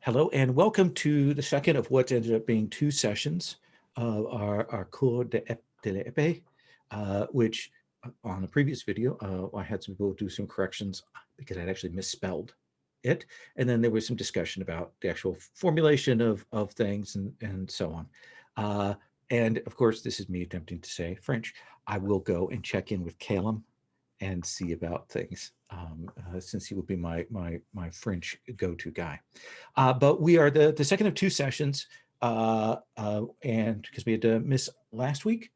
Hello and welcome to the second of what ended up being two sessions of our Coeur de l'Épée, which on the previous video, I had some people do some corrections because I'd actually misspelled it. And then there was some discussion about the actual formulation of things and so on. And of course, this is me attempting to say French. I will go and check in with Calum and see about things, since he would be my French go-to guy. But we are the second of two sessions, and because we had to miss last week,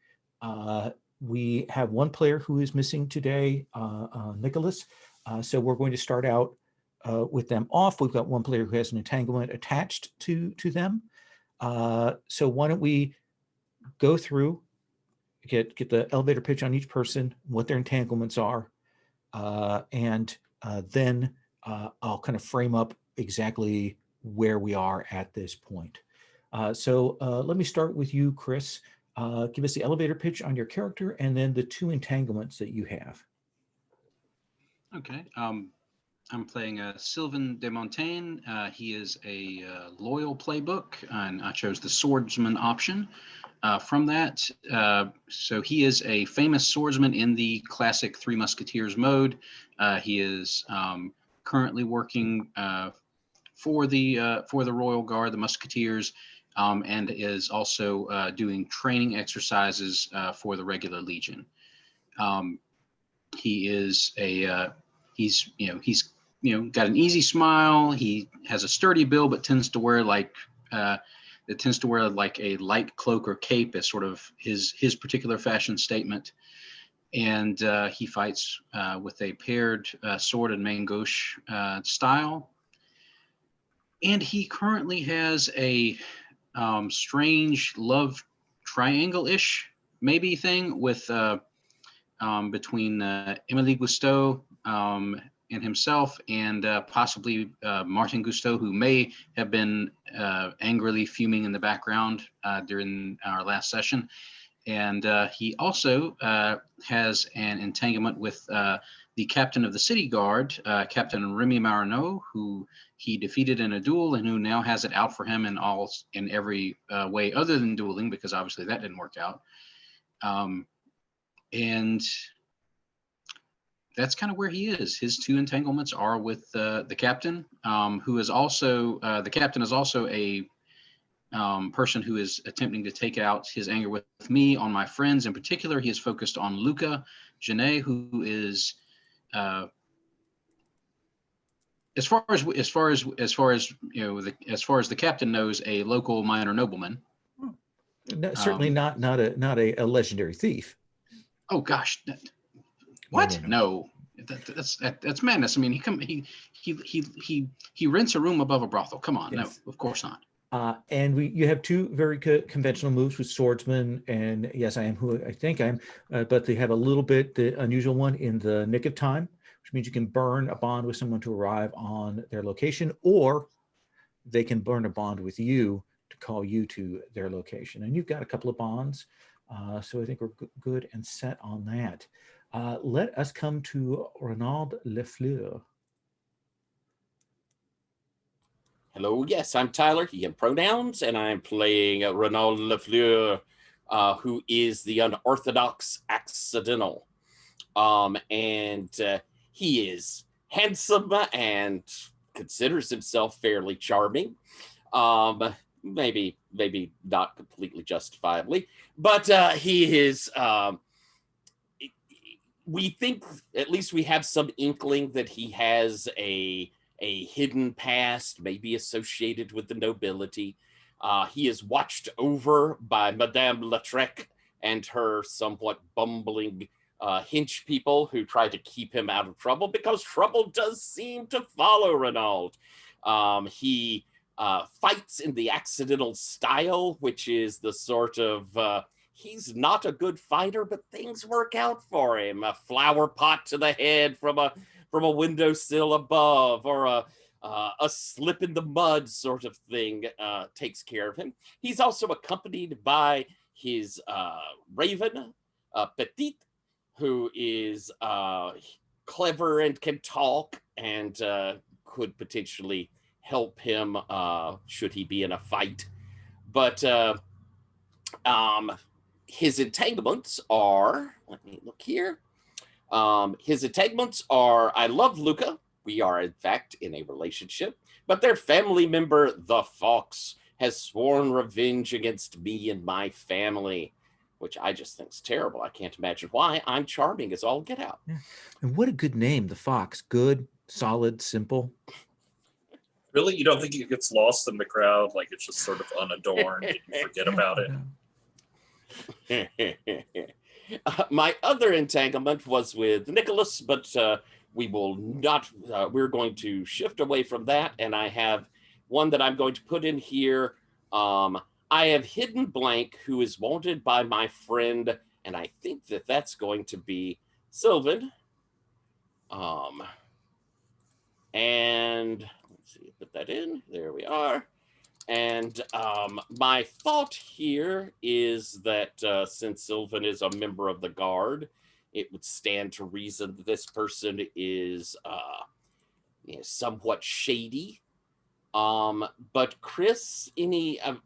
we have one player who is missing today, Nicholas. So we're going to start out with them off. We've got one player who has an entanglement attached to them. So why don't we go through, get the elevator pitch on each person, what their entanglements are, and then I'll kind of frame up exactly where we are at this point. So let me start with you, Chris. Give us the elevator pitch on your character and then the two entanglements that you have. Okay. I'm playing Sylvain de Montaigne. He is a loyal playbook, and I chose the swordsman option from that. So he is a famous swordsman in the classic Three Musketeers mode. He is currently working for the Royal Guard, the Musketeers, and is also doing training exercises for the regular Legion. He is he's got an easy smile. He has a sturdy build, but tends to wear like a light cloak or cape as sort of his particular fashion statement. And he fights with a paired sword and main gauche style. And he currently has a strange love triangle-ish maybe thing with between Emily Gusteau and himself, and possibly Martin Gusteau, who may have been angrily fuming in the background during our last session. And he also has an entanglement with the captain of the city guard, Captain Remy Marino, who he defeated in a duel and who now has it out for him in every way other than dueling, because obviously that didn't work out. And that's kind of where he is. His two entanglements are with the captain, who is also the captain is also a person who is attempting to take out his anger with me on my friends. In particular, he is focused on Luca Genet, who is as far as the captain knows, a local minor nobleman. No, certainly not a legendary thief. Oh gosh. What? No. That's madness. I mean, he rents a room above a brothel. Come on, yes. No, of course not. And you have two very conventional moves with swordsman, and yes, I am who I think I am, but they have a little bit the unusual one in the nick of time, which means you can burn a bond with someone to arrive on their location, or they can burn a bond with you to call you to their location. And you've got a couple of bonds, so I think we're good and set on that. Let us come to Renaud Lefleur. Hello, yes, I'm Tyler, he, him pronouns, and I'm playing Renaud Lefleur, who is the unorthodox accidental. And he is handsome and considers himself fairly charming. Maybe not completely justifiably, but he is... we think, at least we have some inkling that he has a hidden past, maybe associated with the nobility. He is watched over by Madame Lautrec and her somewhat bumbling hench people who try to keep him out of trouble, because trouble does seem to follow Renaud. He fights in the accidental style, which is the sort of... he's not a good fighter, but things work out for him. A flower pot to the head from a windowsill above, or a slip in the mud sort of thing takes care of him. He's also accompanied by his raven, Petit, who is clever and can talk and could potentially help him should he be in a fight. But his entanglements are, let me look here. His entanglements are, I love Luca. We are, in fact, in a relationship. But their family member, the Fox, has sworn revenge against me and my family, which I just think is terrible. I can't imagine why. I'm charming as all get out. Yeah. And what a good name, the Fox. Good, solid, simple. Really? You don't think it gets lost in the crowd? Like it's just sort of unadorned and you forget about it? My other entanglement was with Nicholas, but we will not, we're going to shift away from that. And I have one that I'm going to put in here. I have hidden blank, who is wanted by my friend, and I think that that's going to be Sylvan. And let's see, put that in. There we are. And my thought here is that since Sylvan is a member of the guard, it would stand to reason that this person is somewhat shady. But Chris,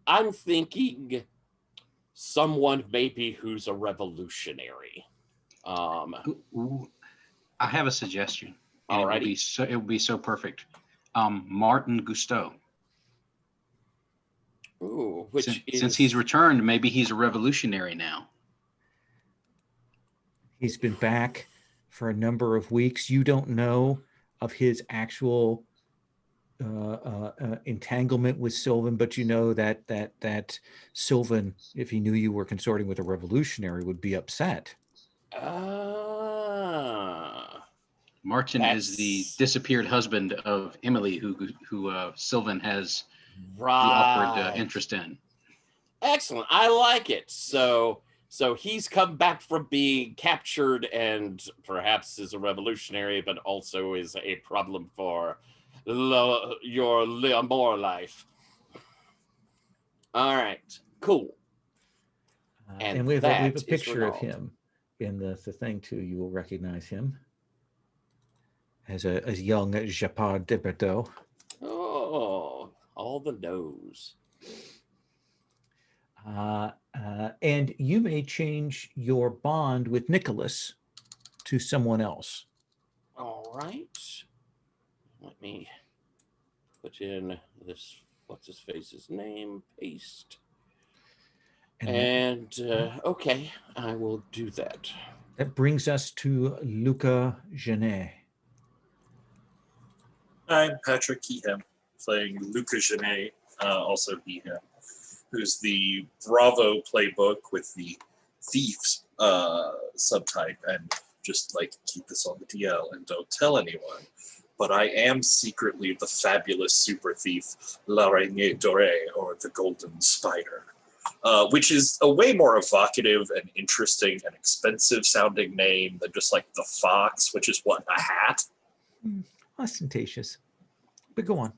I'm thinking someone maybe who's a revolutionary. Ooh, I have a suggestion. All right. It would be so perfect. Martin Gusteau. Ooh, Since he's returned, maybe he's a revolutionary now. He's been back for a number of weeks. You don't know of his actual entanglement with Sylvan, but you know that Sylvan, if he knew you were consorting with a revolutionary, would be upset. Martin is the disappeared husband of Emily, who Sylvan has the awkward interest in. Excellent. I like it. So he's come back from being captured and perhaps is a revolutionary, but also is a problem for your more life. All right, cool. And we have a picture of him in the thing too. You will recognize him as a young Japard de Berteau. Oh, all the nose. And you may change your bond with Nicholas to someone else. All right. Let me put in this, what's his face's name, paste. And okay, I will do that. That brings us to Luca Genet. I'm Patrick Keeham, playing Luca Genet, also he, him, who's the Bravo playbook with the Thieves subtype, and just like keep this on the DL and don't tell anyone. But I am secretly the fabulous super thief L'Araignée Dorée, or the Golden Spider, which is a way more evocative and interesting and expensive sounding name than just like the Fox, which is what, a hat? Ostentatious, but go on.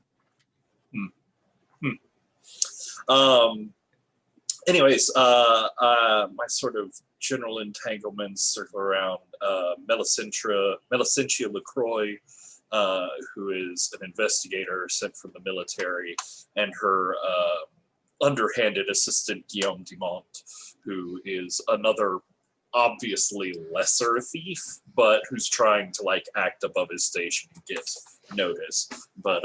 Anyways, my sort of general entanglements circle around Melicentia LaCroix, who is an investigator sent from the military, and her underhanded assistant Guillaume Dumont, who is another obviously lesser thief, but who's trying to like act above his station and get notice. But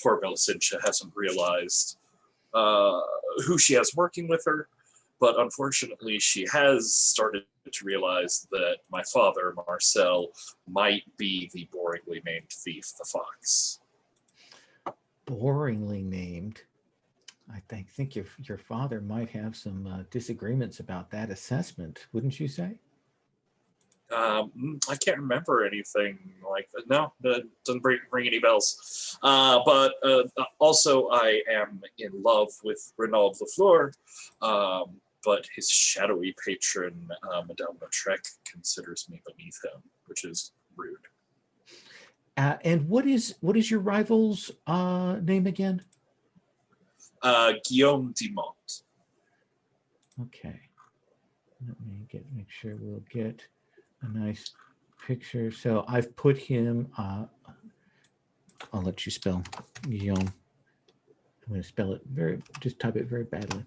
poor Melicentia hasn't realized who she has working with her, but unfortunately she has started to realize that my father, Marcel, might be the boringly named thief, the Fox. Boringly named? I think your father might have some disagreements about that assessment, wouldn't you say? I can't remember anything like that. No, that doesn't ring any bells. But also, I am in love with Renaud Lafleur, but his shadowy patron, Madame Lautrec, considers me beneath him, which is rude. And what is your rival's name again? Guillaume Dumont. Okay. Let me make sure we'll get a nice picture. So I've put him, I'll let you spell Guillaume. I'm going to spell it just type it very badly.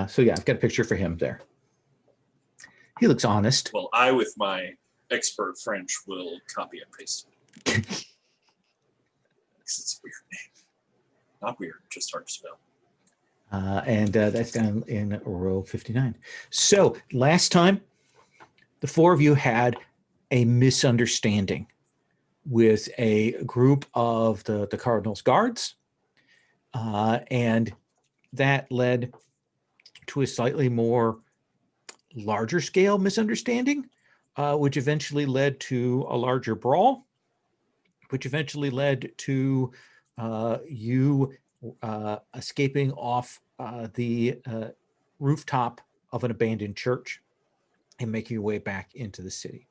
So yeah, I've got a picture for him there. He looks honest. Well, I, with my expert French, will copy and paste it. It's a weird name. Not weird, just hard to spell. And that's down in row 59. So last time, the four of you had a misunderstanding with a group of the Cardinal's guards. And that led to a slightly more larger scale misunderstanding, which eventually led to a larger brawl, which eventually led to you escaping off the rooftop of an abandoned church and making your way back into the city.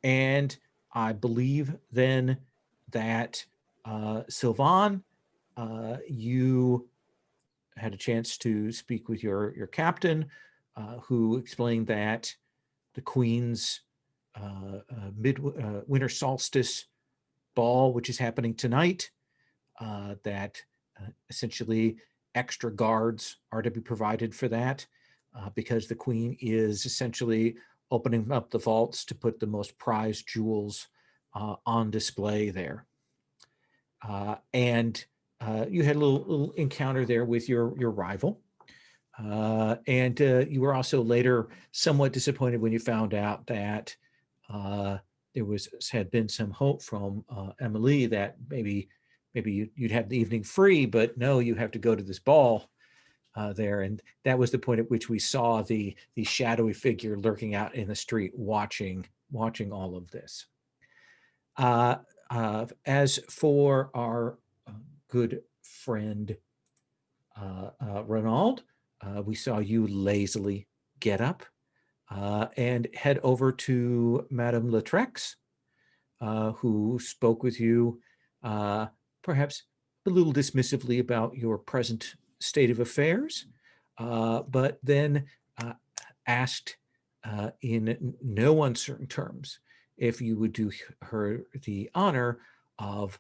And I believe then that Sylvan, you had a chance to speak with your captain, who explained that the Queen's winter solstice ball, which is happening tonight, that essentially extra guards are to be provided for that, because the Queen is essentially opening up the vaults to put the most prized jewels on display there. And you had a little encounter there with your rival. And you were also later somewhat disappointed when you found out that there had been some hope from Emily that maybe you'd have the evening free, but no, you have to go to this ball there. And that was the point at which we saw the shadowy figure lurking out in the street, watching all of this. As for our good friend Ronald, we saw you lazily get up and head over to Madame Latrex, who spoke with you perhaps a little dismissively about your present state of affairs, but then asked in no uncertain terms if you would do her the honor of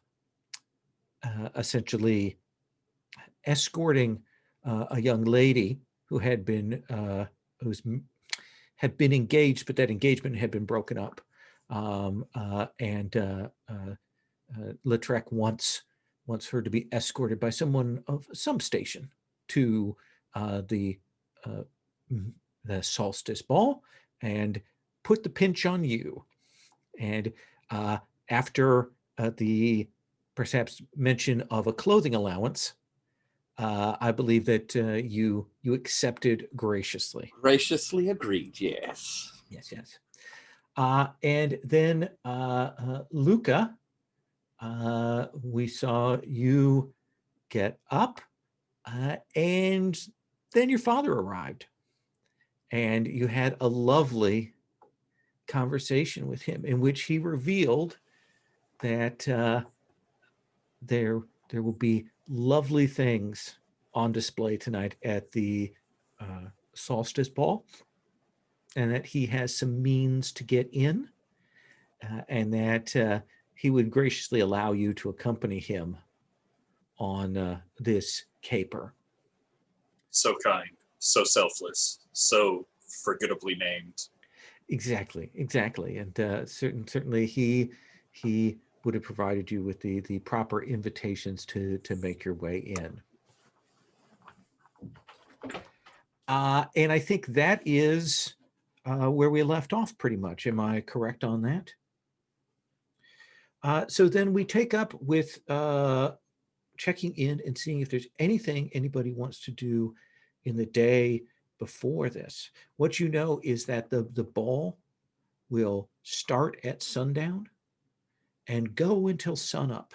essentially escorting a young lady who had been engaged, but that engagement had been broken up, and Lautrec wants her to be escorted by someone of some station to the solstice ball, and put the pinch on you. And after the perhaps mention of a clothing allowance, I believe that you accepted graciously. Graciously agreed, yes. Yes. And then Luca, we saw you get up, and then your father arrived, and you had a lovely conversation with him in which he revealed that there will be lovely things on display tonight at the solstice ball, and that he has some means to get in, and that he would graciously allow you to accompany him on this caper. So kind, so selfless, so forgettably named. Exactly. And certainly he would have provided you with the proper invitations to make your way in. And I think that is where we left off pretty much. Am I correct on that? So then we take up with checking in and seeing if there's anything anybody wants to do in the day before this. What you know is that the ball will start at sundown and go until sunup,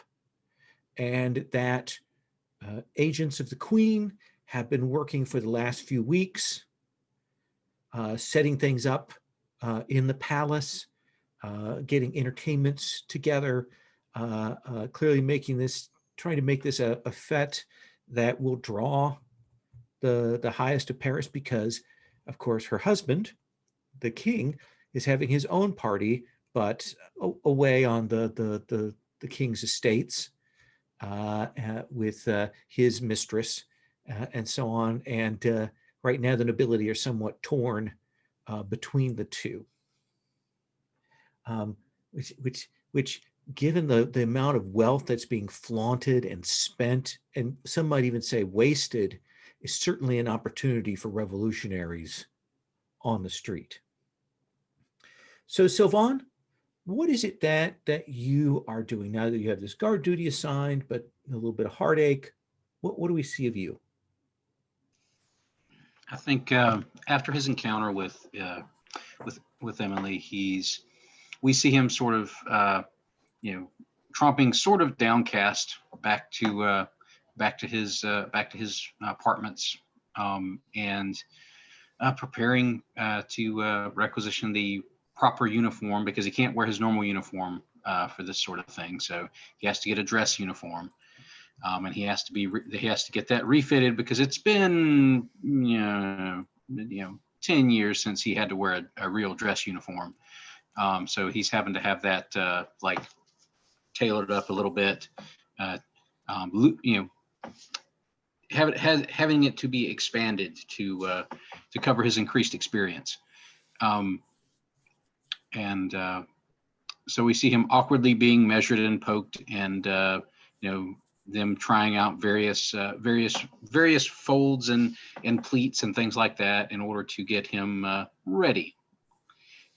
and that agents of the Queen have been working for the last few weeks, setting things up in the palace, getting entertainments together, clearly trying to make this a fete that will draw the highest of Paris, because, of course, her husband, the king, is having his own party, but away on the king's estates. with his mistress and so on. And right now the nobility are somewhat torn between the two, which given the amount of wealth that's being flaunted and spent, and some might even say wasted, is certainly an opportunity for revolutionaries on the street. So Sylvain, what is it that you are doing now that you have this guard duty assigned, but a little bit of heartache? What do we see of you? I think after his encounter with Emily, we see him sort of tromping sort of downcast back to his apartments, and preparing to requisition the proper uniform, because he can't wear his normal uniform for this sort of thing. So he has to get a dress uniform, and he has to get that refitted, because it's been 10 years since he had to wear a real dress uniform. So he's having to have that like tailored up a little bit, having it to be expanded to cover his increased experience. So we see him awkwardly being measured and poked, and them trying out various folds and pleats and things like that in order to get him ready.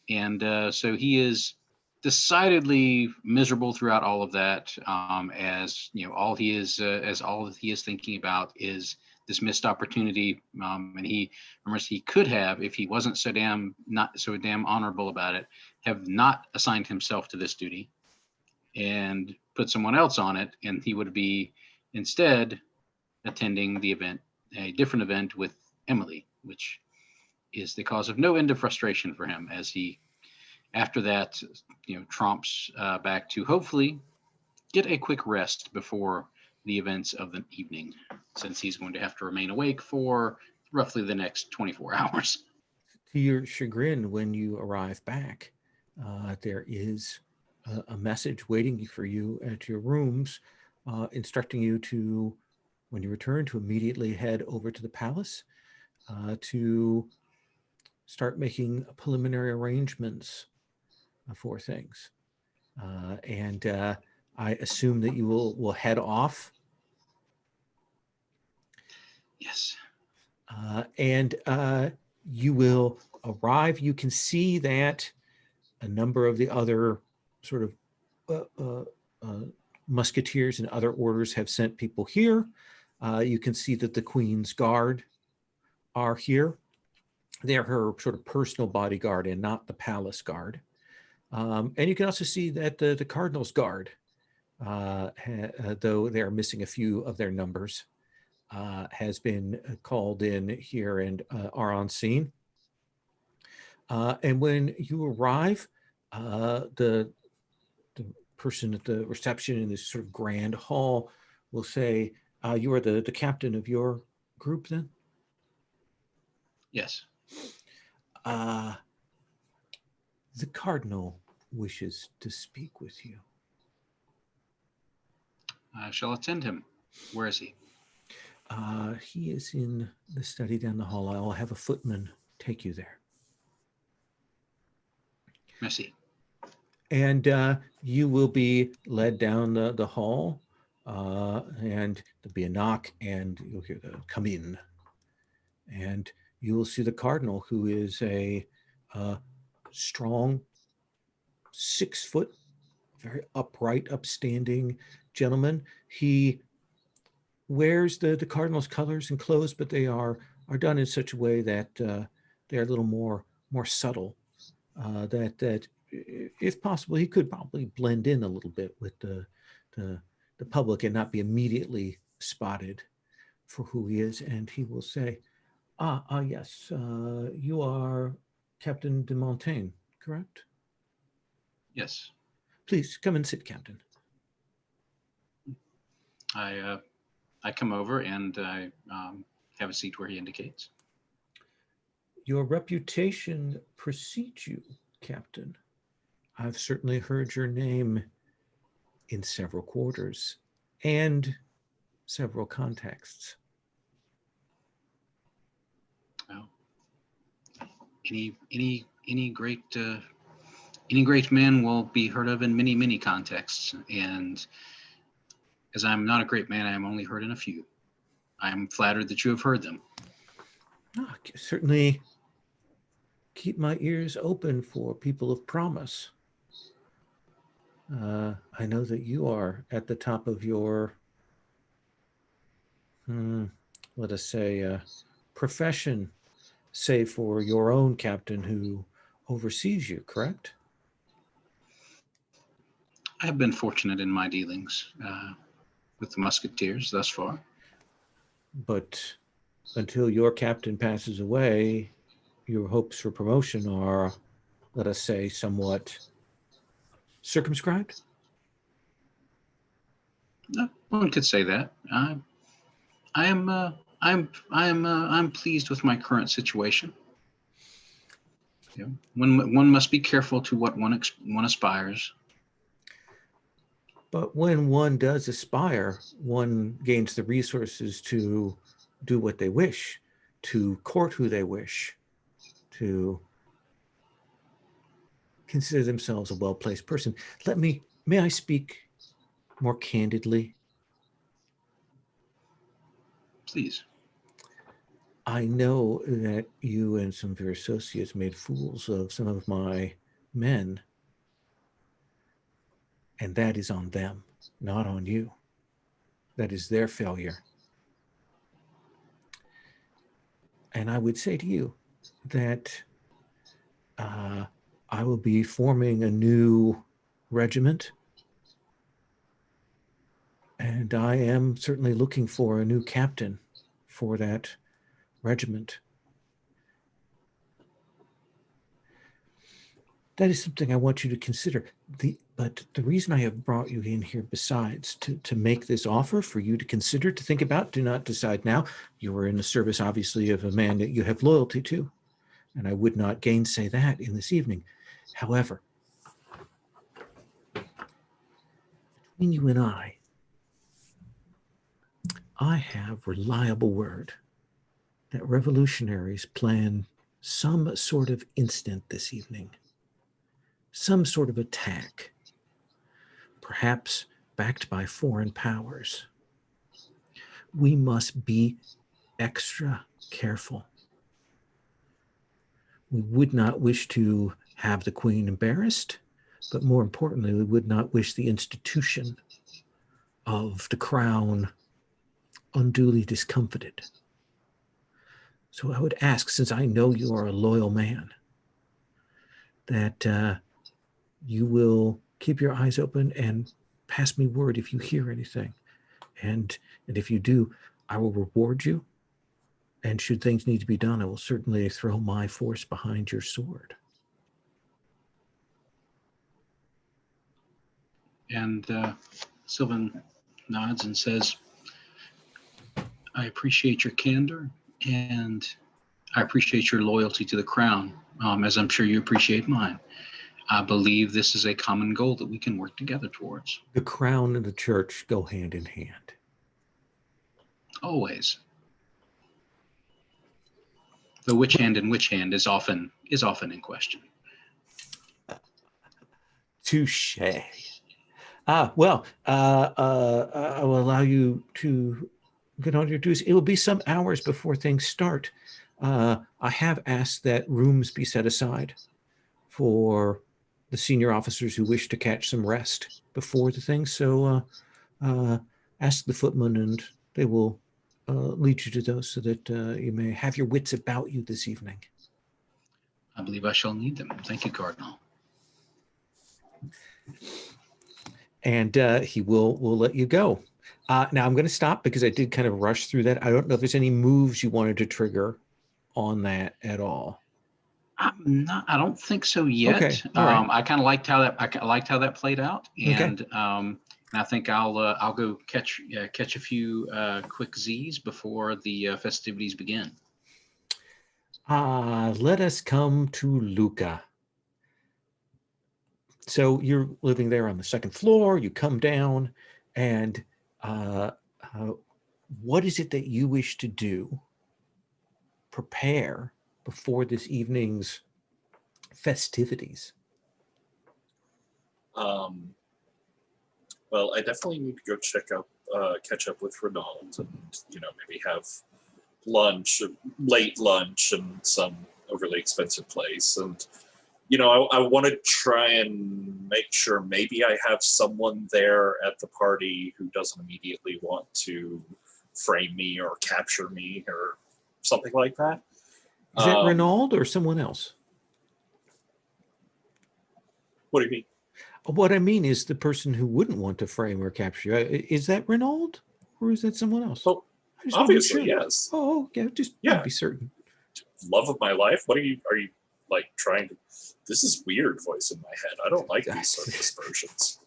And so he is decidedly miserable throughout all of that, as all he is thinking about is this missed opportunity, and he remembers he could have, if he wasn't not so damn honorable about it, have not assigned himself to this duty and put someone else on it, and he would be instead attending a different event with Emily, which is the cause of no end of frustration for him, as he after that tromps back to hopefully get a quick rest before the events of the evening, since he's going to have to remain awake for roughly the next 24 hours. To your chagrin, when you arrive back, there is a message waiting for you at your rooms, instructing you to, when you return, to immediately head over to the palace to start making preliminary arrangements for things. And I assume that you will head off. Yes. And you will arrive. You can see that a number of the other sort of musketeers and other orders have sent people here. You can see that the Queen's Guard are here. They're her sort of personal bodyguard and not the palace guard. And you can also see that the Cardinal's Guard, though they're missing a few of their numbers, has been called in here and are on scene. And when you arrive, the person at the reception in this sort of grand hall will say, you are the captain of your group then? Yes. The Cardinal wishes to speak with you. I shall attend him. Where is he? He is in the study down the hall. I will have a footman take you there. Merci. And you will be led down the hall, and there'll be a knock, and you'll hear the come in. And you will see the Cardinal, who is a strong, 6 foot, very upright, upstanding gentleman. He wears the Cardinal's colors and clothes, but they are done in such a way that they're a little more subtle. That if possible, he could probably blend in a little bit with the public and not be immediately spotted for who he is. And he will say, yes, you are Captain de Montaigne, correct? Yes. Please come and sit, Captain. I come over and I have a seat where he indicates. Your reputation precedes you, Captain. I've certainly heard your name in several quarters, and several contexts. Well, any great man will be heard of in many, many contexts. And as I'm not a great man, I am only heard in a few. I am flattered that you have heard them. Certainly keep my ears open for people of promise. I know that you are at the top of your, let us say, profession, save for your own captain who oversees you, correct? I have been fortunate in my dealings with the Musketeers thus far. But until your captain passes away, your hopes for promotion are, let us say, somewhat circumscribed? One could say that. I'm pleased with my current situation. You know, one must be careful to what one aspires. But when one does aspire, one gains the resources to do what they wish, to court who they wish, to consider themselves a well-placed person. May I speak more candidly? Please. I know that you and some of your associates made fools of some of my men, and that is on them, not on you. That is their failure. And I would say to you that I will be forming a new regiment, and I am certainly looking for a new captain for that regiment. That is something I want you to consider. But the reason I have brought you in here, besides to make this offer for you to consider, to think about, do not decide now. You are in the service, obviously, of a man that you have loyalty to, and I would not gainsay that in this evening. However, between you and I have reliable word that revolutionaries plan some sort of incident this evening, some sort of attack, perhaps backed by foreign powers. We must be extra careful. We would not wish to have the Queen embarrassed, but more importantly, we would not wish the institution of the crown unduly discomfited. So I would ask, since I know you are a loyal man, that you will keep your eyes open and pass me word if you hear anything. And if you do, I will reward you. And should things need to be done, I will certainly throw my force behind your sword. And Sylvan nods and says, I appreciate your candor, and I appreciate your loyalty to the crown, as I'm sure you appreciate mine. I believe this is a common goal that we can work together towards. The crown and the church go hand in hand. Always. The which hand and which hand is often in question. Touche. Well, I will allow you to get on your duties. It will be some hours before things start. I have asked that rooms be set aside for the senior officers who wish to catch some rest before the thing. So ask the footman and they will lead you to those so that you may have your wits about you this evening. I believe I shall need them. Thank you, Cardinal. And he will let you go. Now I'm going to stop because I did kind of rush through that. I don't know if there's any moves you wanted to trigger on that at all. I don't think so yet. Okay. All right. I kind of liked how that played out, and okay. I think I'll go catch a few quick Z's before the festivities begin. Let us come to Luca. So you're living there on the second floor. You come down, and uh, what is it that you wish to do, prepare before this evening's festivities? Well, I definitely need to go catch up with Ronald, and maybe have lunch, late lunch, in some overly expensive place. And I want to try and make sure maybe I have someone there at the party who doesn't immediately want to frame me or capture me or something like that. Is that Renaud or someone else? What do you mean? What I mean is the person who wouldn't want to frame or capture you. Is that Renaud or is that someone else? Well, I just wanna be obviously, sure. yes. Oh, yeah, just want to be certain. Love of my life. Are you like trying to? This is weird voice in my head. I don't like these sort of aspersions.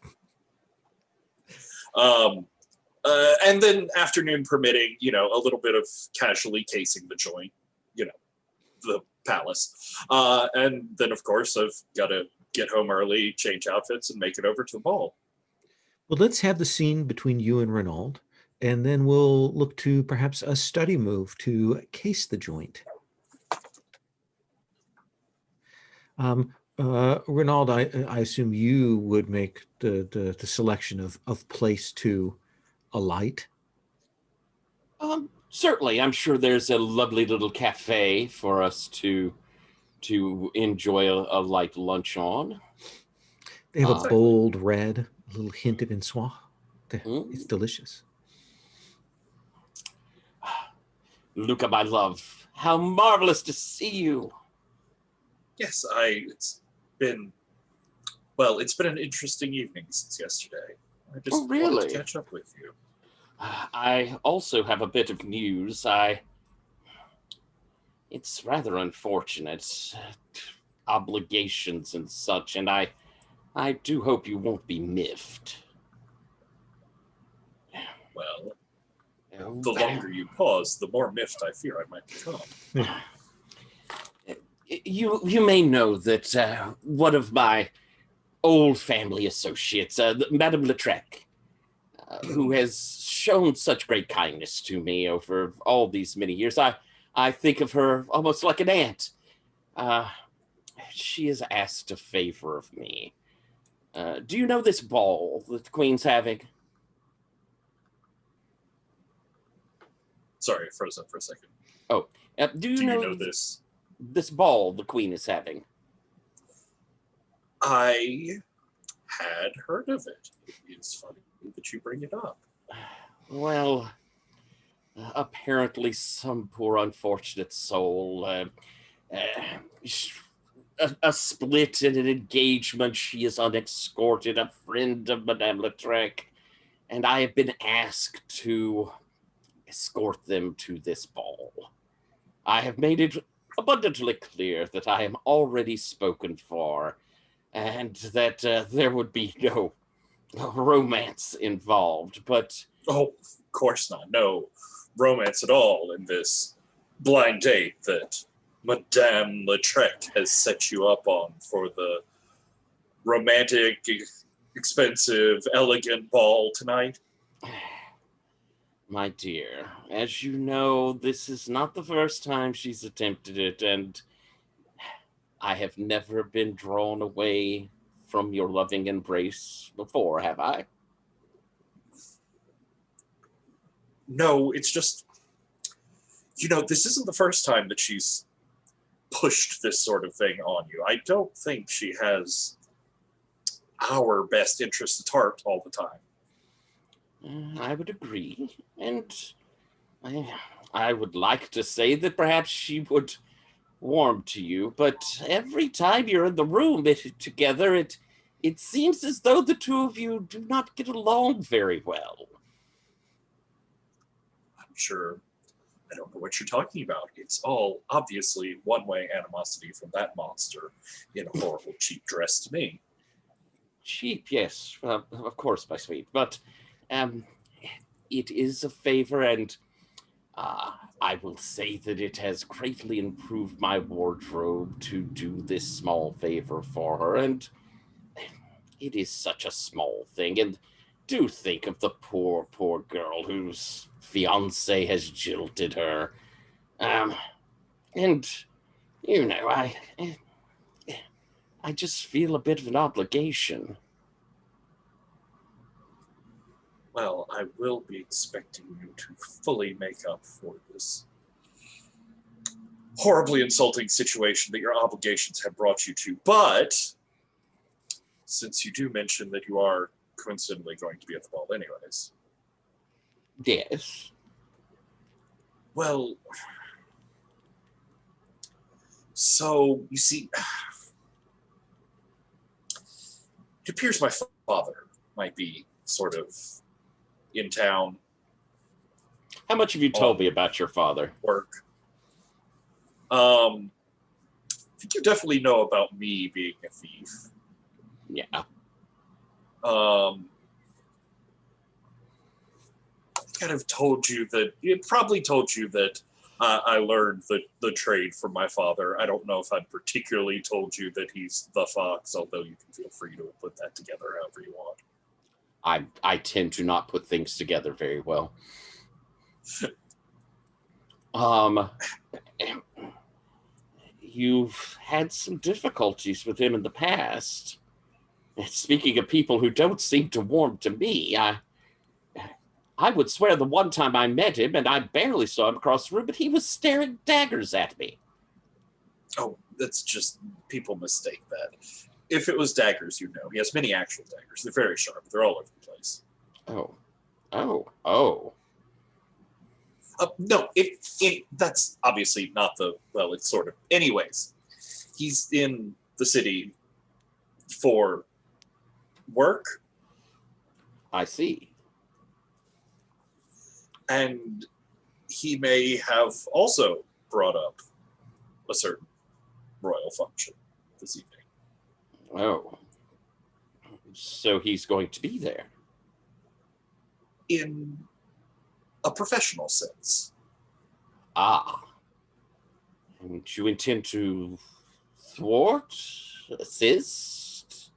And then afternoon permitting, a little bit of casually casing the joint, the palace. And then of course I've got to get home early, change outfits, and make it over to the ball. Well, let's have the scene between you and Renaud, and then we'll look to perhaps a study move to case the joint. Renaud, I assume you would make the selection of place to alight. Certainly, I'm sure there's a lovely little cafe for us to enjoy a light lunch on. They have a bold red, a little hint of Insois. It's delicious. Luca, my love, how marvelous to see you. Yes, it's been an interesting evening since yesterday. I just wanted to catch up with you. I also have a bit of news. It's rather unfortunate. Obligations and such, and I do hope you won't be miffed. Well, the longer you pause, the more miffed I fear I might become. You may know that one of my old family associates, Madame Lautrec, who has shown such great kindness to me over all these many years. I think of her almost like an aunt. She has asked a favor of me. Do you know this ball that the Queen's having? Sorry, I froze up for a second. Oh, do you know this? This ball the Queen is having? I had heard of it. It's funny that you bring it up. Well, apparently some poor unfortunate soul, a split in an engagement, she is unescorted, a friend of Madame Lautrec, and I have been asked to escort them to this ball. I have made it abundantly clear that I am already spoken for, and that there would be no romance involved, but... Oh, of course not. No romance at all in this blind date that Madame Lautrec has set you up on for the romantic, expensive, elegant ball tonight. My dear, as you know, this is not the first time she's attempted it, and I have never been drawn away from your loving embrace before, have I? No, it's just, this isn't the first time that she's pushed this sort of thing on you. I don't think she has our best interests at heart all the time. I would agree, and I would like to say that perhaps she would warm to you, but every time you're in the room together, it seems as though the two of you do not get along very well. I'm sure. I don't know what you're talking about. It's all obviously one-way animosity from that monster in a horrible cheap dress to me. Cheap, yes, of course, my sweet, but it is a favor, and I will say that it has greatly improved my wardrobe to do this small favor for her, and it is such a small thing, and do think of the poor, poor girl whose fiance has jilted her. And, you know, I just feel a bit of an obligation. Well, I will be expecting you to fully make up for this horribly insulting situation that your obligations have brought you to. But since you do mention that you are coincidentally going to be at the ball anyways. Yes. Well, so you see, it appears my father might be sort of in town. How much have you told me about your father? Work. I think you definitely know about me being a thief. Yeah. Kind of told you that, it probably told you that I learned the trade from my father. I don't know if I'd particularly told you that he's the fox, although you can feel free to put that together however you want. I tend to not put things together very well. You've had some difficulties with him in the past. Speaking of people who don't seem to warm to me, I would swear the one time I met him, and I barely saw him across the room, but he was staring daggers at me. Oh, that's just, people mistake that. If it was daggers, you know. He has many actual daggers. They're very sharp. They're all over the place. Oh. No, that's obviously not well, it's sort of. Anyways, he's in the city for work. I see. And he may have also brought up a certain royal function this evening. Oh. So he's going to be there. In a professional sense. Ah. And you intend to thwart, assist?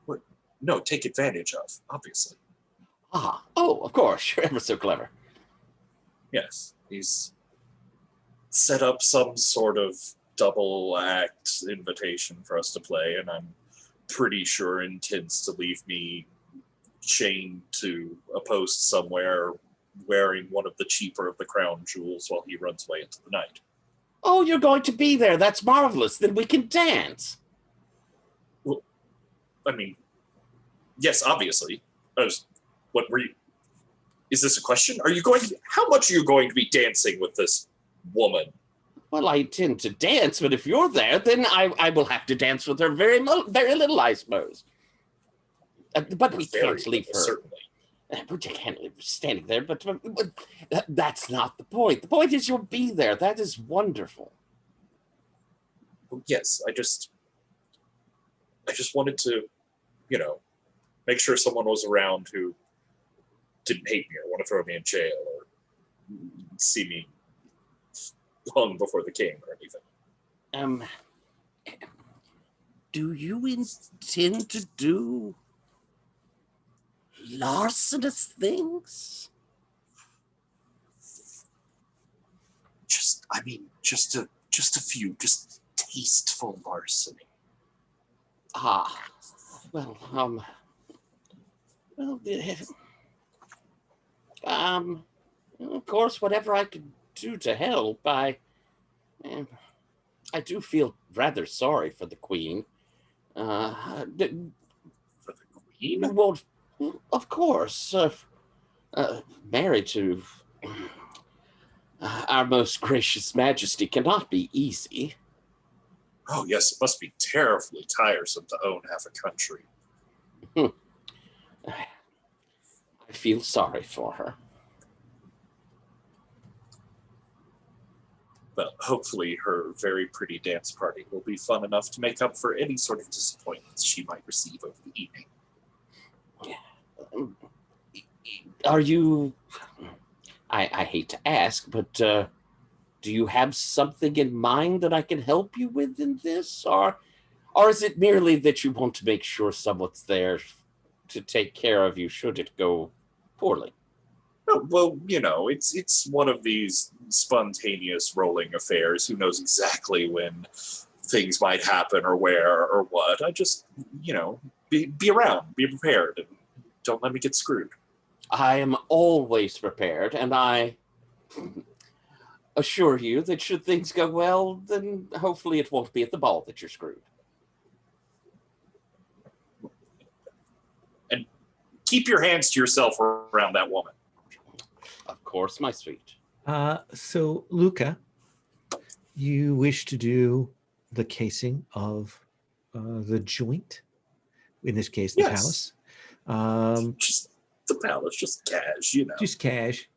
What? No, take advantage of, obviously. Oh, of course. You're ever so clever. Yes, he's set up some sort of double act invitation for us to play, and I'm pretty sure intends to leave me chained to a post somewhere wearing one of the cheaper of the crown jewels while he runs away into the night. Oh, you're going to be there. That's marvelous. Then we can dance. Well, I mean, yes, obviously. What were you? Is this a question? How much are you going to be dancing with this woman? Well, I intend to dance, but if you're there, then I will have to dance with her very little, I suppose. But we can't leave her. Certainly. We can't leave her standing there, but that's not the point. The point is you'll be there. That is wonderful. Well, yes, I just wanted to, make sure someone was around who didn't hate me or want to throw me in jail or see me hung before the king or anything. Do you intend to do larcenous things? Just a few, just tasteful larceny. Of course, whatever I could do to help, I do feel rather sorry for the Queen. For the Queen? Well, of course, married to our most gracious Majesty cannot be easy. Oh, yes, it must be terribly tiresome to own half a country. I feel sorry for her. But hopefully her very pretty dance party will be fun enough to make up for any sort of disappointments she might receive over the evening. Are you... I hate to ask, but do you have something in mind that I can help you with in this? Or is it merely that you want to make sure someone's there to take care of you should it go poorly. Oh, well, it's one of these spontaneous rolling affairs. Who knows exactly when things might happen or where or what. I just, be around, be prepared, and don't let me get screwed. I am always prepared, and I assure you that should things go well, then hopefully it won't be at the ball that you're screwed. And keep your hands to yourself around that woman. Of course, my sweet. So, Luca, you wish to do the casing of the joint, in this case, the Yes. palace. Just the palace, just cash, Just cash.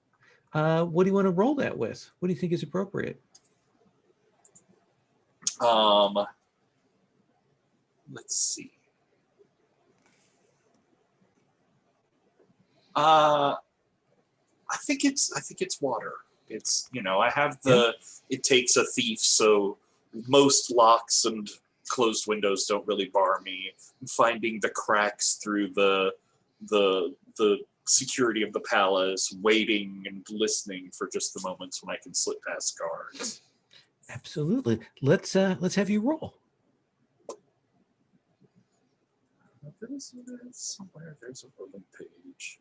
What do you want to roll that with? What do you think is appropriate? Let's see. I think it's water. It's, I have it takes a thief, so most locks and closed windows don't really bar me. Finding the cracks through the security of the palace, waiting and listening for just the moments when I can slip past guards. Absolutely. Let's have you roll. Somewhere there's a rolling page.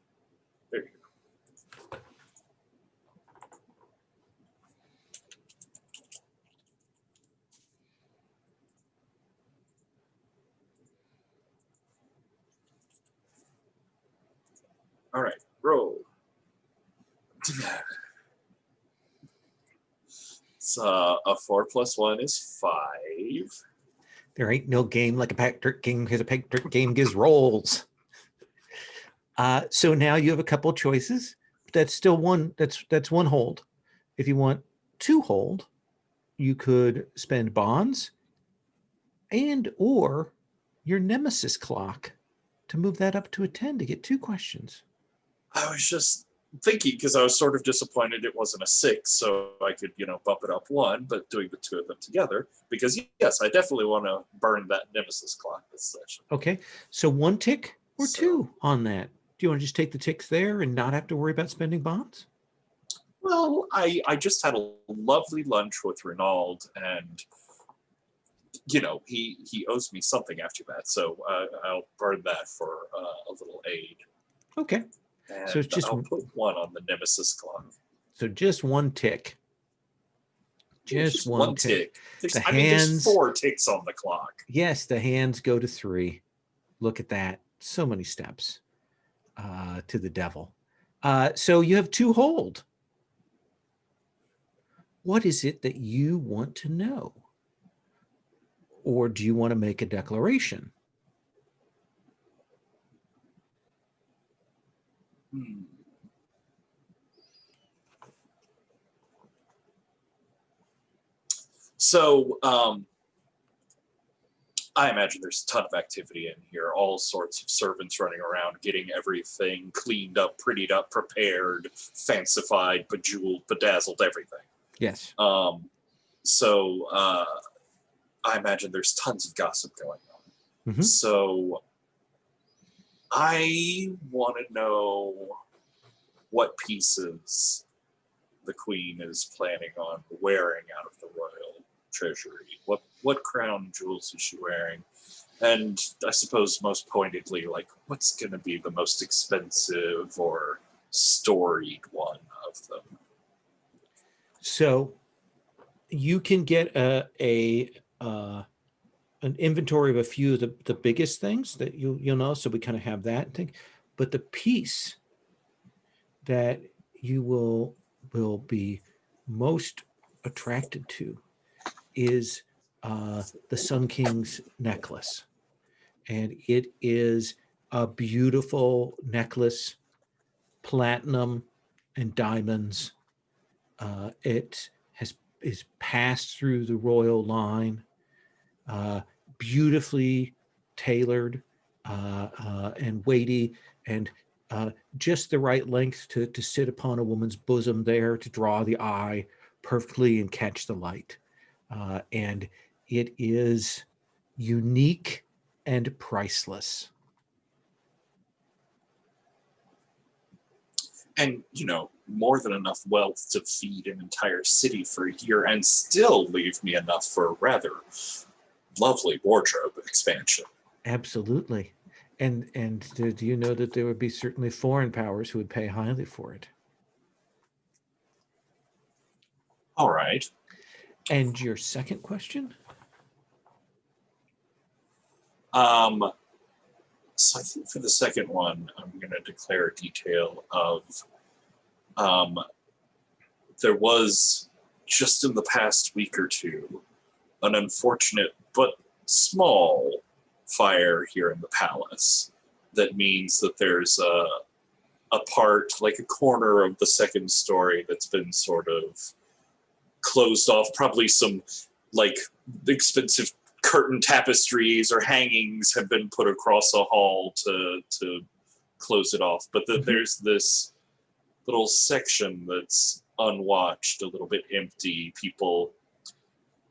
There you go. All right, roll. It's a 4 + 1 is 5. There ain't no game like a pack trick game because a pack trick game gives rolls. So now you have a couple choices. That's still one. That's one hold. If you want 2 hold, you could spend bonds and or your nemesis clock to move that up to a 10 to get 2 questions. I was just thinking, because I was sort of disappointed it wasn't a 6, so I could, bump it up 1, but doing the 2 of them together, because yes, I definitely want to burn that nemesis clock this session. Okay, so 1 tick or 2 on that. Do you want to just take the ticks there and not have to worry about spending bonds? Well, I just had a lovely lunch with Renaud, and he owes me something after that, so I'll burn that for a little aid. Okay. And so it's just I'll put 1 on the nemesis clock. So just 1 tick. Just one tick. There's 4 ticks on the clock. Yes, the hands go to 3. Look at that. So many steps to the devil. So you have 2 hold. What is it that you want to know? Or do you want to make a declaration? So I imagine there's a ton of activity in here, all sorts of servants running around, getting everything cleaned up, prettied up, prepared, fancified, bejeweled, bedazzled, everything. Yes. So I imagine there's tons of gossip going on. Mm-hmm. So I want to know what pieces the queen is planning on wearing out of the royal treasury. What crown jewels is she wearing? And I suppose most pointedly, what's going to be the most expensive or storied one of them? So you can get an inventory of a few of the biggest things that you'll know. So we kind of have that thing, but the piece that you will be most attracted to is the Sun King's necklace. And it is a beautiful necklace, platinum and diamonds. It is passed through the royal line, beautifully tailored and weighty, and just the right length to sit upon a woman's bosom there to draw the eye perfectly and catch the light. And it is unique and priceless. And, more than enough wealth to feed an entire city for a year and still leave me enough for a rather lovely wardrobe expansion. Absolutely. And do you know that there would be certainly foreign powers who would pay highly for it? All right. And your second question? So I think for the second one, I'm going to declare a detail of there was, just in the past week or two, an unfortunate but small fire here in the palace. That means that there's a part, like a corner of the second story that's been sort of closed off. Probably some like expensive curtain tapestries or hangings have been put across a hall to close it off. But there's this little section that's unwatched, a little bit empty. People,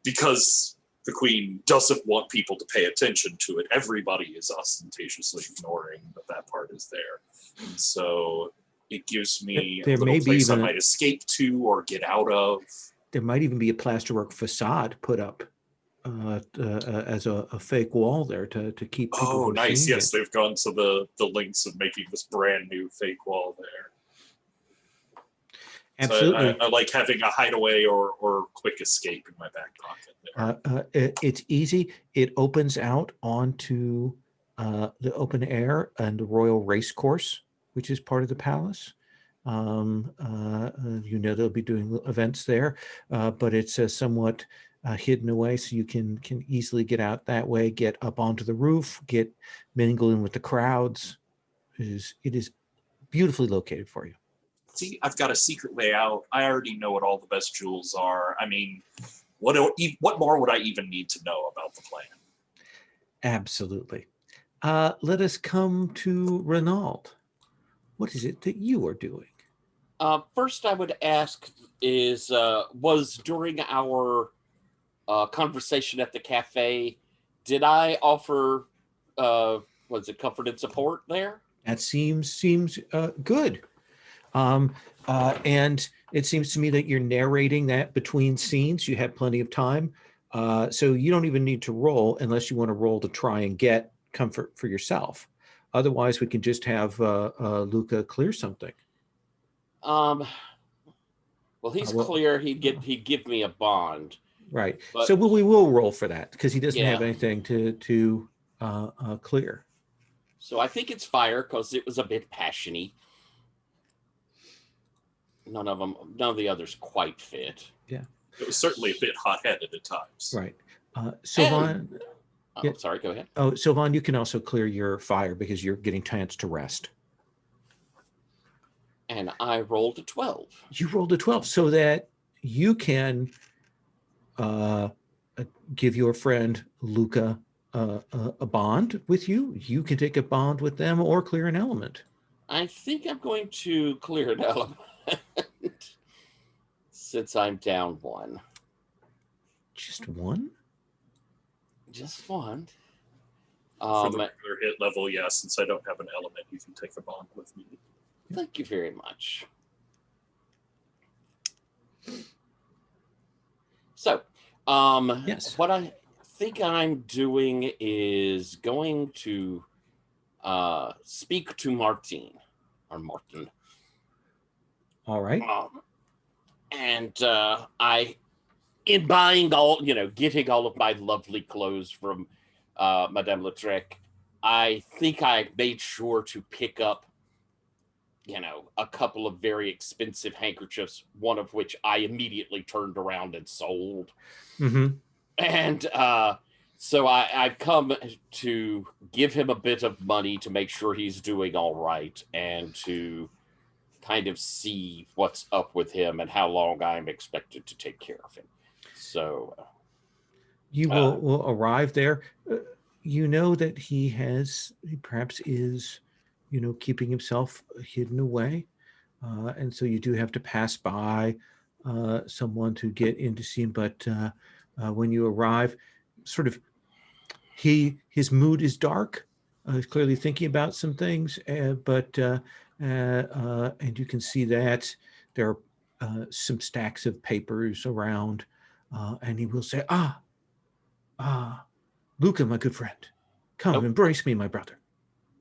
because the queen doesn't want people to pay attention to it, everybody is ostentatiously ignoring that part is there. And so it gives me There a may little be place I even might escape to or get out of. There might even be a plasterwork facade put up as a fake wall there to keep people Oh, from nice. seeing Yes, it. they've gone to the lengths of making this brand new fake wall there. Absolutely. So I like having a hideaway or quick escape in my back pocket there. It's easy. It opens out onto the open air and the Royal Race Course, which is part of the palace. They'll be doing events there, but it's somewhat hidden away, so you can easily get out that way, get up onto the roof, get mingling with the crowds. It is beautifully located for you. See, I've got a secret layout. I already know what all the best jewels are. I mean, what more would I even need to know about the plan? Absolutely. Let us come to Renaud. What is it that you are doing? First, I would ask was during our conversation at the cafe, did I offer, comfort and support there? That seems good. And it seems to me that you're narrating that between scenes. You have plenty of time. So you don't even need to roll unless you want to roll to try and get comfort for yourself. Otherwise, we can just have Luca clear something. Well, he's clear. He'd give me a bond. Right. But, so we will roll for that because he doesn't have Yeah. anything to clear. So I think it's fire because it was a bit passiony. None of the others quite fit. Yeah. It was certainly a bit hot-headed at times. Right. Sylvan. Oh, sorry, go ahead. Oh, Sylvan, you can also clear your fire because you're getting chance to rest. And I rolled a 12. You rolled a 12 so that you can give your friend Luca a bond with you. You can take a bond with them or clear an element. I think I'm going to clear an element since I'm down one. Just one? Just one. For the regular hit level, yes. Since I don't have an element, you can take a bond with me. Thank you very much. So, yes. What I think I'm doing is going to speak to Martin. All right. And in buying getting all of my lovely clothes from Madame Lautrec, I think I made sure to pick up, a couple of very expensive handkerchiefs, one of which I immediately turned around and sold. Mm-hmm. And so I've come to give him a bit of money to make sure he's doing all right and to kind of see what's up with him and how long I'm expected to take care of him. So you will arrive there. You know that he perhaps is, keeping himself hidden away. And so you do have to pass by someone to get in to see him. But when you arrive, sort of, his mood is dark. He's clearly thinking about some things, but And you can see that there are some stacks of papers around, and he will say, Luca, my good friend, come, Nope. embrace me, my brother.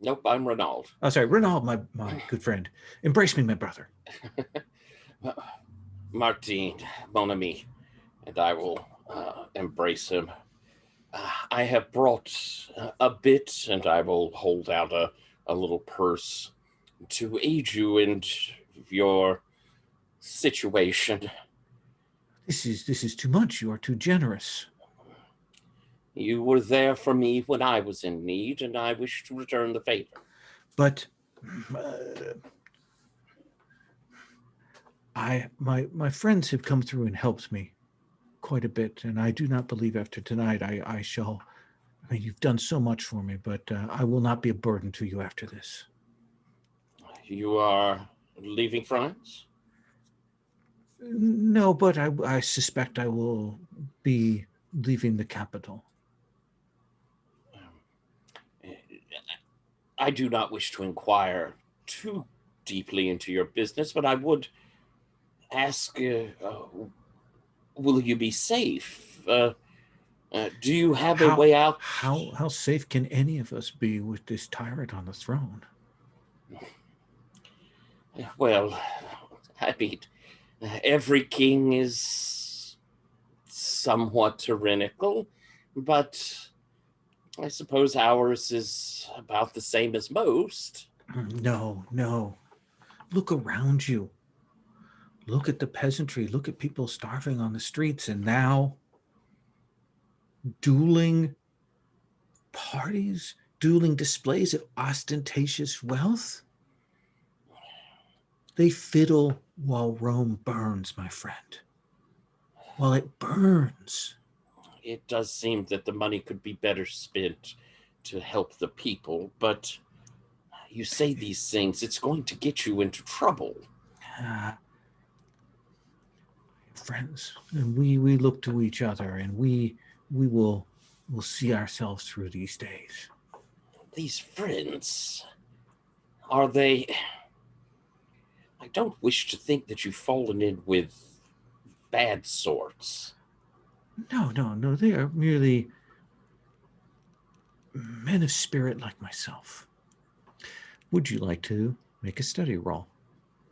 Nope, I'm Renaud. Oh, sorry, Renaud, my good friend, embrace me, my brother. Martin, mon ami, and I will embrace him. I have brought a bit, and I will hold out a little purse to aid you in your situation. This is too much. You are too generous. You were there for me when I was in need, and I wish to return the favor. But my friends have come through and helped me quite a bit, and I do not believe after tonight I shall. I mean, you've done so much for me, but I will not be a burden to you after this. You are leaving France? No, but I suspect I will be leaving the capital. I do not wish to inquire too deeply into your business, but I would ask, will you be safe? Do you have a way out? How safe can any of us be with this tyrant on the throne? Well, I mean, every king is somewhat tyrannical, but I suppose ours is about the same as most. No. Look around you. Look at the peasantry. Look at people starving on the streets, and now dueling parties, dueling displays of ostentatious wealth. They fiddle while Rome burns, my friend. While it burns. It does seem that the money could be better spent to help the people, but you say these things, it's going to get you into trouble. Friends, and we look to each other, and we will see ourselves through these days. These friends, are they? I don't wish to think that you've fallen in with bad sorts. No, they are merely men of spirit like myself. Would you like to make a study roll?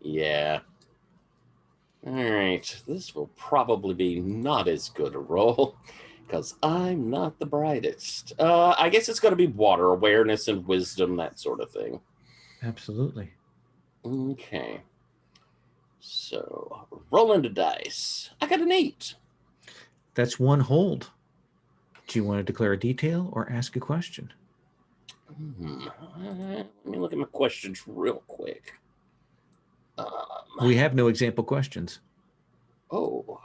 Yeah. All right, this will probably be not as good a roll because I'm not the brightest. I guess it's going to be water awareness and wisdom, that sort of thing. Absolutely. Okay. So, rolling the dice. I got an 8. That's one hold. Do you want to declare a detail or ask a question? Let me look at my questions real quick. We have no example questions. Oh,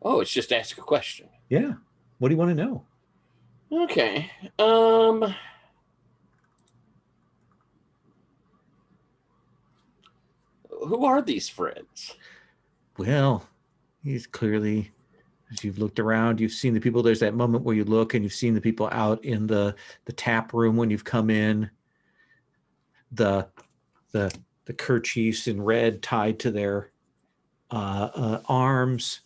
it's just ask a question. Yeah. What do you want to know? Okay. Who are these friends? Well, he's clearly, as you've looked around, you've seen the people. There's that moment where you look and you've seen the people out in the tap room when you've come in. The kerchiefs in red tied to their arms.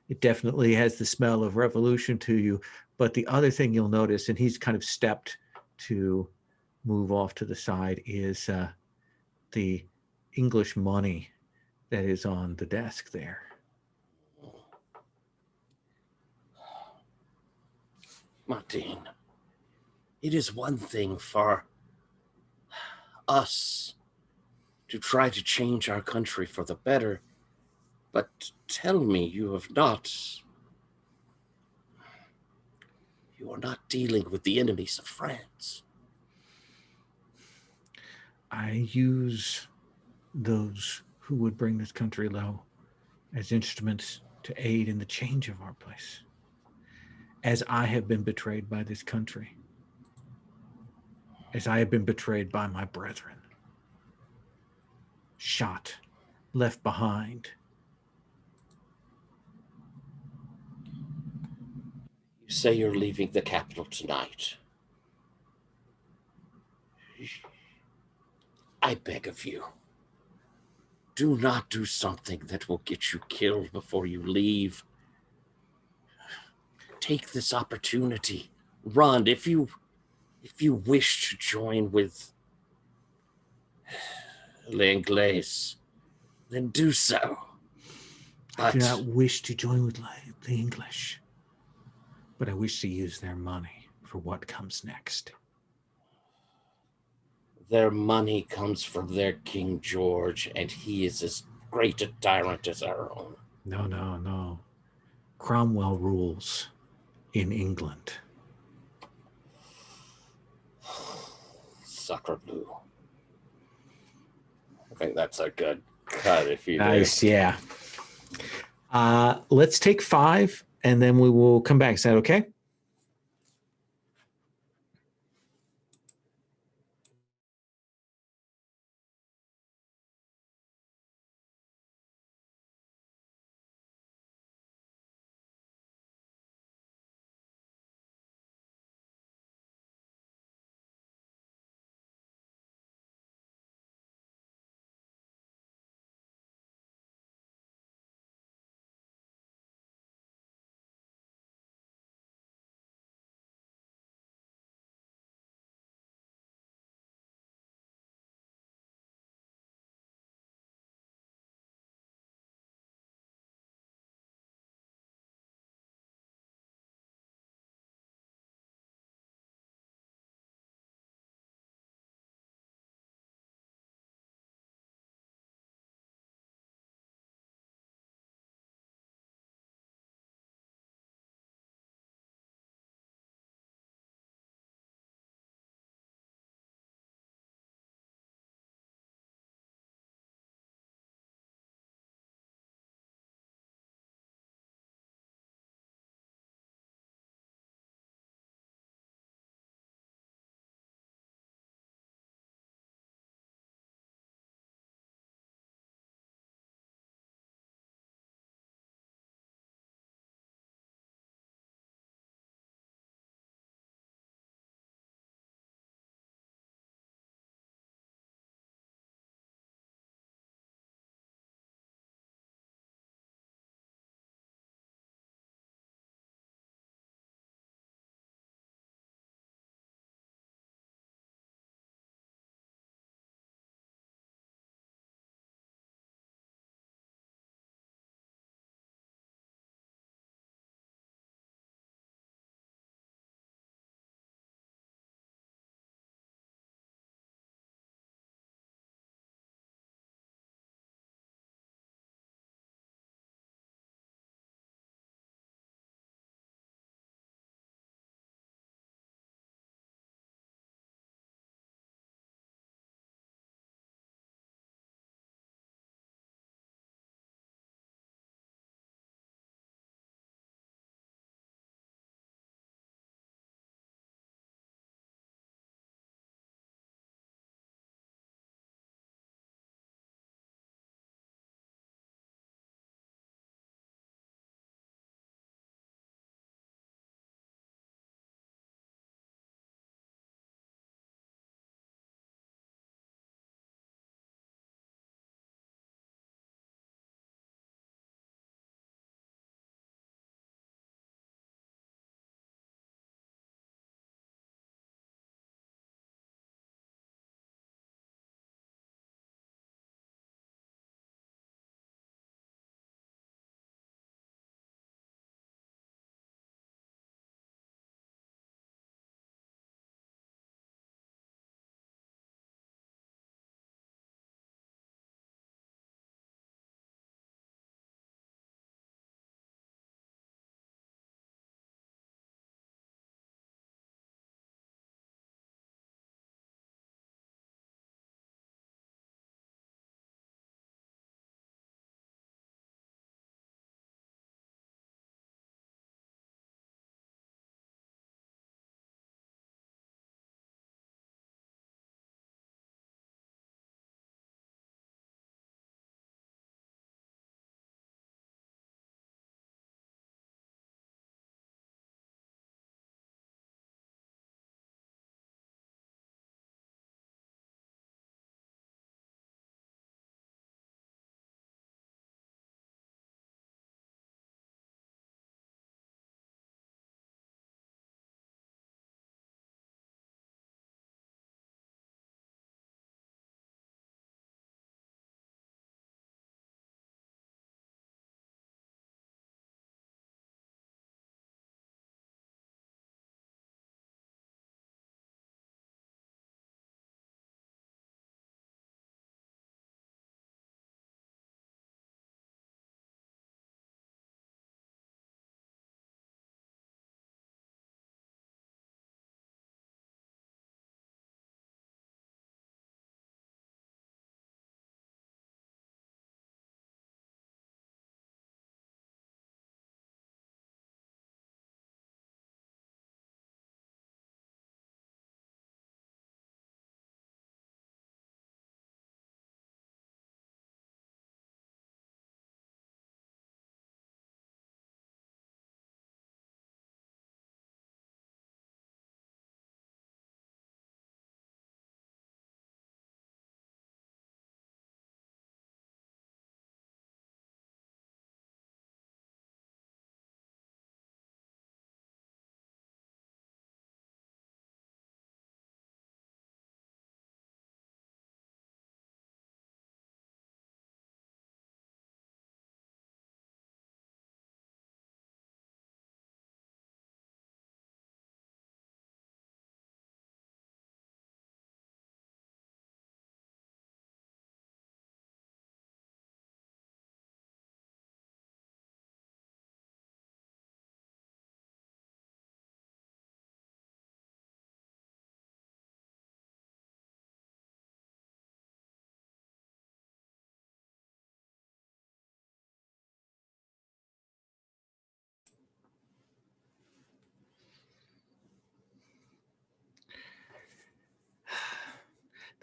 It definitely has the smell of revolution to you. But the other thing you'll notice, and he's kind of stepped to move off to the side, is the English money that is on the desk there. Martin, it is one thing for us to try to change our country for the better, but tell me you are not dealing with the enemies of France. I use those who would bring this country low as instruments to aid in the change of our place. As I have been betrayed by this country, as I have been betrayed by my brethren, shot, left behind. You say you're leaving the capital tonight. I beg of you, do not do something that will get you killed before you leave. Take this opportunity. Run. If you wish to join with L'Anglaise, then do so. I do But not wish to join with the English, but I wish to use their money for what comes next. their money comes from their King George, and he is as great a tyrant as our own. No, no, no. Cromwell rules in England. Sacre bleu. I think that's a good cut if you Nice, do. yeah. Let's take 5, and then we will come back. Is that okay?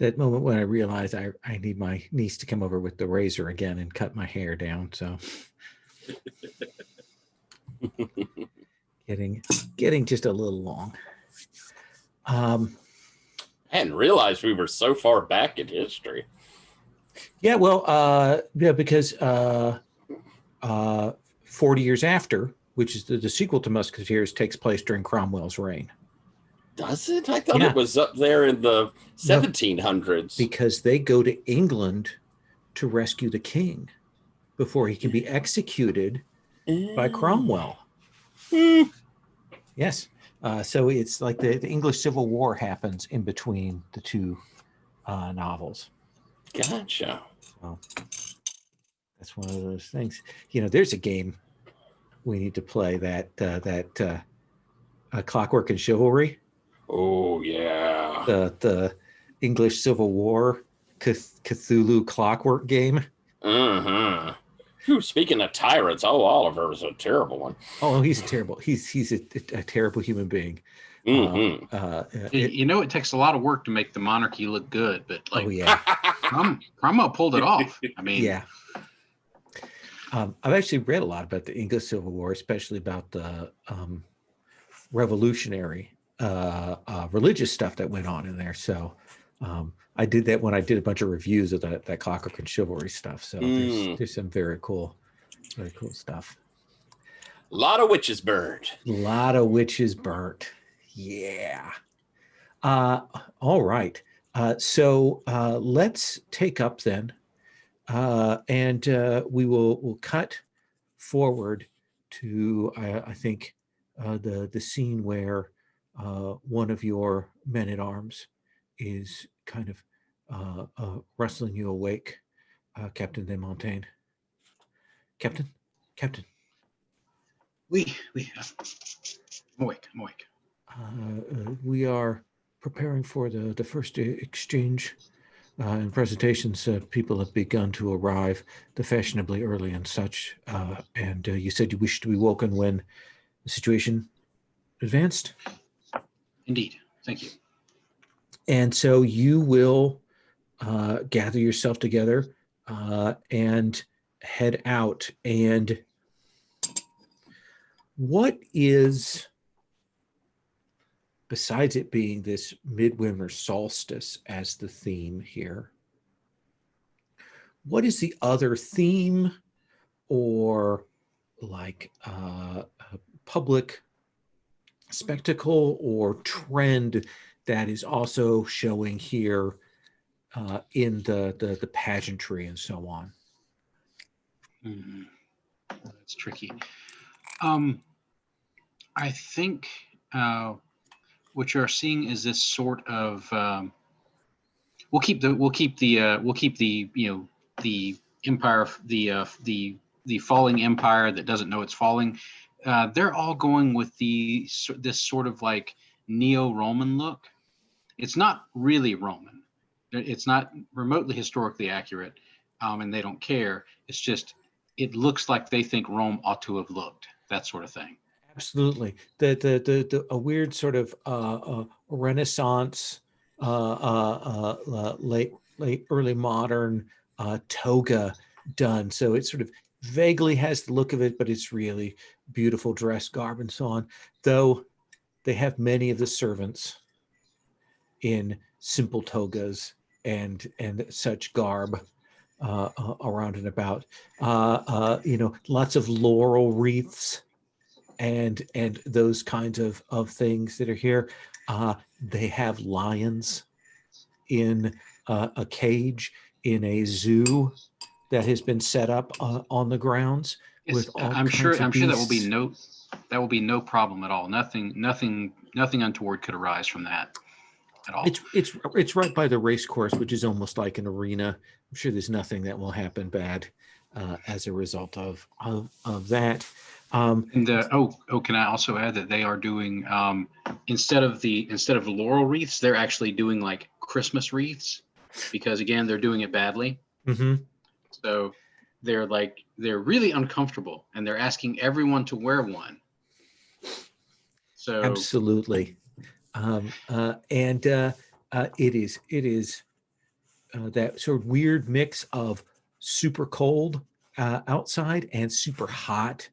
that moment when I realized I need my niece to come over with the razor again and cut my hair down. So getting just a little long. I hadn't realized we were so far back in history. Yeah, well, because 40 years after, which is the sequel to Musketeers, takes place during Cromwell's reign. Does it? I thought Yeah. it was up there in the 1700s. Because they go to England to rescue the king before he can be executed by Cromwell. Yes. So it's like the English Civil War happens in between the two novels. Gotcha. So that's one of those things. There's a game we need to play, that Clockwork and Chivalry. Oh, yeah. The English Civil War Cthulhu Clockwork game. Speaking of tyrants, Oliver was a terrible one. Oh, he's terrible. He's a terrible human being. It takes a lot of work to make the monarchy look good, but Cromwell pulled it off. I mean, yeah. I've actually read a lot about the English Civil War, especially about the revolutionary religious stuff that went on in there. So I did that when I did a bunch of reviews of that Clockwork and Chivalry stuff. So there's some very cool stuff. A lot of witches burnt. Yeah. All right. So let's take up then, and we'll cut forward to I think the scene where one of your men-at-arms is kind of wrestling you awake, Captain de Montaigne. Captain. I'm awake. We are preparing for the first exchange and presentations. People have begun to arrive, the fashionably early and such. And you said you wished to be woken when the situation advanced? Indeed. Thank you. And so you will gather yourself together and head out. And what is, besides it being this midwinter solstice as the theme here, what is the other theme or like a public spectacle or trend that is also showing here in the pageantry and so on? That's tricky. I think what you're seeing is this sort of we'll keep the empire, the falling empire that doesn't know it's falling. They're all going with this sort of like neo-Roman look. It's not really Roman. It's not remotely historically accurate, and they don't care. It's just it looks like they think Rome ought to have looked. That sort of thing. Absolutely. The a weird sort of Renaissance, late early modern toga done. So it sort of vaguely has the look of it, but it's really beautiful dress garb and so on. Though they have many of the servants in simple togas and such garb around and about. Lots of laurel wreaths and those kinds of things that are here. They have lions in a cage in a zoo that has been set up on the grounds with all I'm sure kinds of that will be no problem at all. Nothing untoward could arise from that at all. It's right by the race course, which is almost like an arena. I'm sure there's nothing that will happen bad as a result of that. Can I also add that they are doing instead of laurel wreaths, they're actually doing like Christmas wreaths, because again they're doing it badly. Mm-hmm. So they're really uncomfortable, and they're asking everyone to wear one. So absolutely, it is that sort of weird mix of super cold outside and super hot,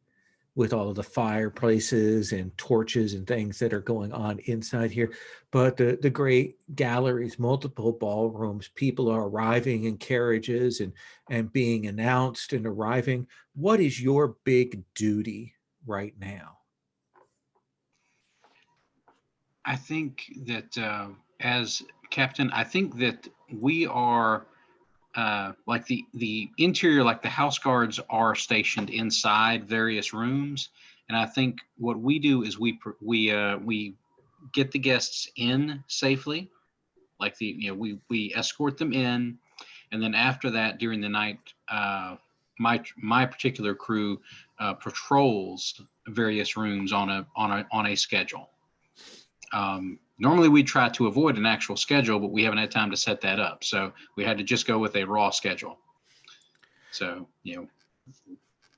with all of the fireplaces and torches and things that are going on inside here. But the great galleries, multiple ballrooms, people are arriving in carriages and being announced and arriving. What is your big duty right now? I think that as captain, I think that we are like the interior, like the house guards are stationed inside various rooms, and I think what we do is we get the guests in safely, like we escort them in, and then after that during the night, my particular crew patrols various rooms on a schedule. Normally we try to avoid an actual schedule, but we haven't had time to set that up. So we had to just go with a raw schedule. So,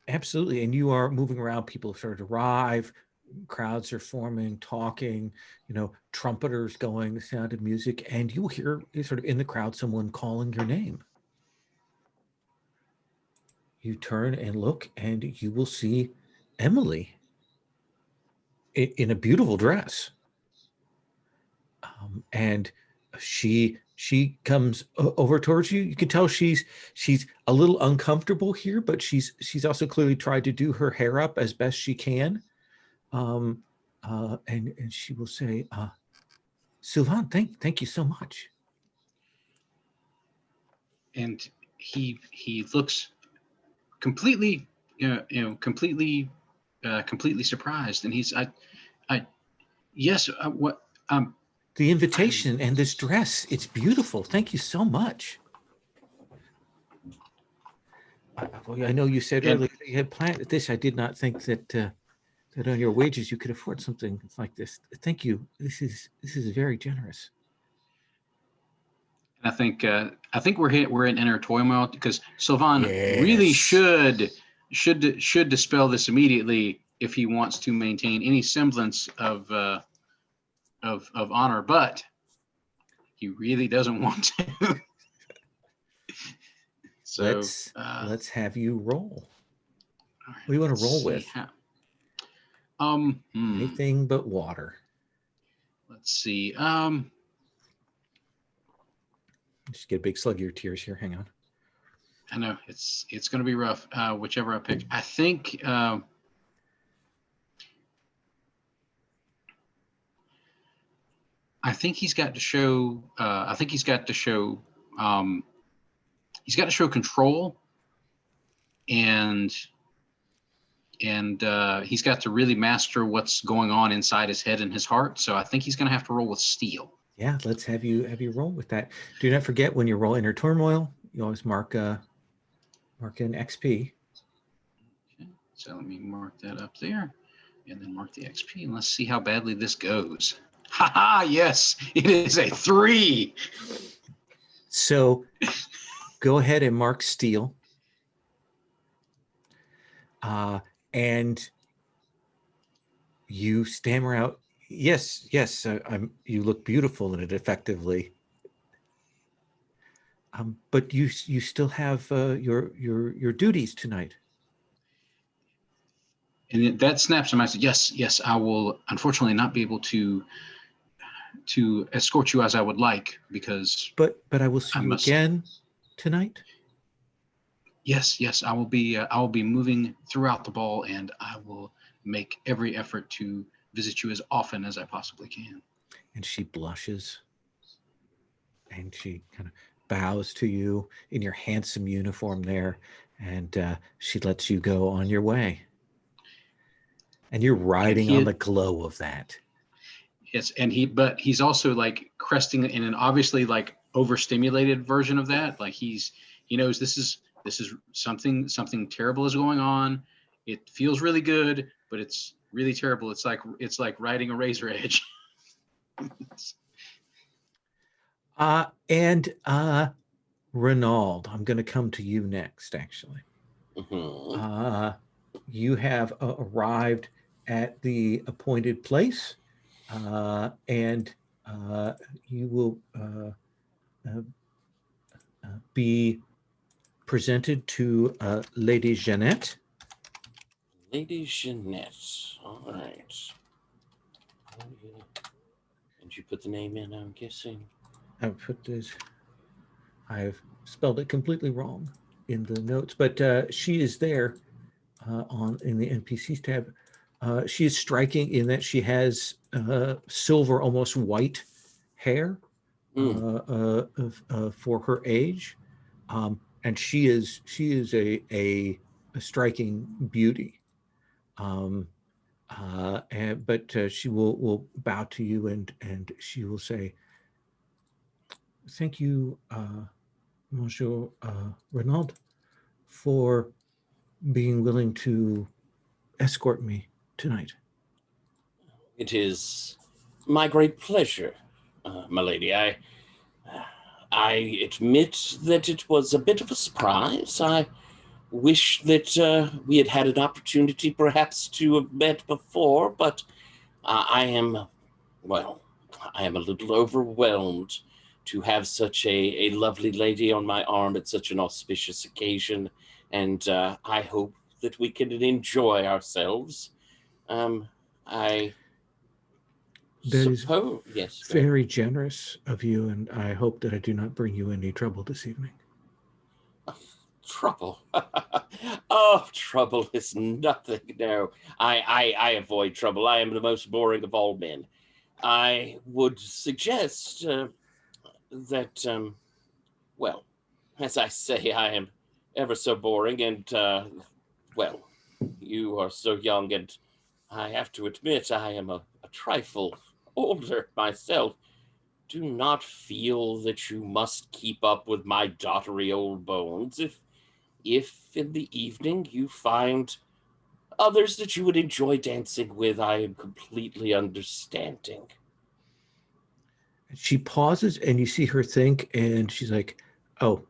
Absolutely. And you are moving around, people start to arrive, crowds are forming, talking, trumpeters going, the sound of music, and you will hear sort of in the crowd someone calling your name. You turn and look, and you will see Emily in a beautiful dress. And she comes over towards you. You can tell she's a little uncomfortable here, but she's also clearly tried to do her hair up as best she can. And she will say, Sylvain, thank you so much. and he looks completely completely surprised, and he's I yes what the invitation and this dress, it's beautiful. Thank you so much. I know you said earlier that you had planned this. I did not think that that on your wages you could afford something like this. Thank you. This is very generous. I think we're in inner turmoil because Sylvain really should dispel this immediately if he wants to maintain any semblance of honor, but he really doesn't want to. So let's have you roll. What do you want to roll with? Anything but water. Let's see. Just get a big slug of your tears here. Hang on. I know it's going to be rough. Whichever I pick, I think. I think he's got to show. I think he's got to show. He's got to show control, and he's got to really master what's going on inside his head and his heart. So I think he's going to have to roll with steel. Yeah, let's have you roll with that. Do not forget, when you roll inner turmoil, you always mark an XP. Okay, so let me mark that up there, and then mark the XP, and let's see how badly this goes. Ha! Yes, it is a 3. So go ahead and mark steel. And you stammer out, yes, you look beautiful in it effectively. But you still have your duties tonight. And that snaps him. I said, yes, I will unfortunately not be able to escort you as I would like, because but I will see you again tonight. Yes, I will be moving throughout the ball, and I will make every effort to visit you as often as I possibly can. And she blushes, and she kind of bows to you in your handsome uniform there, and she lets you go on your way. And you're riding on the glow of that. Yes, and he's also like cresting in an obviously like overstimulated version of that. Like he knows this is something terrible is going on. It feels really good, but it's really terrible. It's like riding a razor edge. And Renaud, I'm going to come to you next, actually. Mm-hmm. You have arrived at the appointed place, and you will be presented to Lady Jeanette. Lady Jeanette. All right. Oh, yeah. Did you put the name in, I'm guessing? I've spelled it completely wrong in the notes, but she is there in the NPCs tab. She is striking in that she has silver, almost white hair for her age, and she is a striking beauty. But she will bow to you and she will say, "Thank you, Monsieur Renaud, for being willing to escort me tonight." It is my great pleasure, my lady. I admit that it was a bit of a surprise. I wish that we had had an opportunity perhaps to have met before, but I am a little overwhelmed to have such a lovely lady on my arm at such an auspicious occasion, and I hope that we can enjoy ourselves. I That is suppose, yes. very generous of you, and I hope that I do not bring you any trouble this evening. Trouble. Oh, trouble is nothing. No, I avoid trouble. I am the most boring of all men. I would suggest that, well, as I say, I am ever so boring, and, well, you are so young, and I have to admit I am a trifle older myself. Do not feel that you must keep up with my dottery old bones. If in the evening you find others that you would enjoy dancing with, I am completely understanding. She pauses and you see her think, and she's like, "Oh,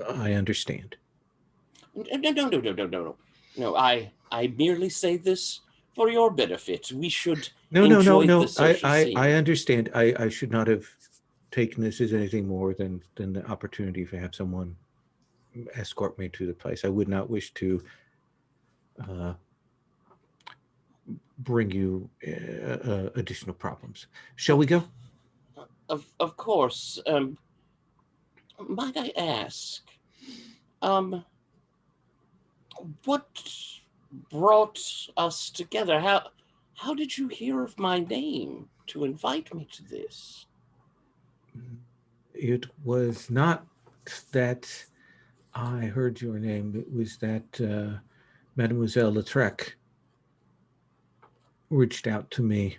I understand." No, I merely say this for your benefit. We should No. the social scene. I understand. I should not have taken this as anything more than the opportunity to have someone escort me to the place. I would not wish to bring you additional problems. Shall we go? Of course. Might I ask, what brought us together? How did you hear of my name to invite me to this? It was not that I heard your name. It was that Mademoiselle Lautrec reached out to me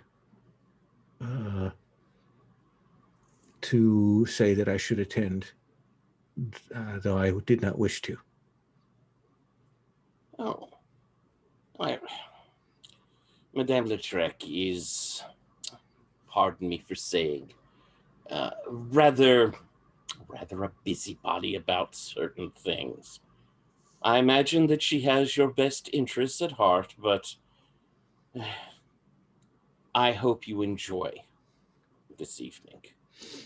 to say that I should attend, though I did not wish to. Oh, Madame Lautrec is, pardon me for saying, rather a busybody about certain things. I imagine that she has your best interests at heart, but I hope you enjoy this evening.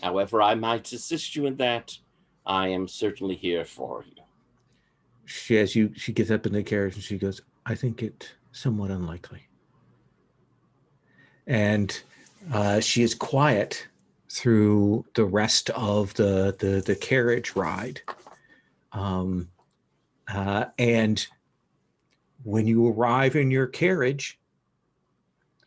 However I might assist you in that, I am certainly here for you. She gets up in the carriage and she goes, "I think it somewhat unlikely." And she is quiet through the rest of the carriage ride. And when you arrive in your carriage,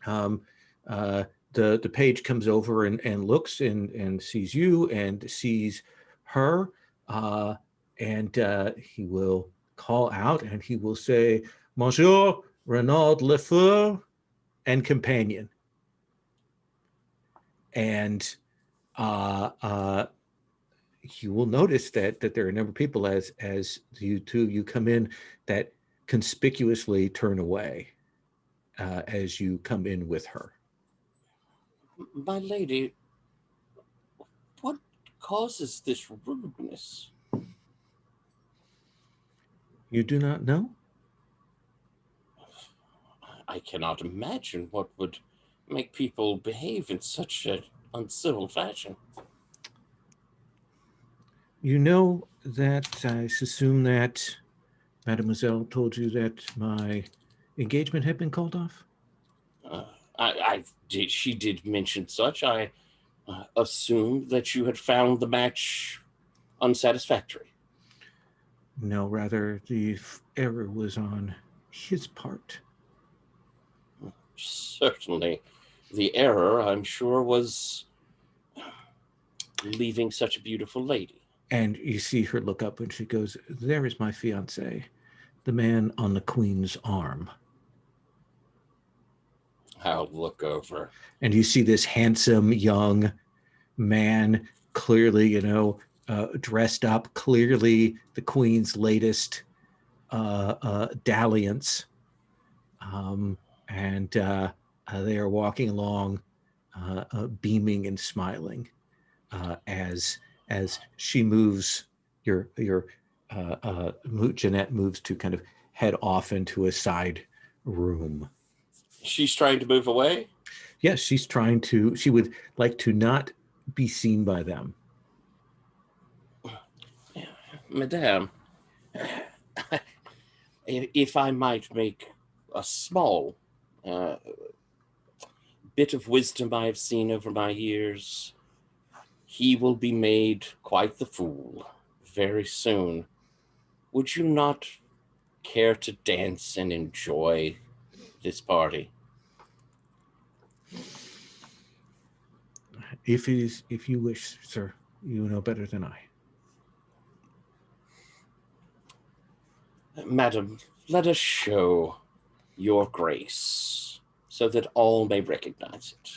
the page comes over and looks and sees you and sees her, and he will call out and he will say, "Monsieur Renaud Lefeu and companion." And you will notice that there are a number of people as you come in that conspicuously turn away as you come in with her. My lady, what causes this rudeness? You do not know? I cannot imagine what would make people behave in such an uncivil fashion. You know that I assume that Mademoiselle told you that my engagement had been called off? She did mention such. I assumed that you had found the match unsatisfactory. No, rather the error was on his part. Certainly. The error, I'm sure, was leaving such a beautiful lady. And you see her look up and she goes, "There is my fiancé, the man on the queen's arm." I'll look over. And you see this handsome young man, clearly, dressed up, clearly the queen's latest dalliance. And they are walking along, beaming and smiling as she moves. Jeanette moves to kind of head off into a side room. She's trying to move away? Yes, she would like to not be seen by them. Madame, if I might make a small bit of wisdom I have seen over my years, he will be made quite the fool very soon. Would you not care to dance and enjoy this party? If you wish, sir, you know better than I. Madam, let us show your grace so that all may recognize it.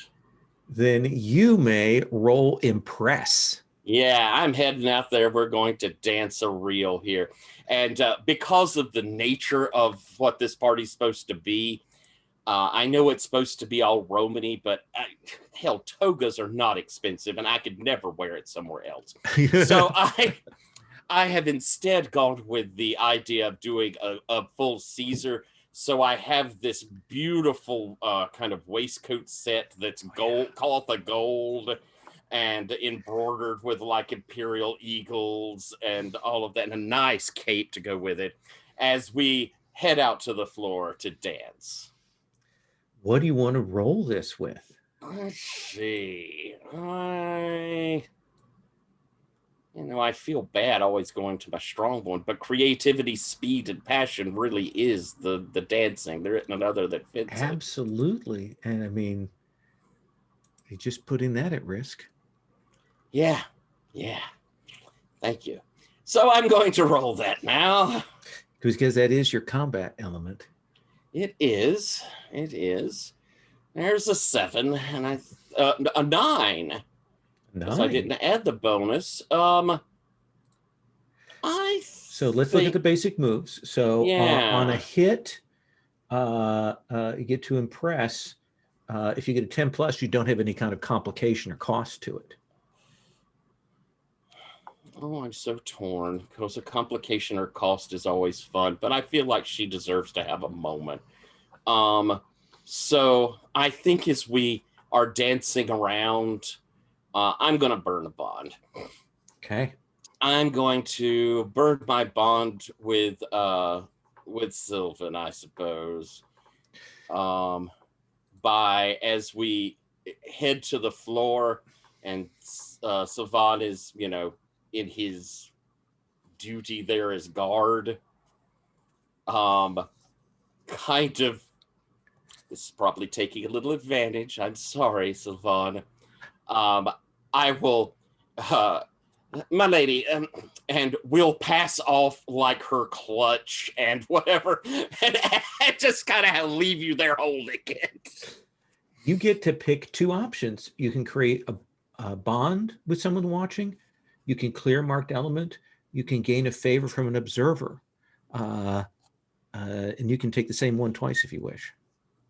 Then you may roll impress. Yeah, I'm heading out there. We're going to dance a reel here. And because of the nature of what this party's supposed to be, I know it's supposed to be all Romany, but hell, togas are not expensive, and I could never wear it somewhere else. So I have instead gone with the idea of doing a full Caesar. So I have this beautiful kind of waistcoat set that's gold, cloth of gold, and embroidered with like imperial eagles and all of that, and a nice cape to go with it as we head out to the floor to dance. What do you want to roll this with? Let's see. I feel bad always going to my strong one, but creativity, speed, and passion really is the dancing. There isn't another that fits it. Absolutely. And I mean, you're just putting that at risk. Yeah. Thank you. So I'm going to roll that now. Because that is your combat element. It is. There's a 7 and a 9. Because I didn't add the bonus. So let's look at the basic moves. So on a hit, you get to impress. If you get a 10 plus, you don't have any kind of complication or cost to it. Oh, I'm so torn because a complication or cost is always fun, but I feel like she deserves to have a moment. So I think as we are dancing around, I'm going to burn a bond. Okay. I'm going to burn my bond with Sylvan, I suppose. As we head to the floor, and Sylvan is, in his duty there as guard. Kind of, this is probably taking a little advantage. I'm sorry, Sylvan. I will, my lady, and we'll pass off like her clutch and whatever, and just kind of leave you there holding it. You get to pick 2 options. You can create a bond with someone watching. You can clear marked element. You can gain a favor from an observer. And you can take the same one twice if you wish.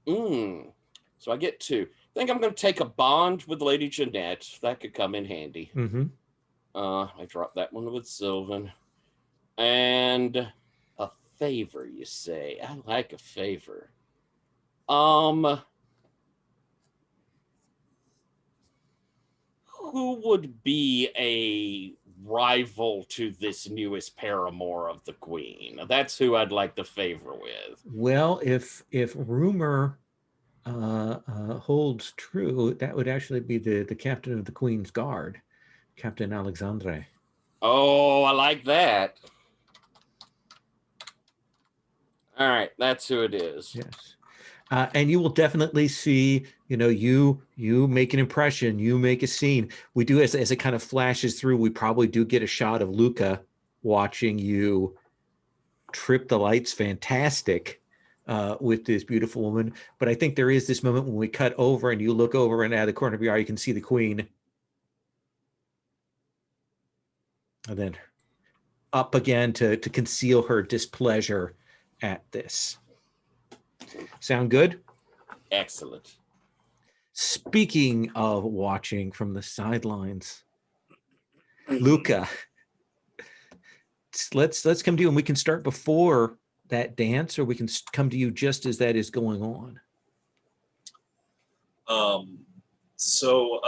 So I get 2. I think I'm going to take a bond with Lady Jeanette. That could come in handy. Mm-hmm. I dropped that one with Sylvan. And a favor, you say? I like a favor. Who would be a rival to this newest paramour of the queen. That's who I'd like to favor with. Well, if rumor holds true, that would actually be the captain of the Queen's Guard, Captain Alexandre. Oh, I like that. All right, that's who it is. Yes. And you will definitely see, you make an impression, you make a scene. We do, as it kind of flashes through, we probably do get a shot of Luca watching you trip the lights fantastic with this beautiful woman. But I think there is this moment when we cut over and you look over and out of the corner of your eye, you can see the queen. And then up again to conceal her displeasure at this. Sound good? Excellent. Speaking of watching from the sidelines, Luca, let's come to you, and we can start before that dance, or we can come to you just as that is going on. So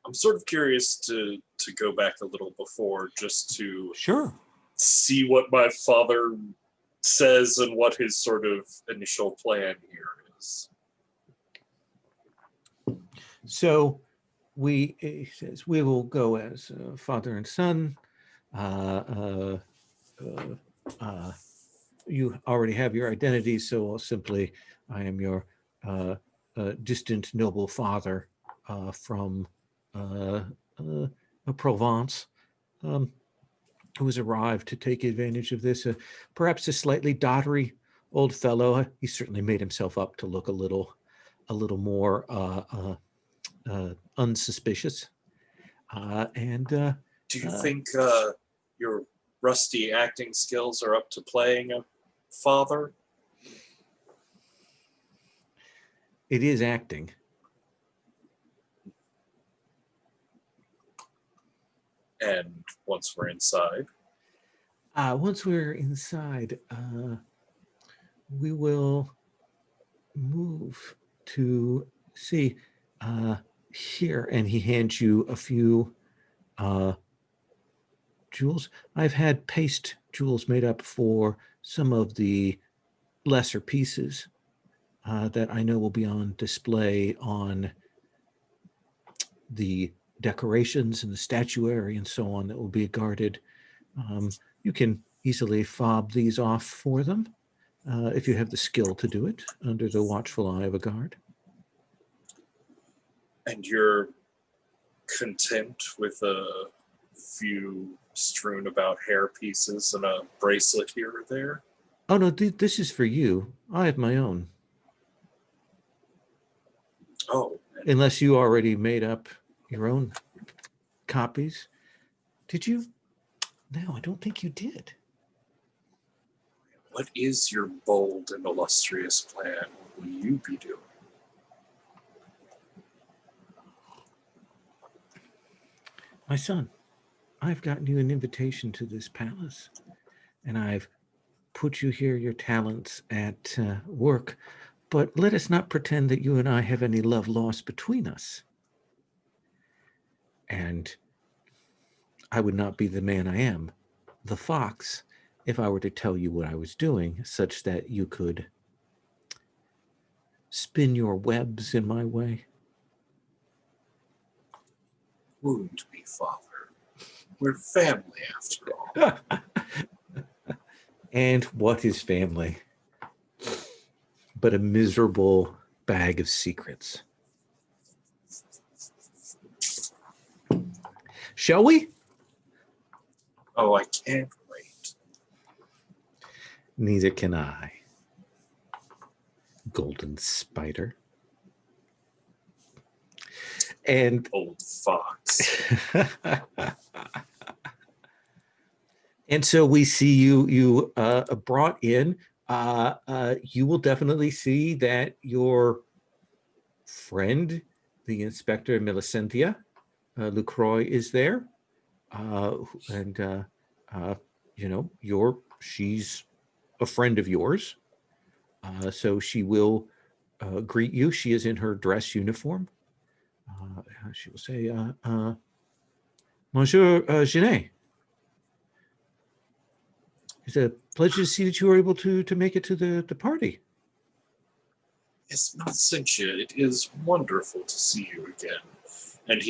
I'm sort of curious to go back a little before, just to Sure. see what my father says and what his sort of initial plan here is. So he says, we will go as father and son. You already have your identity, so I'll simply, I am your distant noble father from Provence, who has arrived to take advantage of this. Perhaps a slightly dottery old fellow. He certainly made himself up to look a little more unsuspicious. Do you think your rusty acting skills are up to playing a father? It is acting. And once we're inside? Once we're inside, we will move to see here, and he hands you a few jewels. I've had paste jewels made up for some of the lesser pieces that I know will be on display on the decorations and the statuary and so on that will be guarded. You can easily fob these off for them if you have the skill to do it under the watchful eye of a guard. And you're content with a few strewn about hair pieces and a bracelet here or there? Oh no, this is for you. I have my own. Oh. Unless you already made up your own copies. Did you? No, I don't think you did. What is your bold and illustrious plan? What will you be doing? My son, I've gotten you an invitation to this palace, and I've put you here, your talents at work, but let us not pretend that you and I have any love lost between us. And I would not be the man I am, the fox, if I were to tell you what I was doing, such that you could spin your webs in my way. Wound me, father. We're family, after all. And what is family but a miserable bag of secrets? Shall we? Oh, I can't wait. Neither can I. Golden spider. And Old fox. and so we see you brought in. You will definitely see that your friend, the Inspector Millicenttia Lucroy, is there, and she's a friend of yours, so she will greet you. She is in her dress uniform. She will say, Monsieur Genet. It's a pleasure to see that you were able to make it to the party. Yes, Malsentia, it is wonderful to see you again. And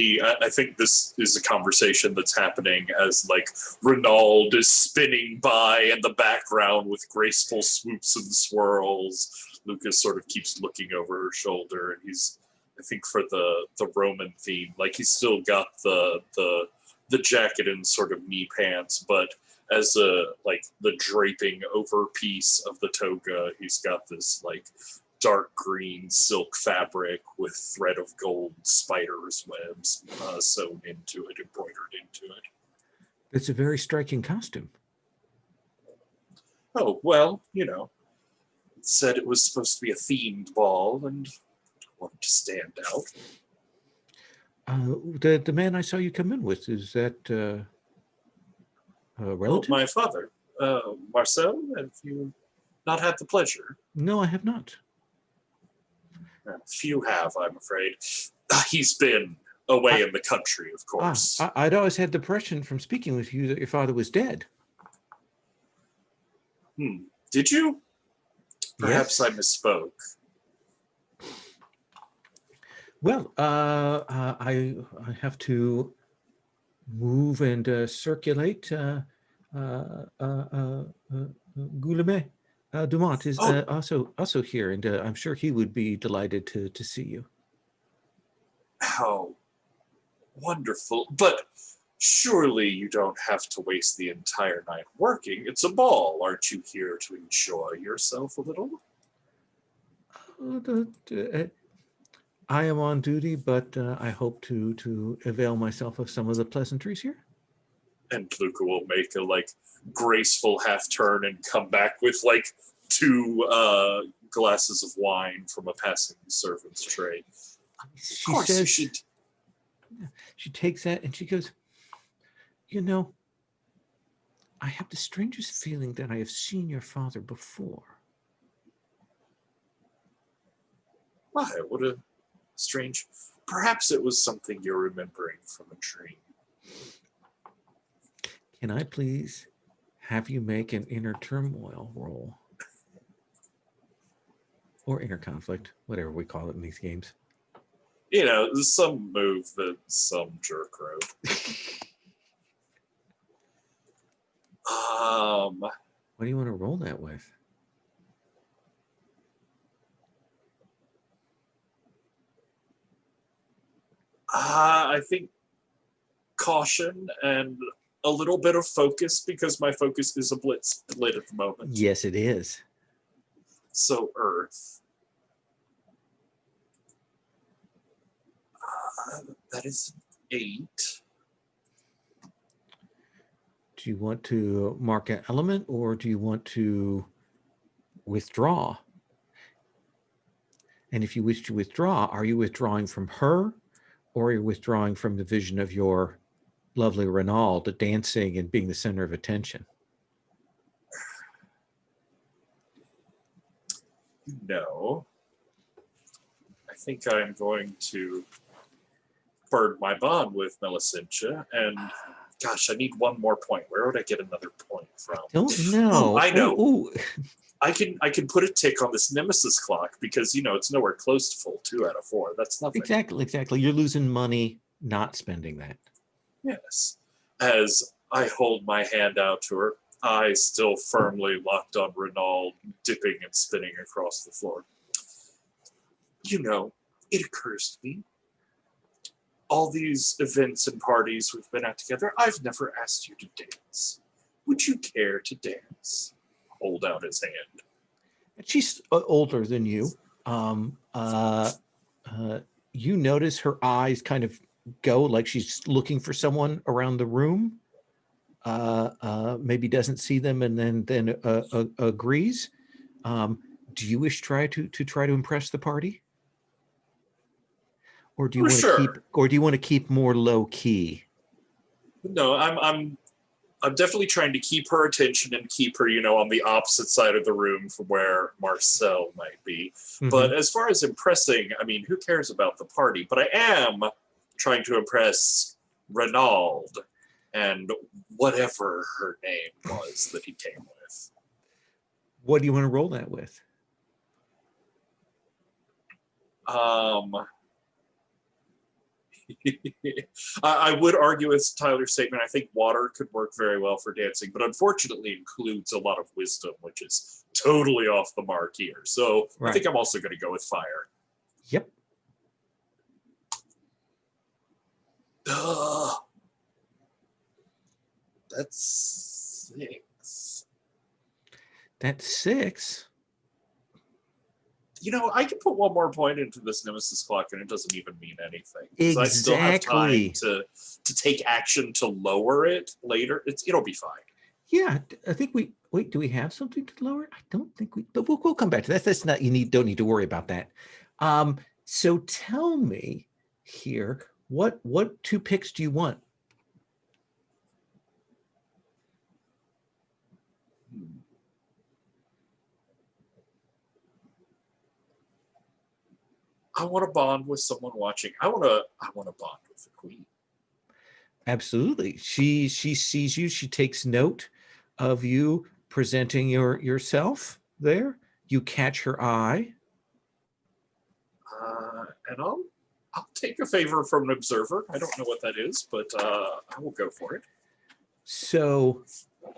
I think this is a conversation that's happening as like Renaud is spinning by in the background with graceful swoops and swirls. Lucas sort of keeps looking over her shoulder, and he's, I think for the Roman theme, like he's still got the jacket and sort of knee pants, but as like the draping over piece of the toga, he's got this like dark green silk fabric with thread of gold spider's webs sewn into it, embroidered into it. It's a very striking costume. Oh, well, it said it was supposed to be a themed ball and wanted to stand out. The man I saw you come in with, is that a relative? Oh, my father, Marcel, have you not had the pleasure? No, I have not. Few have, I'm afraid. He's been away in the country, of course. I'd always had the impression from speaking with you that your father was dead. Did you? Perhaps Yes. I misspoke. Well, I have to move and circulate. Goulemet Dumont is also here, and I'm sure he would be delighted to see you. How wonderful. But surely you don't have to waste the entire night working. It's a ball. Aren't you here to enjoy yourself a little? I am on duty, but I hope to avail myself of some of the pleasantries here. And Luca will make a graceful half turn and come back with 2 glasses of wine from a passing servant's tray. She says, she takes that and she goes, I have the strangest feeling that I have seen your father before. Why, what a strange. Perhaps it was something you're remembering from a dream. Can I please have you make an inner turmoil roll? Or inner conflict, whatever we call it in these games. Some move that some jerk wrote. What do you want to roll that with? I think caution and a little bit of focus, because my focus is a split at the moment. Yes, it is. So Earth. That is 8. Do you want to mark an element, or do you want to withdraw? And if you wish to withdraw, are you withdrawing from her, or are you withdrawing from the vision of your lovely Renaud dancing and being the center of attention? No. I think I'm going to burn my bond with Millicenttia, and gosh, I need 1 more point. Where would I get another point from? Don't know. Oh, I know. Ooh. I can put a tick on this nemesis clock, because it's nowhere close to full 2 out of 4. That's nothing. Exactly. You're losing money not spending that. Yes. As I hold my hand out to her, eyes still firmly locked on Renaud, dipping and spinning across the floor. It occurs to me, all these events and parties we've been at together, I've never asked you to dance. Would you care to dance? Hold out his hand. She's older than you. You notice her eyes kind of go like she's looking for someone around the room. Maybe doesn't see them and then agrees. Do you wish try to impress the party? Or do you want to keep more low key? No, I'm definitely trying to keep her attention and keep her, on the opposite side of the room from where Marcel might be. Mm-hmm. But as far as impressing, who cares about the party? But I am trying to impress Renaud, and whatever her name was that he came with. What do you want to roll that with? I would argue it's Tyler's statement. I think water could work very well for dancing, but unfortunately includes a lot of wisdom, which is totally off the mark here. So I think I'm also going to go with fire. Yep. That's 6. That's 6. You know, I can put one more point into this Nemesis clock and it doesn't even mean anything. Because I still have time to take action to lower it later. It'll be fine. Yeah, I think wait, do we have something to lower it? I don't think but we'll come back to that. That's not, don't need to worry about that. So tell me here, what 2 picks do you want? I want to bond with someone watching. I want to bond with the queen. Absolutely. She sees you. She takes note of you presenting yourself there. You catch her eye. And I'll take a favor from an observer. I don't know what that is, but I will go for it. So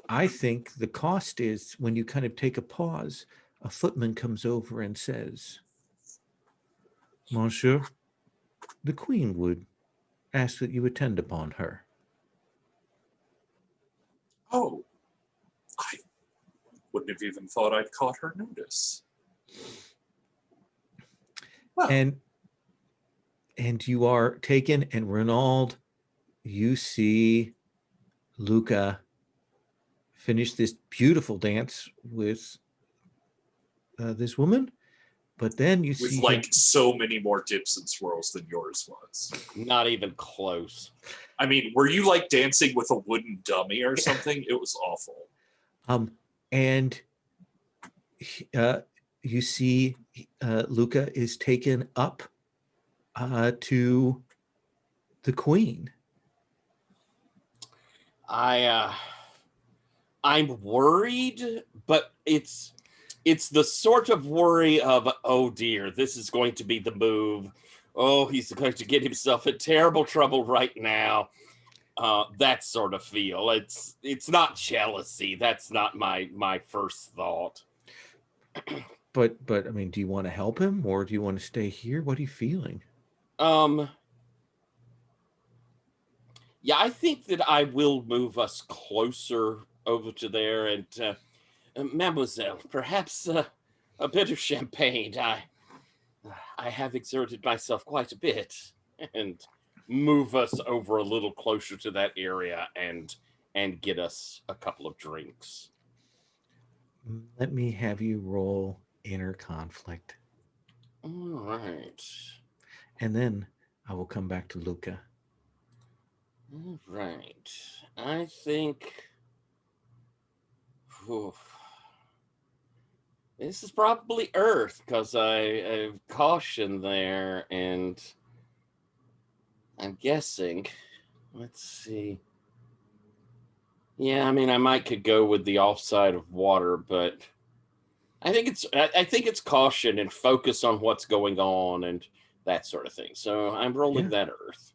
I think the cost is when you kind of take a pause, a footman comes over and says, Monsieur, the queen would ask that you attend upon her. Oh, I wouldn't have even thought I'd caught her notice. Well. And you are taken, and Renaud, you see Luca finish this beautiful dance with this woman. But then you see like so many more dips and swirls than yours was. Not even close. I mean, were you like dancing with a wooden dummy or something? It was awful. And you see Luca is taken up to the queen. I'm worried, but it's the sort of worry of, oh dear, this is going to be the move. Oh, he's going to get himself in terrible trouble right now. That sort of feel. It's not jealousy. That's not my first thought. But I mean, do you want to help him or do you want to stay here? What are you feeling? Yeah, I think that I will move us closer over to there, and Mademoiselle, perhaps a bit of champagne. I have exerted myself quite a bit, and move us over a little closer to that area and get us a couple of drinks. Let me have you roll inner conflict. All right. And then I will come back to Luca. All right. I think this is probably Earth, because I have caution there, and I'm guessing. Let's see. Yeah, I mean, I could go with the offside of water, but I think it's caution and focus on what's going on and that sort of thing. So I'm rolling that Earth.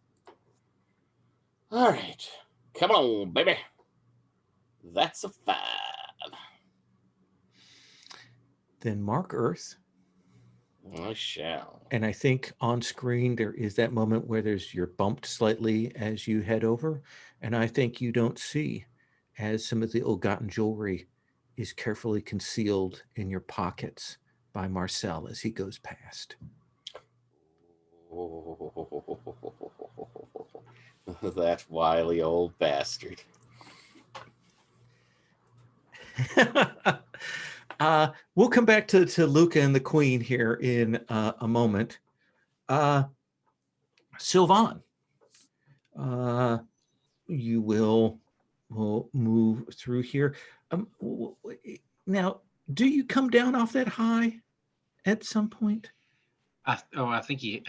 All right, come on, baby. That's a 5. Then mark Earth. I shall. And I think on screen there is that moment where you're bumped slightly as you head over, and I think you don't see as some of the ill-gotten jewelry is carefully concealed in your pockets by Marcel as he goes past. That wily old bastard. We'll come back to Luca and the Queen here in a moment. Sylvan, you will move through here. Now, do you come down off that high at some point? I think he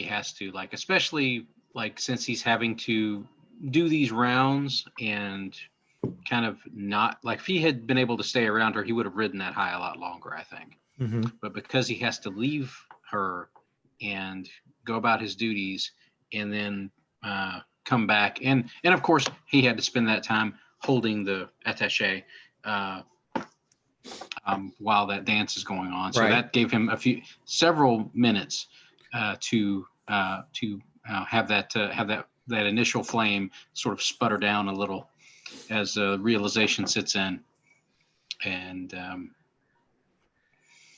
has to, like, especially like since he's having to do these rounds and kind of not like if he had been able to stay around her, he would have ridden that high a lot longer, I think. But because he has to leave her and go about his duties and then come back, and of course he had to spend that time holding the attaché while that dance is going on. So that gave him several minutes to have that initial flame sort of sputter down a little as realization sits in. And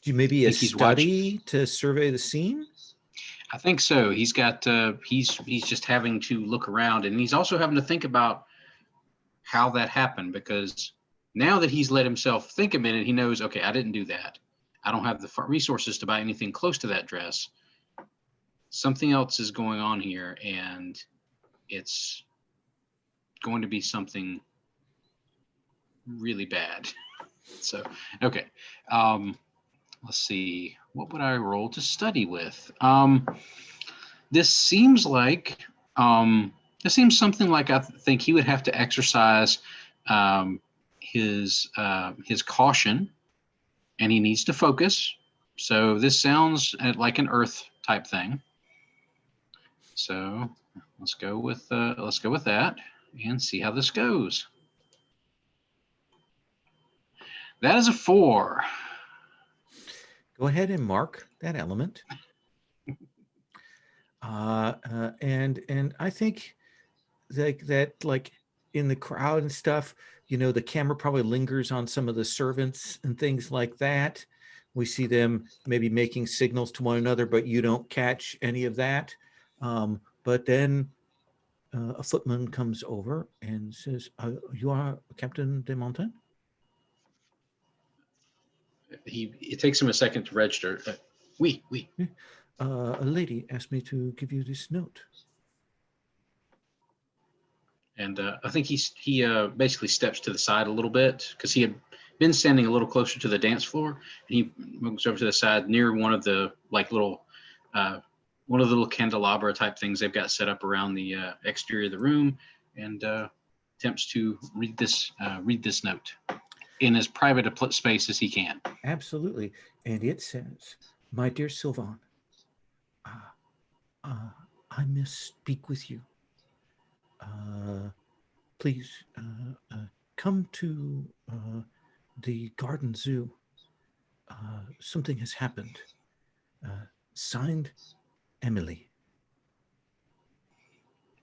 do you maybe a study to survey the scene? I think so. He's got he's just having to look around, and he's also having to think about how that happened, because now that he's let himself think a minute, he knows, okay, I didn't do that. I don't have the resources to buy anything close to that dress. Something else is going on here, and it's going to be something really bad. So, okay. Let's see. What would I roll to study with? This seems something like I think he would have to exercise his caution, and he needs to focus. So this sounds like an earth type thing. So let's go with that and see how this goes. That is a 4. Go ahead and mark that element. And I think like in the crowd and stuff, the camera probably lingers on some of the servants and things like that. We see them maybe making signals to one another, but you don't catch any of that. But then a footman comes over and says, you are Captain de Montagne? It takes him a second to register. Oui. A lady asked me to give you this note. And I think he basically steps to the side a little bit, because he had been standing a little closer to the dance floor, and he moves over to the side near one of the little candelabra type things they've got set up around the exterior of the room, and attempts to read this note in as private a space as he can. Absolutely. And it says, "My dear Sylvain, I must speak with you. Please come to the garden zoo. Something has happened. Signed, Emily."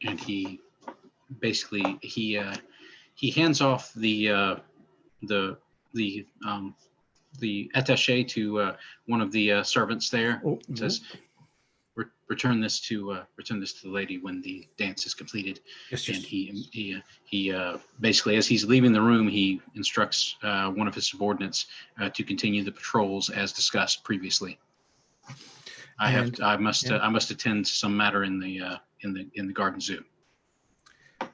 And he basically he hands off the attaché to one of the servants there. It says, return this to the lady when the dance is completed. Yes. And he basically, as he's leaving the room, he instructs one of his subordinates to continue the patrols as discussed previously. I must attend to some matter in the garden zoo.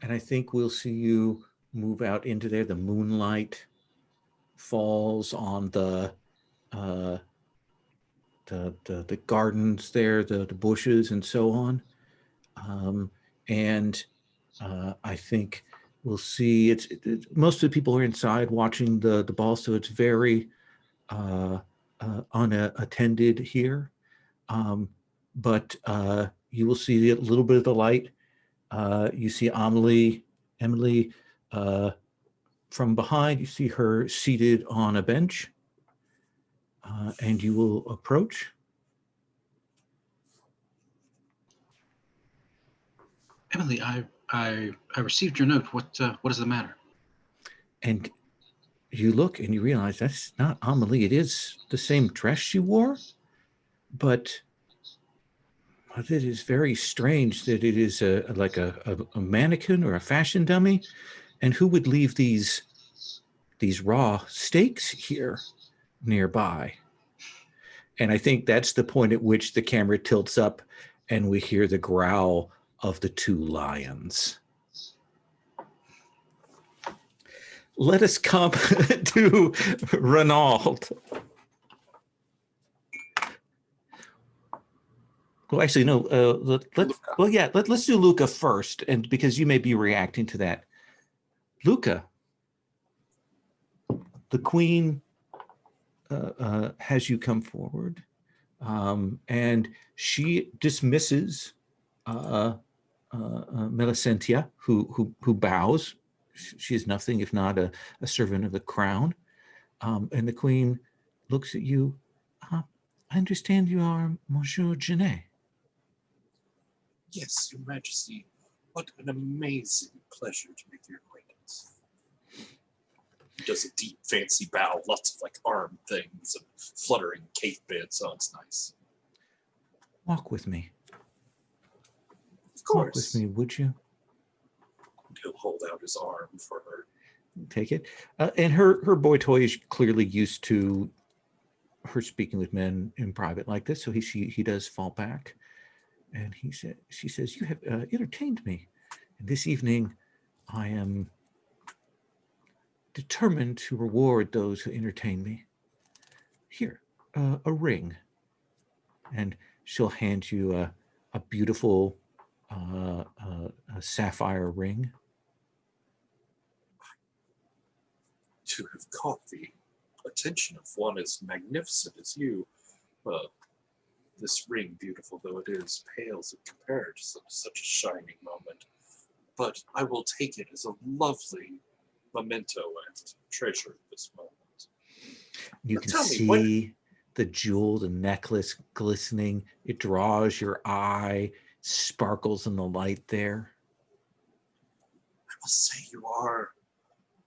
And I think we'll see you move out into there. The moonlight falls on the gardens there, the bushes and so on. And I think we'll see most of the people are inside watching the ball, so it's very unattended here. But you will see a little bit of the light. You see Emily from behind. You see her seated on a bench, and you will approach. Emily, I received your note. What is the matter? And you look and you realize that's not Amelie. It is the same dress she wore, but it is very strange that it is like a mannequin or a fashion dummy. And who would leave these raw steaks here nearby? And I think that's the point at which the camera tilts up and we hear the growl of the 2 lions. Let us come to Renaud. Well, actually, no. Let's. Luca. Well, yeah. Let's do Luca first, and because you may be reacting to that, Luca, the queen has you come forward, and she dismisses Melicentia, who bows. She is nothing if not a servant of the crown. And the queen looks at you. I understand you are Monsieur Genet. Yes, Your Majesty. What an amazing pleasure to make your acquaintance. He does a deep, fancy bow, lots of like arm things and fluttering cape bits. Oh, it's nice. Walk with me. Of course. Walk with me, would you? He'll hold out his arm for her. Take it. And her boy toy is clearly used to her speaking with men in private like this, so he does fall back. And she says, you have entertained me. And this evening, I am determined to reward those who entertain me. Here, a ring. And she'll hand you a beautiful a sapphire ring. To have caught the attention of one as magnificent as you, this ring, beautiful though it is, pales in comparison to such a shining moment. But I will take it as a lovely memento and treasure at this moment. You But can tell me, see the jeweled necklace glistening. It draws your eye, sparkles in the light there. I must say you are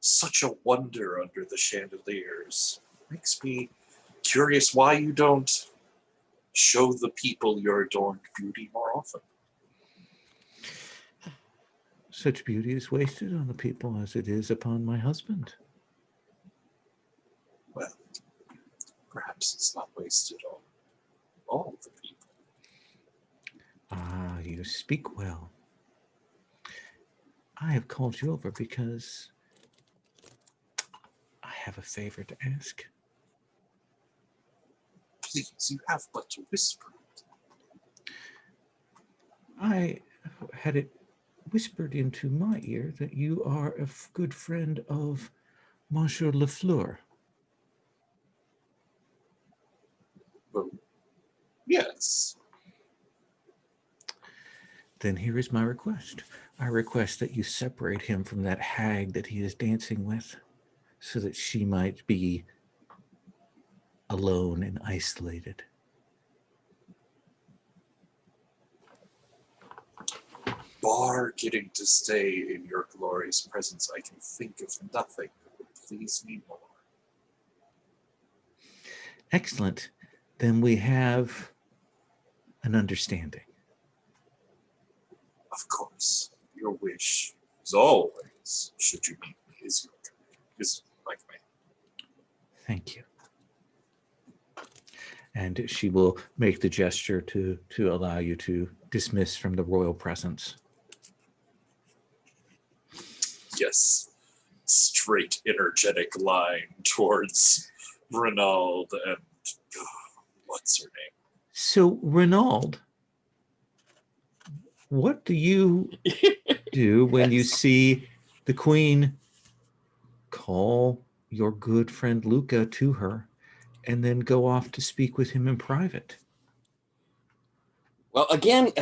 such a wonder under the chandeliers. Makes me curious why you don't show the people your adorned beauty more often. Such beauty is wasted on the people as it is upon my husband. Well, perhaps it's not wasted on all the people. Ah, you speak well. I have called you over because I have a favor to ask. Please, you have but to whisper it. I had it whispered into my ear that you are a good friend of Monsieur Lafleur. Well, yes. Then here is my request. I request that you separate him from that hag that he is dancing with, so that she might be alone and isolated. Bar getting to stay in your glorious presence, I can think of nothing that would please me more. Excellent. Then we have an understanding. Of course, your wish is always, should you meet me, is my command. Thank you. And she will make the gesture to allow you to dismiss from the royal presence. Yes, straight, energetic line towards Renaud and what's her name? So, Renaud, what do you do when you see the queen call your good friend Luca to her and then go off to speak with him in private? Well, again,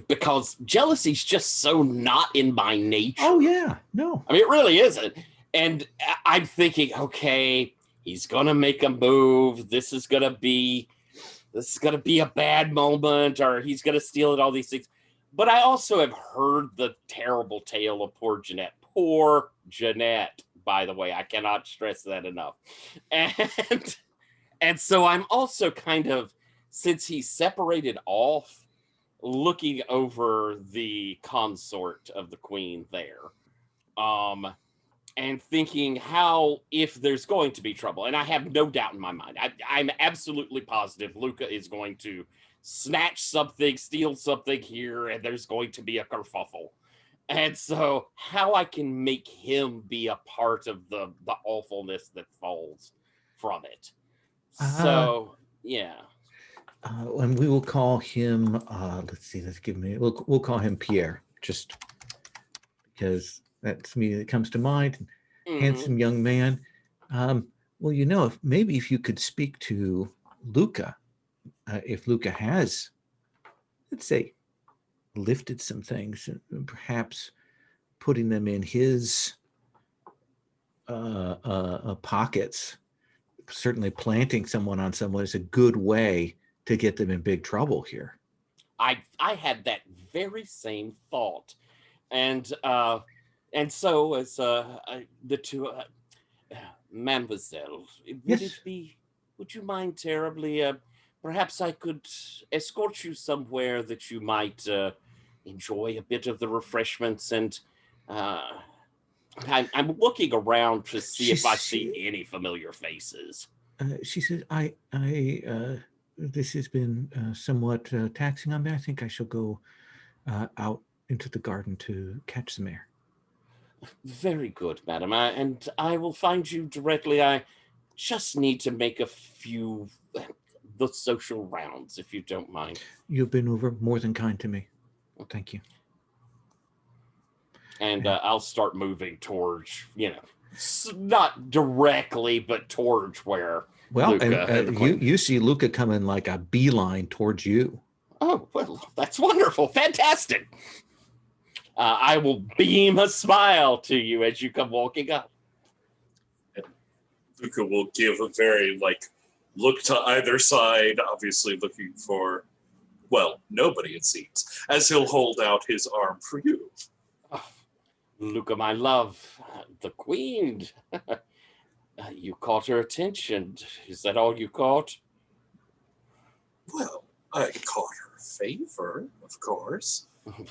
because jealousy's just so not in my nature. Oh, yeah. No. I mean, it really isn't. And I'm thinking, okay, he's gonna make a move. This is gonna be a bad moment, or he's gonna steal it. All these things. But I also have heard the terrible tale of poor Jeanette. Poor Jeanette, by the way. I cannot stress that enough. And so I'm also kind of, since he's separated off, looking over the consort of the queen there, and thinking how, if there's going to be trouble, and I have no doubt in my mind, I'm absolutely positive Luca is going to snatch something, steal something here, and there's going to be a kerfuffle. And so how I can make him be a part of the awfulness that falls from it. So, yeah. And we will call him, let's see, we'll call him Pierre, just because that's me that comes to mind. Handsome young man. Well, if you could speak to Luca, if Luca has, let's say, lifted some things, and perhaps putting them in his pockets, certainly planting someone on someone is a good way to get them in big trouble here. I had that very same thought, and so as the two, Mademoiselle, Yes. would you mind terribly? Perhaps I could escort you somewhere that you might enjoy a bit of the refreshments, and I'm looking around to see if I see any familiar faces. She said, this has been somewhat taxing on me. I think I shall go out into the garden to catch some air. Very good, madam. And I will find you directly. I just need to make a few the social rounds, if you don't mind. You've been more than kind to me. Well, thank you. And I'll start moving towards, not directly, but towards where Luca and you see Luca coming like a beeline towards you. Oh, well, that's wonderful. Fantastic. I will beam a smile to you as you come walking up. And Luca will give a very, look to either side, obviously looking for, nobody it seems, as he'll hold out his arm for you. Oh, Luca, my love, the queen. You caught her attention. Is that all you caught? Well, I caught her favor, of course.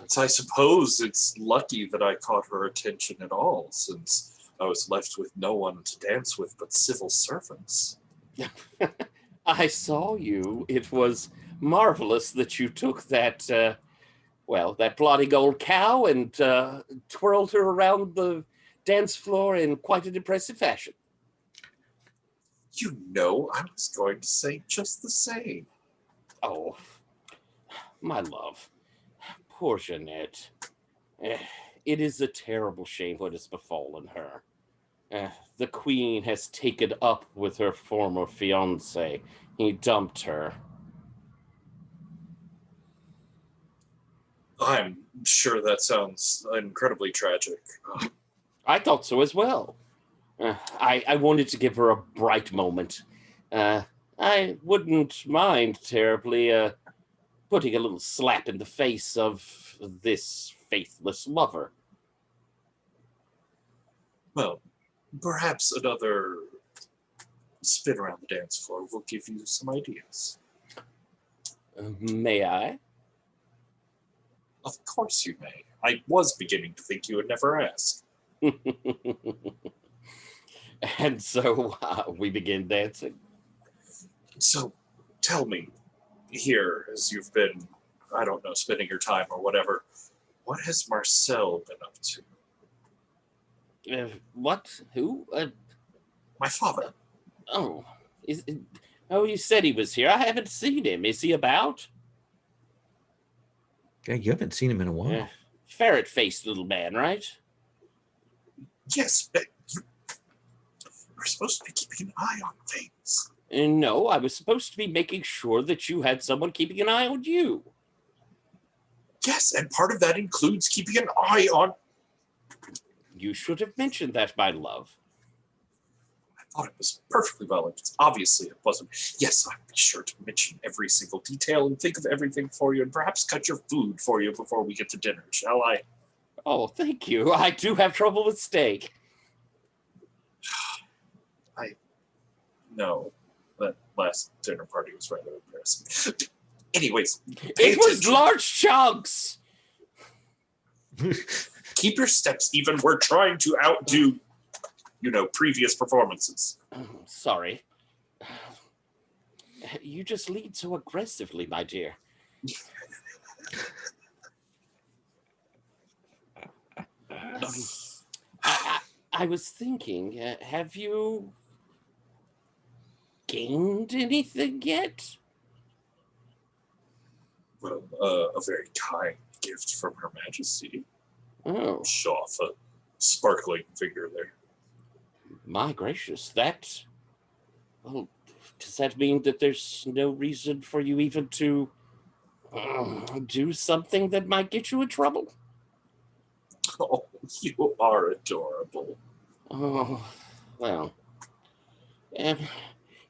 So I suppose it's lucky that I caught her attention at all, since I was left with no one to dance with but civil servants. I saw you. It was marvelous that you took that, that bloody old cow and twirled her around the dance floor in quite an impressive fashion. I was going to say just the same. Oh, my love. Poor Jeanette. It is a terrible shame what has befallen her. The queen has taken up with her former fiancé. He dumped her. I'm sure that sounds incredibly tragic. I thought so as well. I wanted to give her a bright moment. I wouldn't mind terribly putting a little slap in the face of this faithless lover. Well, perhaps another spin around the dance floor will give you some ideas. May I? Of course you may. I was beginning to think you would never ask. And so we begin dancing. So, tell me, here, as you've been, I don't know, spending your time or whatever, what has Marcel been up to? What? Who? My father. Oh, you said he was here. I haven't seen him. Is he about? Yeah, you haven't seen him in a while. Ferret-faced little man, right? Yes, but you're supposed to be keeping an eye on things. No, I was supposed to be making sure that you had someone keeping an eye on you. Yes, and part of that includes keeping an eye on... You should have mentioned that, my love. I thought it was perfectly valid. Obviously, it wasn't. Yes, I'll be sure to mention every single detail and think of everything for you and perhaps cut your food for you before we get to dinner, shall I? Oh, thank you. I do have trouble with steak. No, that last dinner party was rather embarrassing. Anyways, it was large chunks. Keep your steps even. We're trying to outdo, previous performances. Sorry. You just lead so aggressively, my dear. I was thinking, have you gained anything yet? Well, a very kind gift from Her Majesty. Oh, Show off a sparkling figure there. my gracious, that. Well, does that mean that there's no reason for you even to do something that might get you in trouble? Oh, you are adorable. Oh, well, um,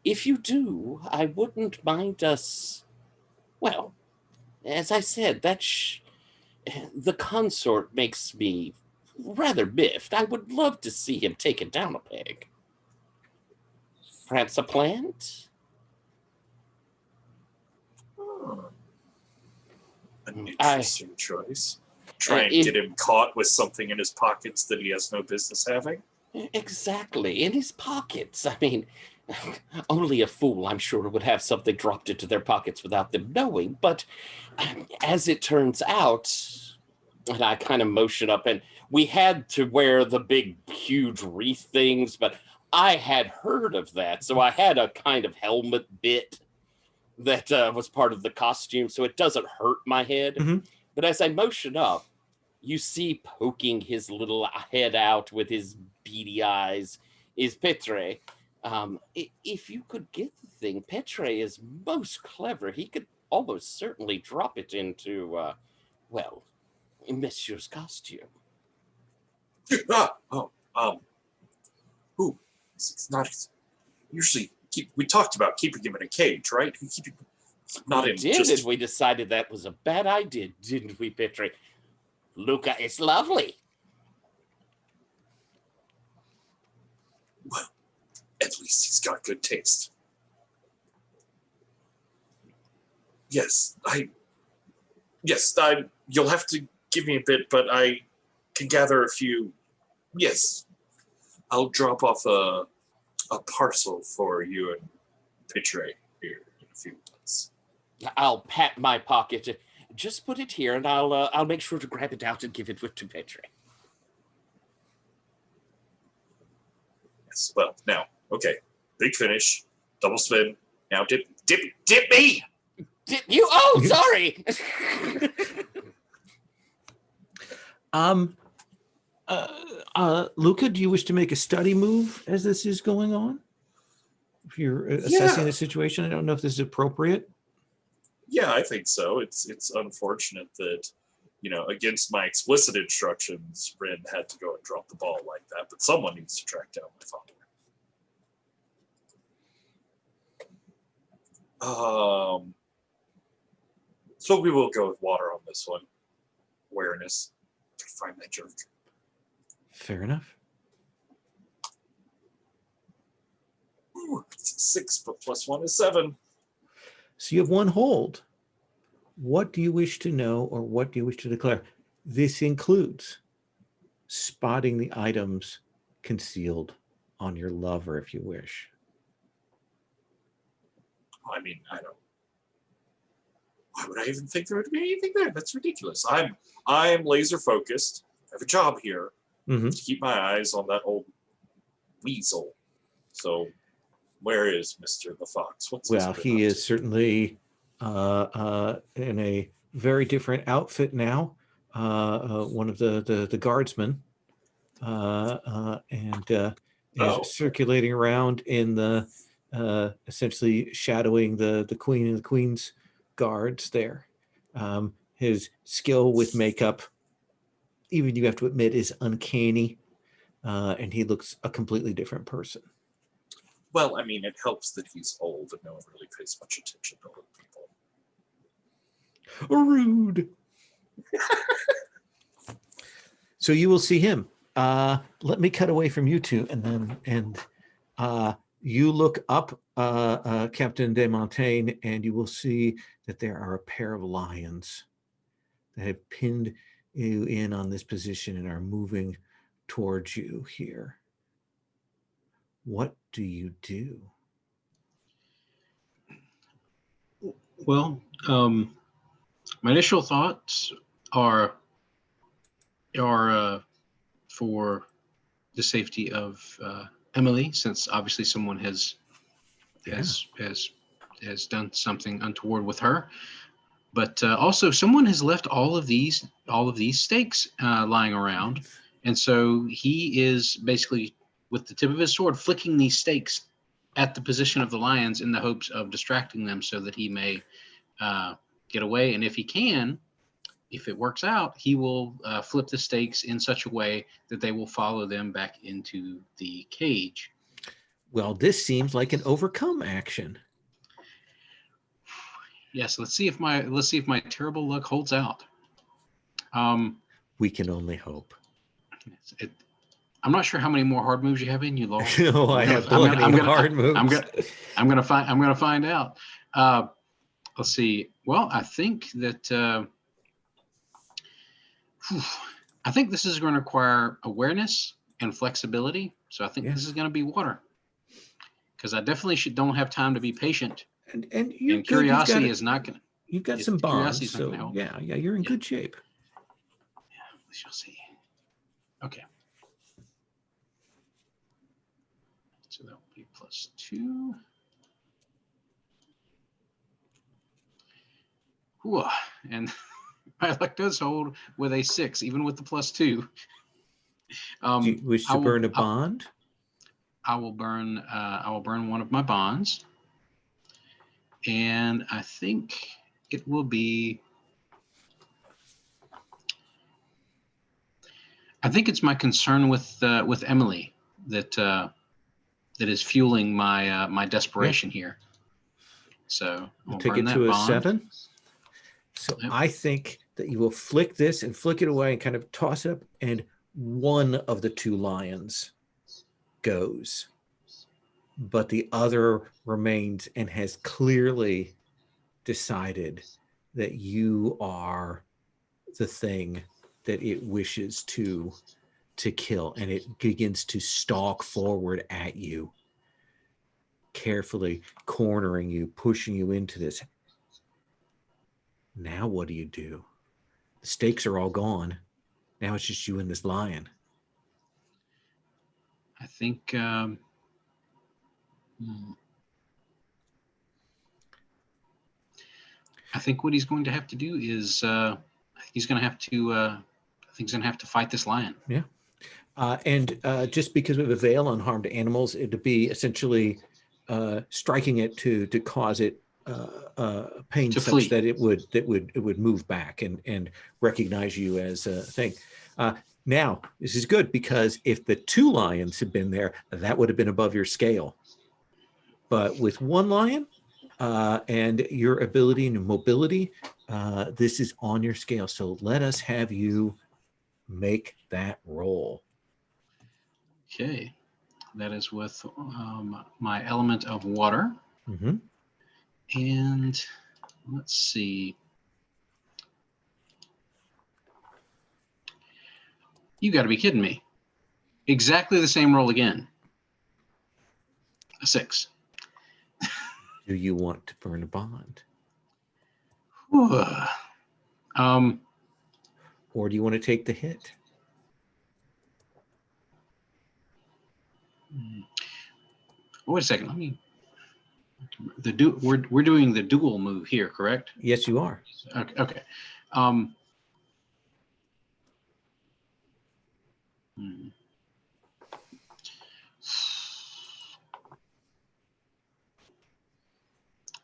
if you do, I wouldn't mind us. Well, as I said, the consort makes me rather miffed. I would love to see him taken down a peg. Perhaps a plant? Hmm. An I interesting choice. Try and if- get him caught with something in his pockets that he has no business having. Exactly, in his pockets. I mean, only a fool, I'm sure, would have something dropped into their pockets without them knowing. But as it turns out, and I kind of motion up, and we had to wear the big, huge wreath things, but I had heard of that. So I had a kind of helmet bit that was part of the costume, so it doesn't hurt my head. Mhm. But as I motion up, you see poking his little head out with his beady eyes is Petre. If you could get the thing, Petre is most clever. He could almost certainly drop it into, well, Monsieur's costume. Ooh, it's not usually. We talked about keeping him in a cage, right? We keep him not We in did, just. and we decided that was a bad idea, didn't we, Petre? Luca, it's lovely. Well, at least he's got good taste. Yes, you'll have to give me a bit, but I can gather a few. Yes, I'll drop off a parcel for you and Petre here in a few months. I'll pat my pocket. Just put it here, and I'll make sure to grab it out and give it to Petre. Yes. Well, now, okay, big finish, double spin. Now dip me. Did you? Oh, sorry. Luca, do you wish to make a study move as this is going on? If you're assessing the situation, I don't know if this is appropriate. Yeah, I think so. It's unfortunate that, against my explicit instructions, Ren had to go and drop the ball like that. But someone needs to track down my father. So we will go with water on this one. Awareness. Find that jerk. Fair enough. Ooh, it's 6, but +1 is 7. So you have one hold. What do you wish to know, or what do you wish to declare? This includes spotting the items concealed on your lover, if you wish. I mean, I don't. Why would I even think there would be anything there? That's ridiculous. I'm laser focused. I have a job here to keep my eyes on that old weasel. So, where is Mr. the Fox? Well, he is certainly in a very different outfit now. One of the guardsmen, and is circulating around in the essentially shadowing the queen and the queen's guards there. His skill with makeup, even you have to admit, is uncanny, and he looks a completely different person. Well, I mean, it helps that he's old and no one really pays much attention to old people. Rude. So you will see him. Let me cut away from you two, and you look up Captain de Montaigne, and you will see that there are a pair of lions that have pinned you in on this position and are moving towards you here. What do you do? Well, my initial thoughts are for the safety of Emily, since obviously someone has done something untoward with her. But also, someone has left all of these stakes lying around, and so he is basically with the tip of his sword flicking these stakes at the position of the lions in the hopes of distracting them so that he may get away. And if he can, if it works out, he will flip the stakes in such a way that they will follow them back into the cage. Well, this seems like an overcome action. Yes, let's see if my terrible luck holds out. We can only hope. I'm not sure how many more hard moves you have in you, Lowell. No, I have plenty of hard moves. I'm gonna find out. Let's see. Well, I think that I think this is going to require awareness and flexibility. So I think this is going to be water, because I definitely don't have time to be patient. And you're curiosity is not going to. You've got some bonds, so yeah, you're in good shape. Yeah, we shall see. Okay. So that will be +2. Whew. And my luck does hold with a 6, even with the +2. Do you wish to burn a bond? I will burn one of my bonds, and I think it will be. I think it's my concern with Emily that is fueling my desperation here. So I'll take it to a 7. So I think that you will flick this and flick it away and kind of toss it up, and one of the 2 lions goes, but the other remains and has clearly decided that you are the thing that it wishes to kill, and it begins to stalk forward at you, carefully cornering you, pushing you into this. Now what do you do? The stakes are all gone. Now it's just you and this lion. I think what he's going to have to do is he's going to have to fight this lion. Yeah. And just because of a veil on harm to animals, it'd be essentially striking it to cause it pain to such flee. that it would move back and recognize you as a thing. Now, this is good, because if the 2 lions had been there, that would have been above your scale. But with 1 lion and your ability and mobility, this is on your scale. So let us have you make that roll. Okay. That is with my element of water. Mm-hmm. And let's see. You got to be kidding me. Exactly the same roll again. A 6. Do you want to burn a bond? Or do you want to take the hit? Wait a second. Let me. We're doing the dual move here, correct? Yes, you are. Okay.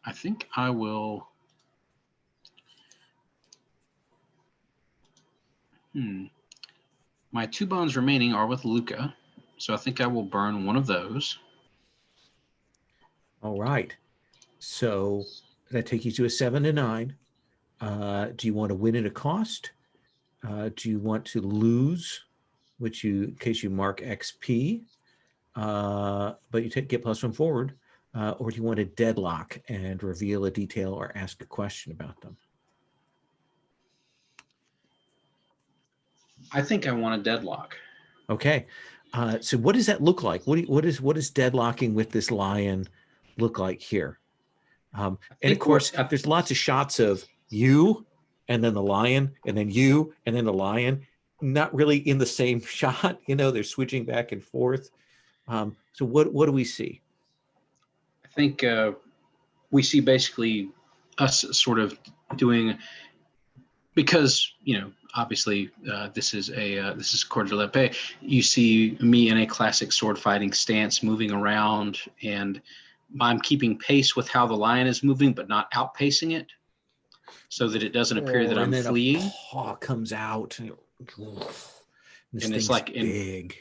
I think I will. My 2 bonds remaining are with Luca, so I think I will burn one of those. All right. So that takes you to a 7 and 9. Do you want to win at a cost? Do you want to lose, which in case you mark XP, but you get +1 forward, or do you want to deadlock and reveal a detail or ask a question about them? I think I want a deadlock. Okay. So what does that look like? What is deadlocking with this lion look like here? And of course, there's lots of shots of you and then the lion and then you and then the lion, not really in the same shot. They're switching back and forth. So what do we see? I think we see basically us sort of doing, because obviously this is Coeur de l'Épée. You see me in a classic sword fighting stance, moving around, and I'm keeping pace with how the lion is moving, but not outpacing it, so that it doesn't appear that I'm and then fleeing. A paw comes out, and It's like big.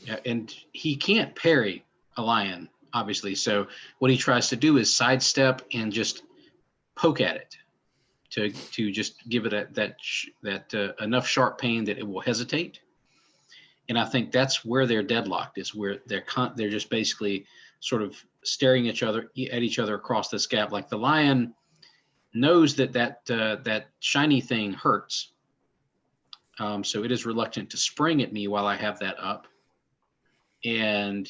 Yeah, and he can't parry a lion, obviously. So what he tries to do is sidestep and just poke at it to just give it that enough sharp pain that it will hesitate. And I think that's where they're deadlocked, is where they're just basically sort of staring at each other across this gap. Like the lion knows that shiny thing hurts, so it is reluctant to spring at me while I have that up. And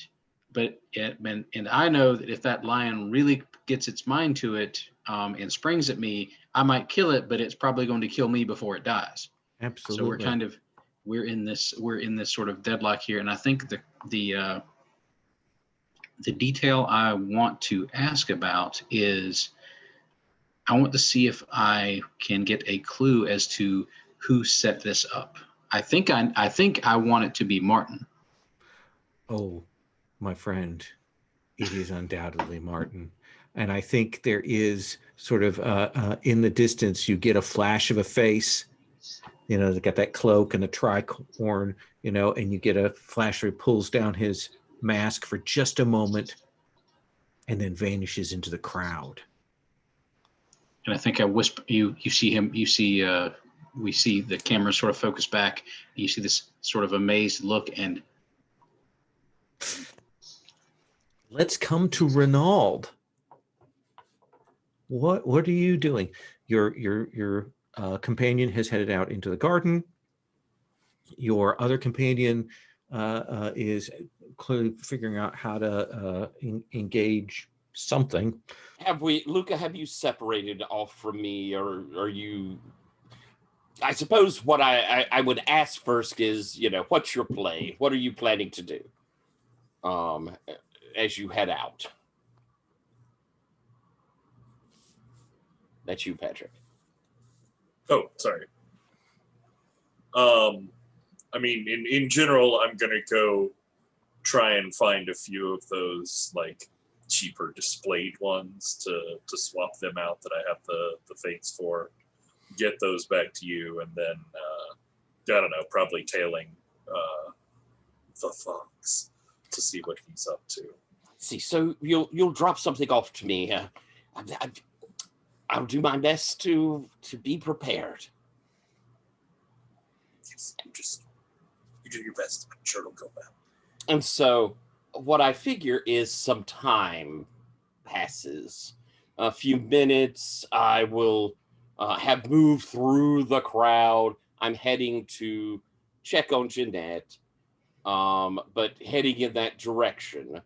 I know that if that lion really gets its mind to it and springs at me, I might kill it, but it's probably going to kill me before it dies. Absolutely. So we're in this sort of deadlock here, and I think the detail I want to ask about is, I want to see if I can get a clue as to who set this up. I think I want it to be Martin. Oh, my friend, it is undoubtedly Martin. And I think there is sort of in the distance, you get a flash of a face. They got that cloak and the tricorn, and you get a flash where he pulls down his mask for just a moment and then vanishes into the crowd. And I think I whisper, you see him, we see the camera sort of focus back, and you see this sort of amazed look, and let's come to Renaud. What are you doing? Your companion has headed out into the garden. Your other companion is clearly figuring out how to engage something. Luca, have you separated off from me, or are you? I suppose what I would ask first is, what's your play? What are you planning to do as you head out? That's you, Patrick. Oh, sorry. I mean, in general, I'm gonna go try and find a few of those like cheaper displayed ones to swap them out that I have the fates for. Get those back to you, and then I don't know, probably tailing the fox to see what he's up to. See, so you'll drop something off to me. I'll do my best to be prepared. Yes, you do your best. I'm sure it'll go well. And so what I figure is some time passes. A few minutes, I will have moved through the crowd. I'm heading to check on Jeanette, but heading in that direction.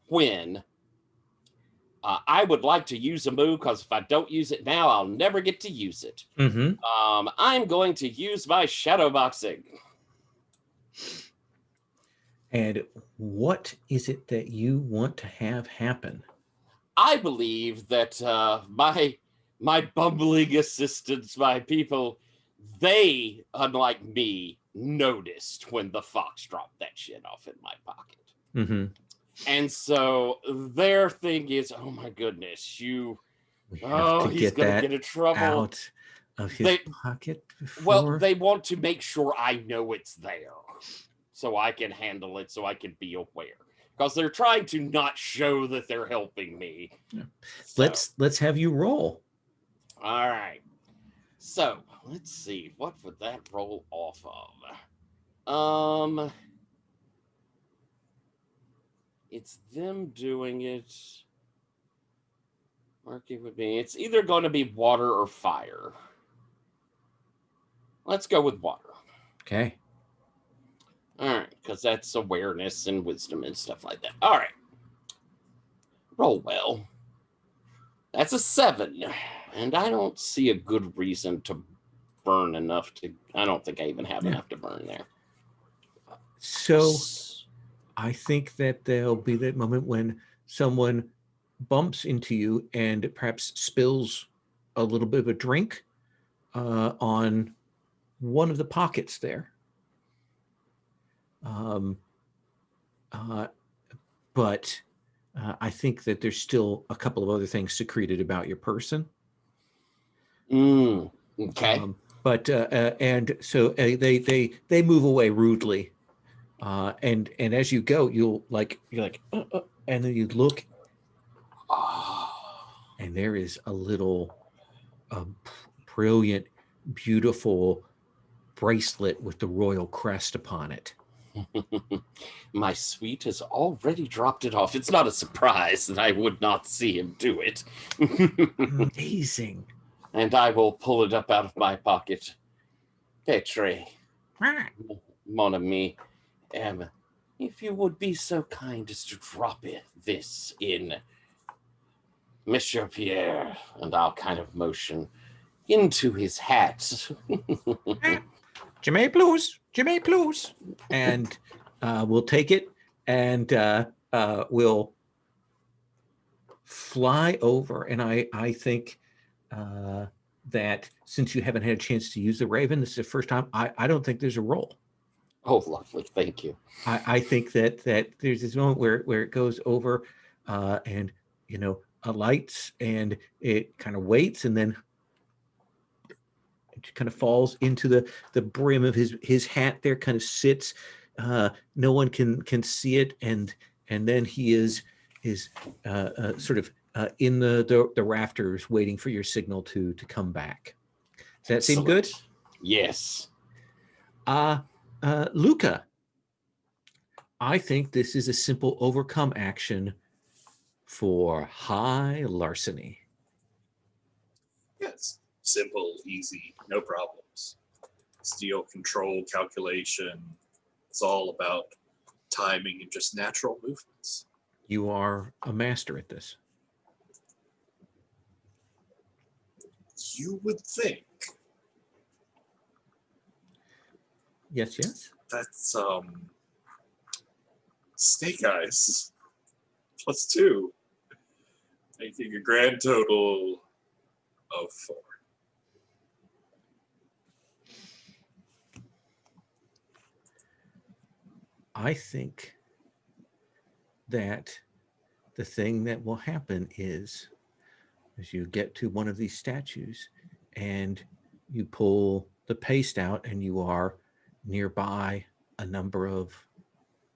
When I would like to use a move, because if I don't use it now, I'll never get to use it. Mm-hmm. I'm going to use my shadow boxing. And what is it that you want to have happen? I believe that my bumbling assistants, my people, they, unlike me, noticed when the fox dropped that shit off in my pocket. Mm-hmm. And so their thing is, oh my goodness, he's going to get in trouble. Out of his pocket before? Well, they want to make sure I know it's there, so I can handle it, so I can be aware. Because they're trying to not show that they're helping me. Yeah. So, Let's have you roll. All right. So let's see, what would that roll off of? It's them doing it. Working with me. It's either going to be water or fire. Let's go with water. Okay. All right, because that's awareness and wisdom and stuff like that. All right. Roll well. That's a 7. And I don't see a good reason to burn enough to... I don't think I even have enough to burn there. So I think that there'll be that moment when someone bumps into you and perhaps spills a little bit of a drink on one of the pockets there. But I think that there's still a couple of other things secreted about your person. Okay. And so they move away rudely, and as you go, you're like, and then you look, and there is a little, brilliant, beautiful bracelet with the royal crest upon it. My suite has already dropped it off. It's not a surprise that I would not see him do it. Amazing. And I will pull it up out of my pocket. Petre, mon ami, if you would be so kind as to drop this in Monsieur Pierre, and I'll kind of motion into his hat. Jimmy Blues. And we'll take it and we'll fly over. And I think that since you haven't had a chance to use the Raven, this is the first time, I don't think there's a roll. Oh, lovely. Thank you. I think that there's this moment where it goes over and, alights and it kind of waits and then it kind of falls into the brim of his hat there, kind of sits. No one can see it. And then he is sort of in the rafters waiting for your signal to come back. Does that seem good? Yes. Luca, I think this is a simple overcome action for high larceny. Yes. Simple, easy, no problems. Steal, control, calculation. It's all about timing and just natural movements. You are a master at this. You would think. Yes. That's Snake Eyes +2, making a grand total of 4. I think that the thing that will happen is as you get to one of these statues and you pull the paste out and you are nearby a number of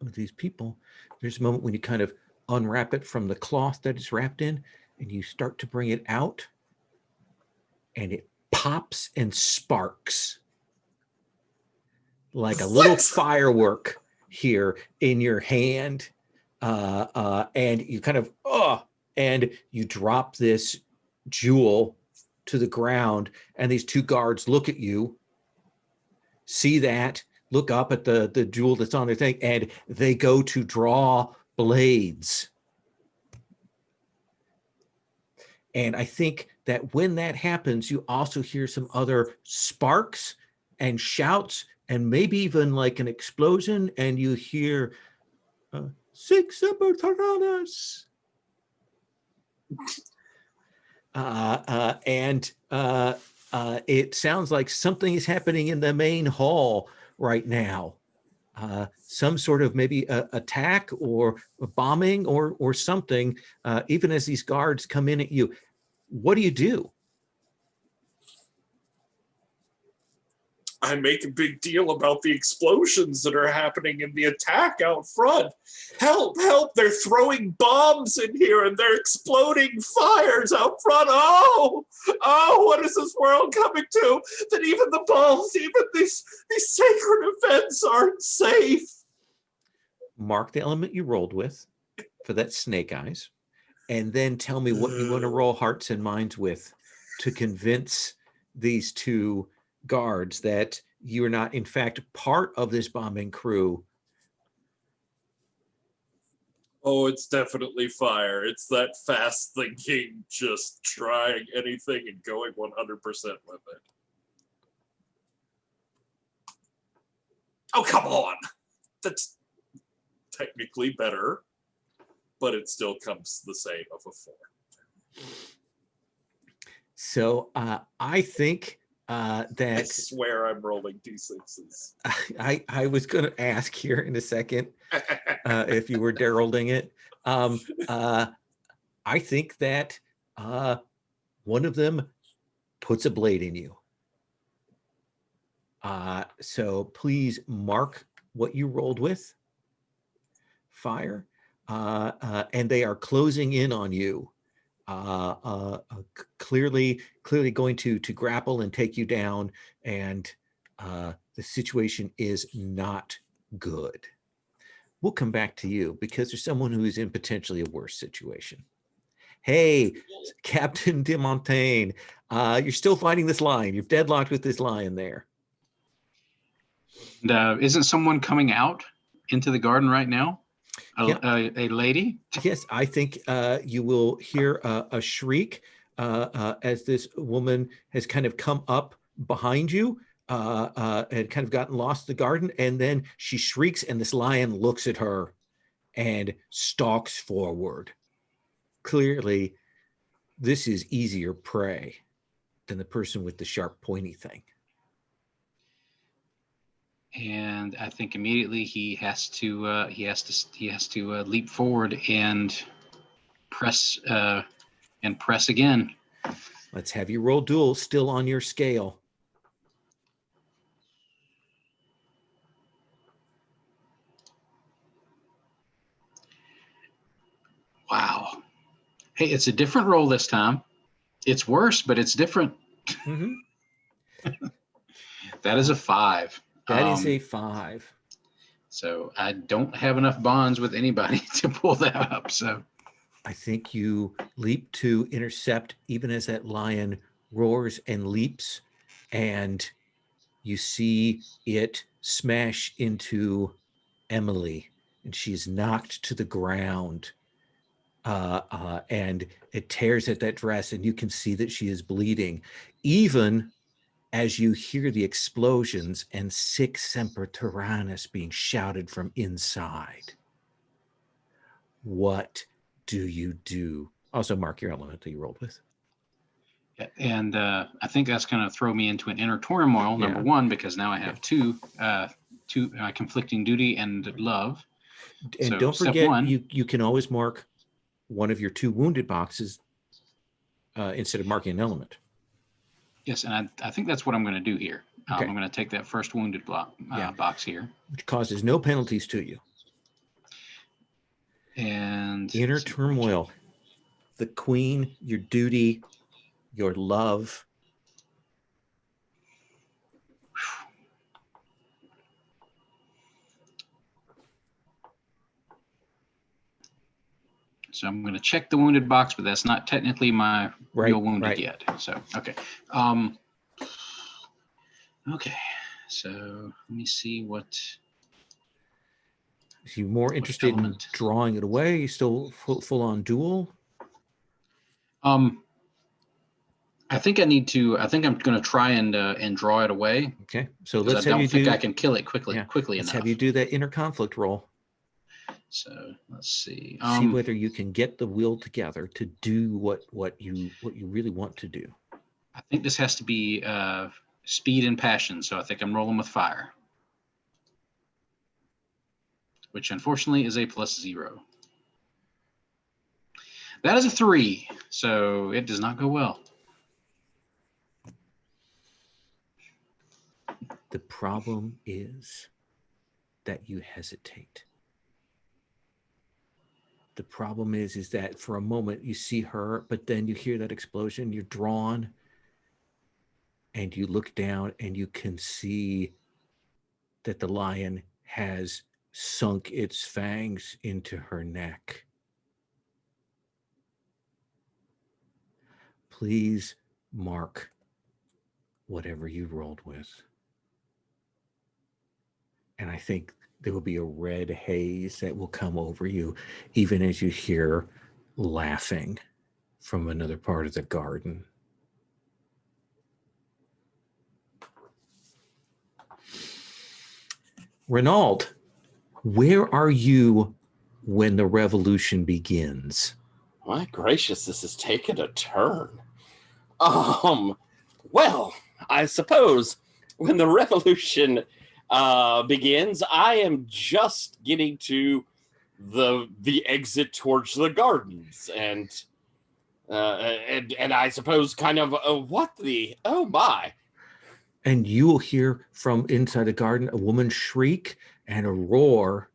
these people, there's a moment when you kind of unwrap it from the cloth that it's wrapped in and you start to bring it out and it pops and sparks like a little firework here in your hand, and you kind of and you drop this jewel to the ground, and these two guards look at you, see that, look up at the jewel that's on their thing, and they go to draw blades. And I think that when that happens, you also hear some other sparks and shouts and maybe even like an explosion, and you hear Six Tyrannus. And it sounds like something is happening in the main hall right now. Some sort of maybe attack or a bombing or something, even as these guards come in at you. What do you do? I make a big deal about the explosions that are happening in the attack out front. Help, help, they're throwing bombs in here and they're exploding fires out front. Oh, what is this world coming to? That even the balls, even these sacred events aren't safe. Mark the element you rolled with for that Snake Eyes, and then tell me what you want to roll hearts and minds with to convince these two guards that you're not in fact part of this bombing crew. Oh, it's definitely fire. It's that fast thinking, just trying anything and going 100% with it. Oh, come on. That's technically better, but it still comes the same of a 4. So I think I that swear I'm rolling d6s. I was going to ask here in a second if you were Darylding it. I think that one of them puts a blade in you. So please mark what you rolled with. Fire. And they are closing in on you. Clearly going to grapple and take you down, and the situation is not good. We'll come back to you because there's someone who is in potentially a worse situation. Hey, Captain de Montaigne, you're still fighting this lion. You're deadlocked with this lion there. And isn't someone coming out into the garden right now? A lady? Yes, I think you will hear a shriek as this woman has kind of come up behind you and kind of gotten lost in the garden. And then she shrieks and this lion looks at her and stalks forward. Clearly, this is easier prey than the person with the sharp pointy thing. And I think immediately he has to leap forward and press again. Let's have you roll duel, still on your scale. Wow. Hey, it's a different roll this time. It's worse, but it's different. Mm-hmm. That is a 5. That is a 5. So I don't have enough bonds with anybody to pull that up. So I think you leap to intercept even as that lion roars and leaps, and you see it smash into Emily, and she's knocked to the ground. And it tears at that dress, and you can see that she is bleeding, even as you hear the explosions and Sic Semper Tyrannis being shouted from inside. What do you do? Also mark your element that you rolled with. And I think that's going to throw me into an inner turmoil, number one, because now I have two conflicting duty and love. And so don't forget, you can always mark one of your 2 wounded boxes instead of marking an element. Yes, and I think that's what I'm going to do here. Okay. I'm going to take that first wounded box here. Which causes no penalties to you. And inner turmoil. The queen, your duty, your love. So I'm going to check the wounded box, but that's not technically my real wounded yet. So, okay. Okay. So let me see what. Is you more interested in drawing it away? You still full on duel? I think I need to. I think I'm going to try and draw it away. Okay. So let's I have don't you think do. I can kill it quickly Let's enough. have you do that inner conflict roll. So let's see. See whether you can get the will together to do what you really want to do. I think this has to be speed and passion. So I think I'm rolling with fire, which unfortunately is a +0. That is a 3, so it does not go well. The problem is that you hesitate. The problem is that for a moment you see her, but then you hear that explosion, you're drawn, and you look down and you can see that the lion has sunk its fangs into her neck. Please mark whatever you rolled with. And I think there will be a red haze that will come over you, even as you hear laughing from another part of the garden. Renaud, where are you when the revolution begins? My gracious, this has taken a turn. Well, I suppose when the revolution begins, I am just getting to the exit towards the gardens, and I suppose kind of what the oh my. And you will hear from inside the garden a woman shriek and a roar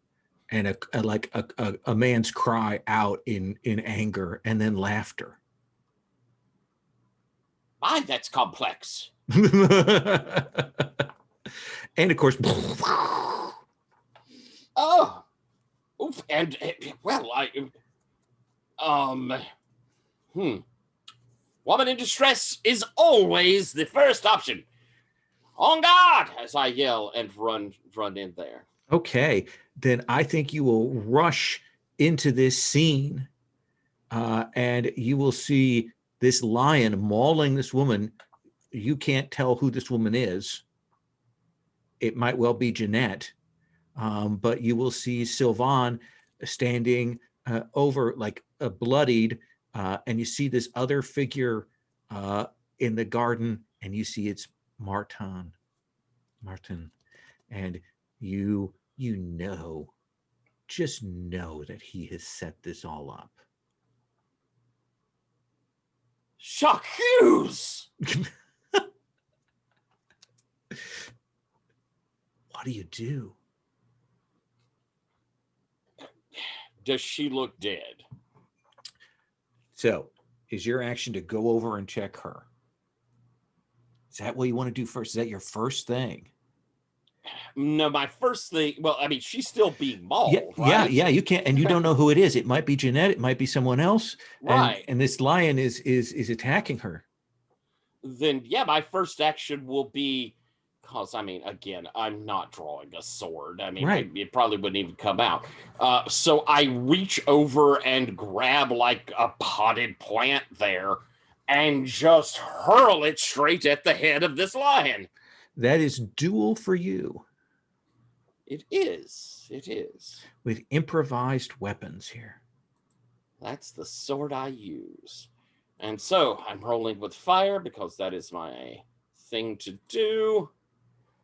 and a man's cry out in anger, and then laughter. My, that's complex. And of course, Oh, oof, and well, woman in distress is always the first option. On guard! As I yell and run in there. okay, then I think you will rush into this scene, and you will see this lion mauling this woman. You can't tell who this woman is. It might well be Jeanette, but you will see Sylvan standing over like bloodied, and you see this other figure in the garden, and you see it's Martin, and you know, just know that he has set this all up. Shocuse! What do you do? Does she look dead? So, is your action to go over and check her? Is that what you want to do first? Is that your first thing? No, my first thing. Well, I mean, she's still being mauled. Yeah, right? yeah. You can't, and you don't know who it is. It might be Jeanette. It might be someone else. Right. And this lion is attacking her. Then yeah, my first action will be, because I mean, again, I'm not drawing a sword. I mean, Right. it probably wouldn't even come out. So I reach over and grab like a potted plant there, and just hurl it straight at the head of this lion. That is duel for you. It is. It is. With improvised weapons here. That's the sword I use. And so I'm rolling with fire because that is my thing to do.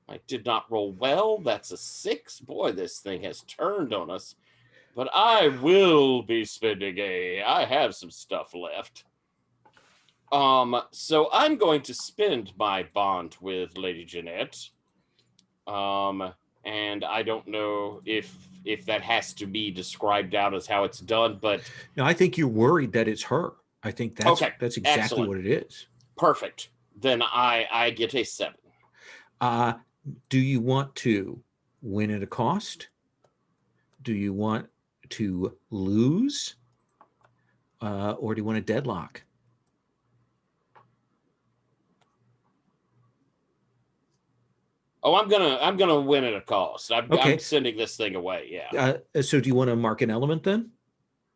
I did not roll well. That's a 6. Boy, this thing has turned on us. But I will be spending I have some stuff left. So I'm going to spend my bond with Lady Jeanette. And I don't know if that has to be described out as how it's done, but no, I think you're worried that it's her. I think that's exactly Excellent. what it is. Perfect. Then I get a 7. Do you want to win at a cost? Do you want to lose? Or do you want a deadlock? Oh, I'm gonna win at a cost. Okay. I'm sending this thing away. Yeah. So do you want to mark an element then,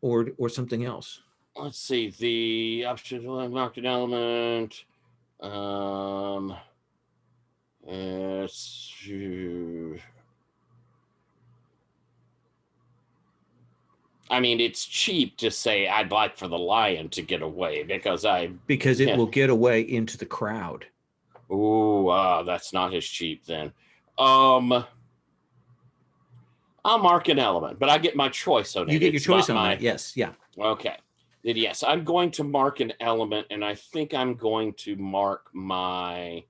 or something else? Let's see. The option to mark an element. I mean, it's cheap to say I'd like for the lion to get away because it will get away into the crowd. Oh, that's not as cheap then. I'll mark an element, but I get my choice on it. You get your choice on that. Yes. Yeah. Okay. Then yes, I'm going to mark an element, and I think I'm going to mark my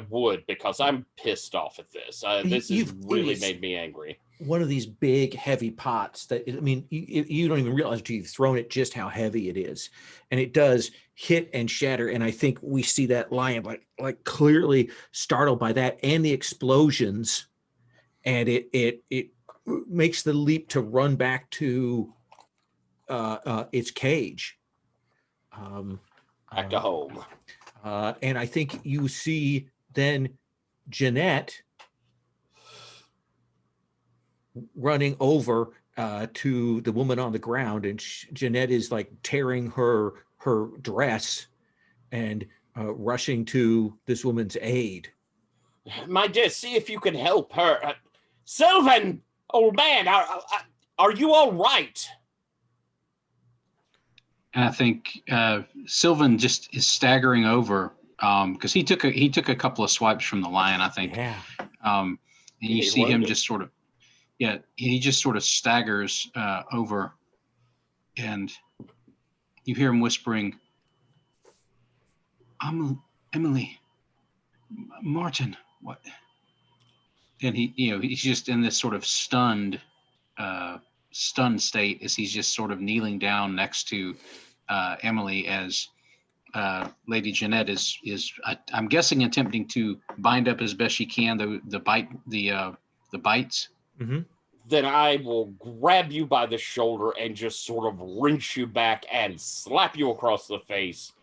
wood because I'm pissed off at this. This has really made me angry. One of these big, heavy pots that, I mean, you don't even realize until you've thrown it just how heavy it is. And it does hit and shatter. And I think we see that lion like clearly startled by that and the explosions. And it makes the leap to run back to its cage. Back to home. And I think you see then Jeanette running over to the woman on the ground, and Jeanette is like tearing her dress and rushing to this woman's aid. My dear, see if you can help her. Sylvan, old man, are you all right? And I think Sylvan just is staggering over because he took a couple of swipes from the lion, I think. Yeah. And you He see him learned it. just sort of, he just sort of staggers over, and you hear him whispering, Emily, Martin, what? And he's just in this sort of stunned state as he's just sort of kneeling down next to Emily as Lady Jeanette is I'm guessing attempting to bind up as best she can the bites. Mm-hmm. Then I will grab you by the shoulder and just sort of wrench you back and slap you across the face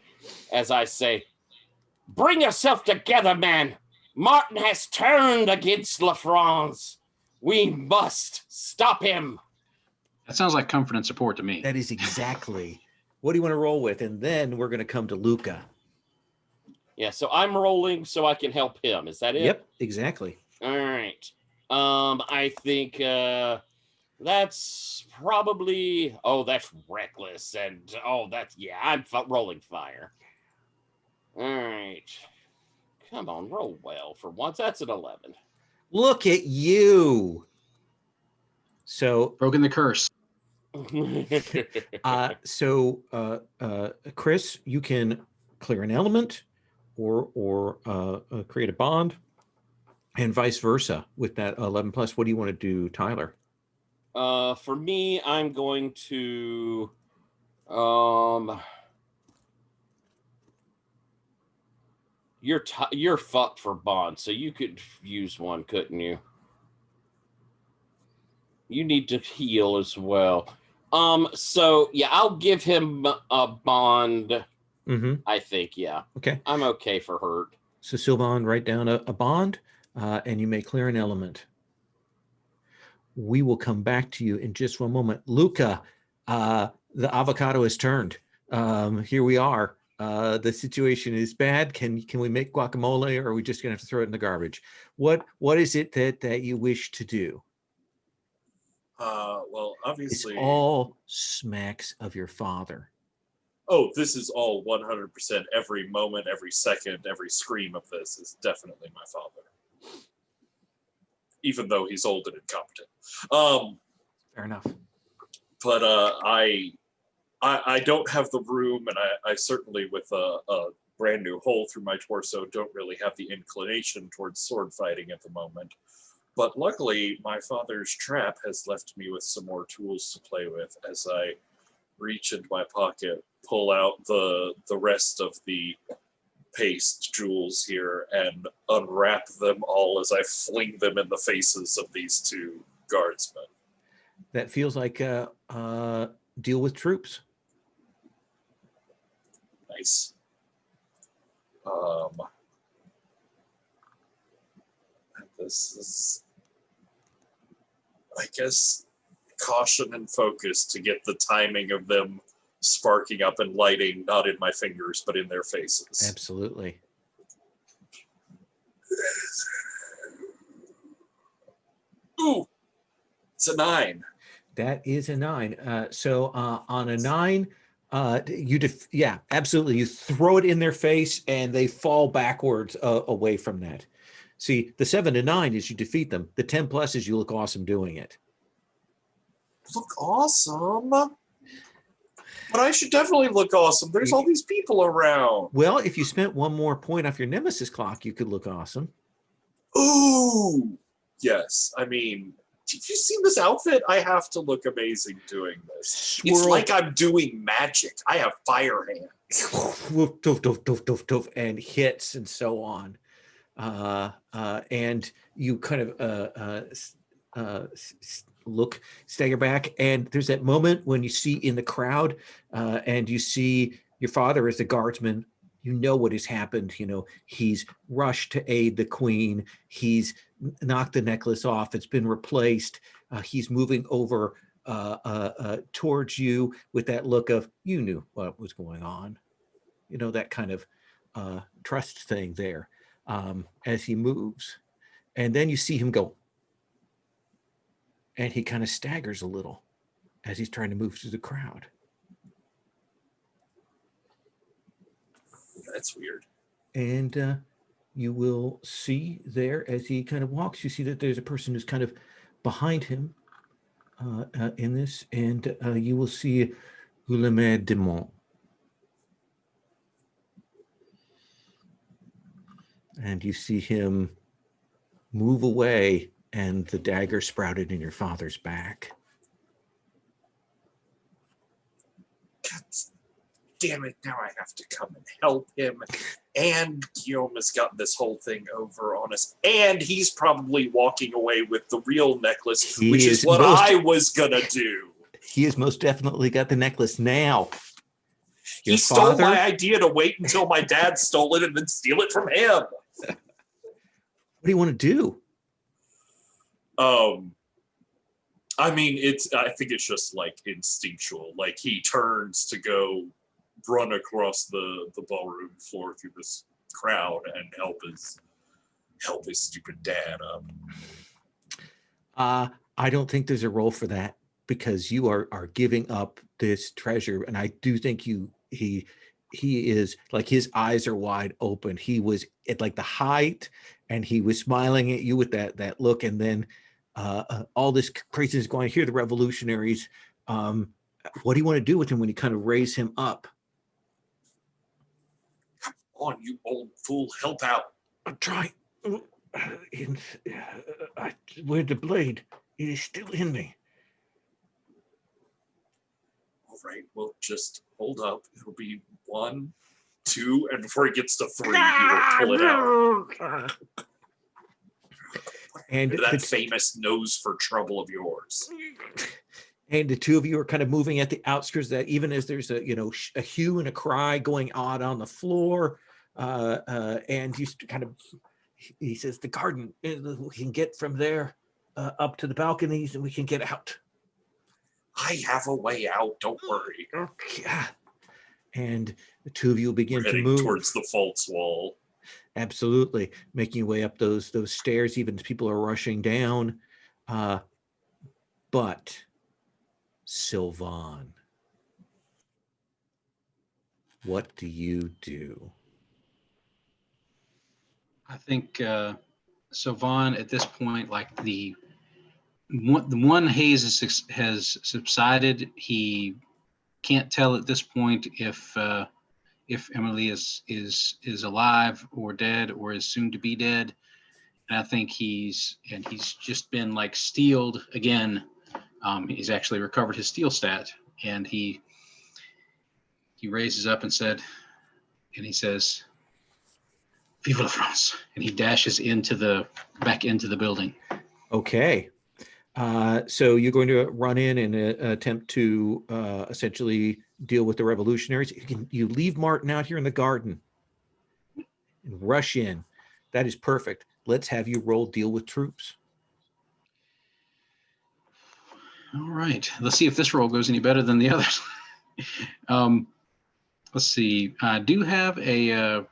as I say, bring yourself together, man. Martin has turned against La France. We must stop him. That sounds like comfort and support to me. That is exactly. What do you want to roll with? And then we're going to come to Luca. Yeah, so I'm rolling so I can help him. Is that it? Yep, exactly. All right. I think that's probably, that's reckless. And, I'm rolling fire. All right. Come on, roll well for once. That's an 11. Look at you. So, Broken the curse. Chris, you can clear an element or create a bond, and vice versa with that 11 plus. What do you want to do, Tyler? For me, I'm going to you're fucked for bond, so you could use one, couldn't you? You need to heal as well. So yeah, I'll give him a bond. Mm-hmm. I think, yeah. Okay. I'm okay for hurt. So Sylvan, write down a bond, and you may clear an element. We will come back to you in just one moment. Luca, the avocado is turned. Here we are. The situation is bad. Can we make guacamole, or are we just gonna have to throw it in the garbage? What is it that you wish to do? Well, obviously, It's all smacks of your father. Oh, this is all 100%. Every moment, every second, every scream of this is definitely my father. Even though he's old and incompetent. Fair enough. But I don't have the room, and I certainly, with a brand new hole through my torso, don't really have the inclination towards sword fighting at the moment. But luckily, my father's trap has left me with some more tools to play with as I reach into my pocket, pull out the rest of the paste jewels here, and unwrap them all as I fling them in the faces of these two guardsmen. That feels like deal with troops. Nice. This is, I guess, caution and focus to get the timing of them sparking up and lighting, not in my fingers, but in their faces. Absolutely. Ooh, it's a 9. That is a 9. So on a 9, absolutely. You throw it in their face and they fall backwards away from that. See, the 7 to 9 is you defeat them. The 10 plus is you look awesome doing it. Look awesome? But I should definitely look awesome. There's all these people around. Well, if you spent one more point off your nemesis clock, you could look awesome. Ooh, yes. I mean, have you seen this outfit? I have to look amazing doing this. It's like I'm doing magic. I have fire hands. And hits and so on. And you kind of stagger back, and there's that moment when you see in the crowd, and you see your father as the guardsman. You know what has happened. He's rushed to aid the queen. He's knocked the necklace off. It's been replaced. He's moving over towards you with that look of, you knew what was going on. That kind of trust thing there. As he moves, and then you see him go, and he kind of staggers a little as he's trying to move through the crowd. That's weird. And you will see there as he kind of walks, you see that there's a person who's kind of behind him in this, and you will see Guillaume Demont. And you see him move away, and the dagger sprouted in your father's back. God damn it, now I have to come and help him. And Guillaume has gotten this whole thing over on us. And he's probably walking away with the real necklace, which is what I was gonna do. He has most definitely got the necklace now. He stole my idea to wait until my dad stole it and then steal it from him. What do you want to do? I mean, I think it's just like instinctual. Like he turns to go run across the ballroom floor through this crowd and help his stupid dad up. I don't think there's a role for that, because you are giving up this treasure, and I do think he is like, his eyes are wide open. He was at like the height, and he was smiling at you with that look, and then all this craziness going here. The revolutionaries. What do you want to do with him when you kind of raise him up? Come on, you old fool! Help out! I'm trying. Where's the blade? It is still in me. All right, well, just hold up. It'll be 1, 2, and before he gets to 3, he will pull it out. And that famous nose for trouble of yours. And the two of you are kind of moving at the outskirts, that even as there's a hue and a cry going on the floor, and you kind of, he says, the garden, we can get from there up to the balconies, and we can get out. I have a way out, don't worry. Okay. And the two of you will begin to move towards the false wall. Absolutely, making your way up those stairs, even as people are rushing down. But Sylvan, what do you do? I think Sylvan at this point, like the one haze has subsided. He can't tell at this point if Emily is alive or dead or is soon to be dead. And I think he's just been like steeled again. He's actually recovered his steel stat, and he raises up and he says, "Vive la France!" and he dashes back into the building. Okay. So you're going to run in and attempt to essentially deal with the revolutionaries. You leave Martin out here in the garden and rush in. That is perfect. Let's have you roll deal with troops. All right. Let's see if this roll goes any better than the others. Let's see. I do have a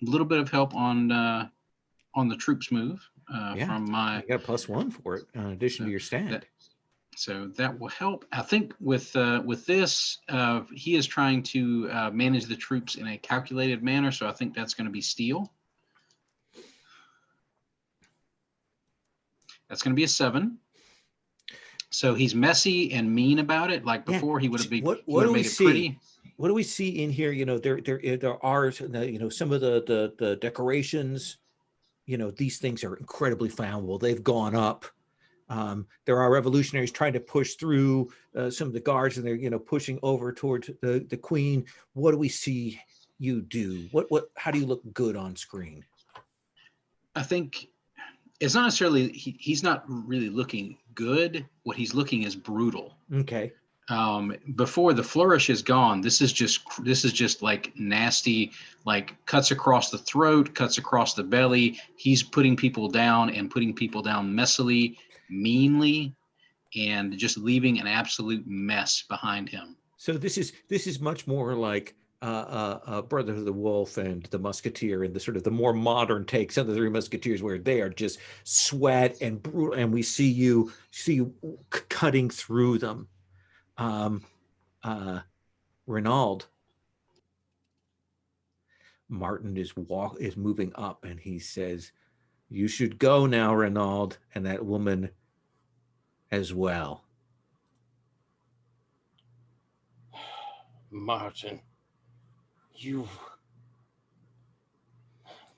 little bit of help on the troops move from my. You got a +1 for it in addition to your stand. So that will help. I think with this, he is trying to manage the troops in a calculated manner. So I think that's going to be steel. That's going to be a 7. So he's messy and mean about it. Like before, he would have made it pretty. What do we see in here? There are some of the decorations. These things are incredibly flammable. They've gone up. There are revolutionaries trying to push through some of the guards, and they're pushing over towards the queen. What do we see you do? How do you look good on screen? I think it's not necessarily he's not really looking good. What he's looking is brutal. Okay. Before the flourish is gone, this is just like nasty, like cuts across the throat, cuts across the belly. He's putting people down messily, meanly, and just leaving an absolute mess behind him. So this is much more like Brotherhood of the Wolf and the Musketeer, and the sort of the more modern takes of the Three Musketeers, where they are just sweat and brutal, and we see you cutting through them. Renaud, Martin is moving up, and he says, "You should go now, Renaud, and that woman as well." Martin,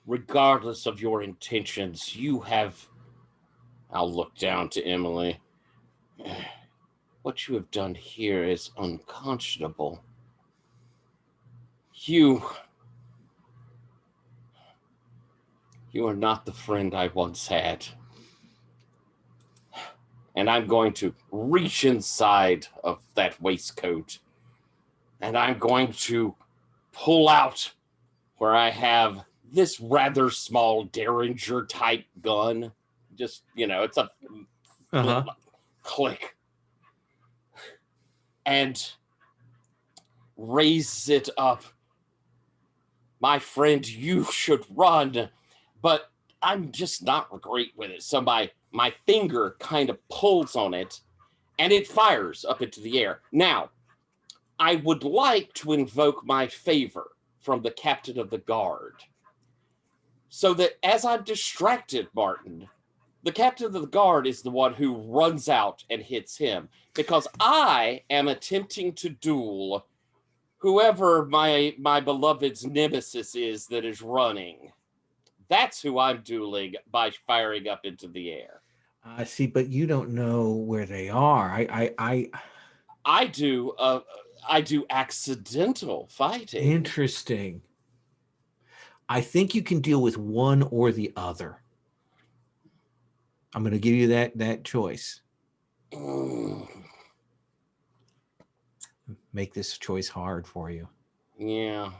regardless of your intentions, I'll look down to Emily. What you have done here is unconscionable. You are not the friend I once had. And I'm going to reach inside of that waistcoat, and I'm going to pull out where I have this rather small Derringer type gun. Just, it's a click. And raise it up. My friend, you should run. But I'm just not great with it. So my finger kind of pulls on it, and it fires up into the air. Now, I would like to invoke my favor from the captain of the guard, so that as I'm distracted, Martin, the captain of the guard is the one who runs out and hits him, because I am attempting to duel whoever my beloved's nemesis is that is running. That's who I'm dueling by firing up into the air. I see, but you don't know where they are. I do accidental fighting. Interesting. I think you can deal with one or the other. I'm going to give you that choice. Make this choice hard for you. Yeah.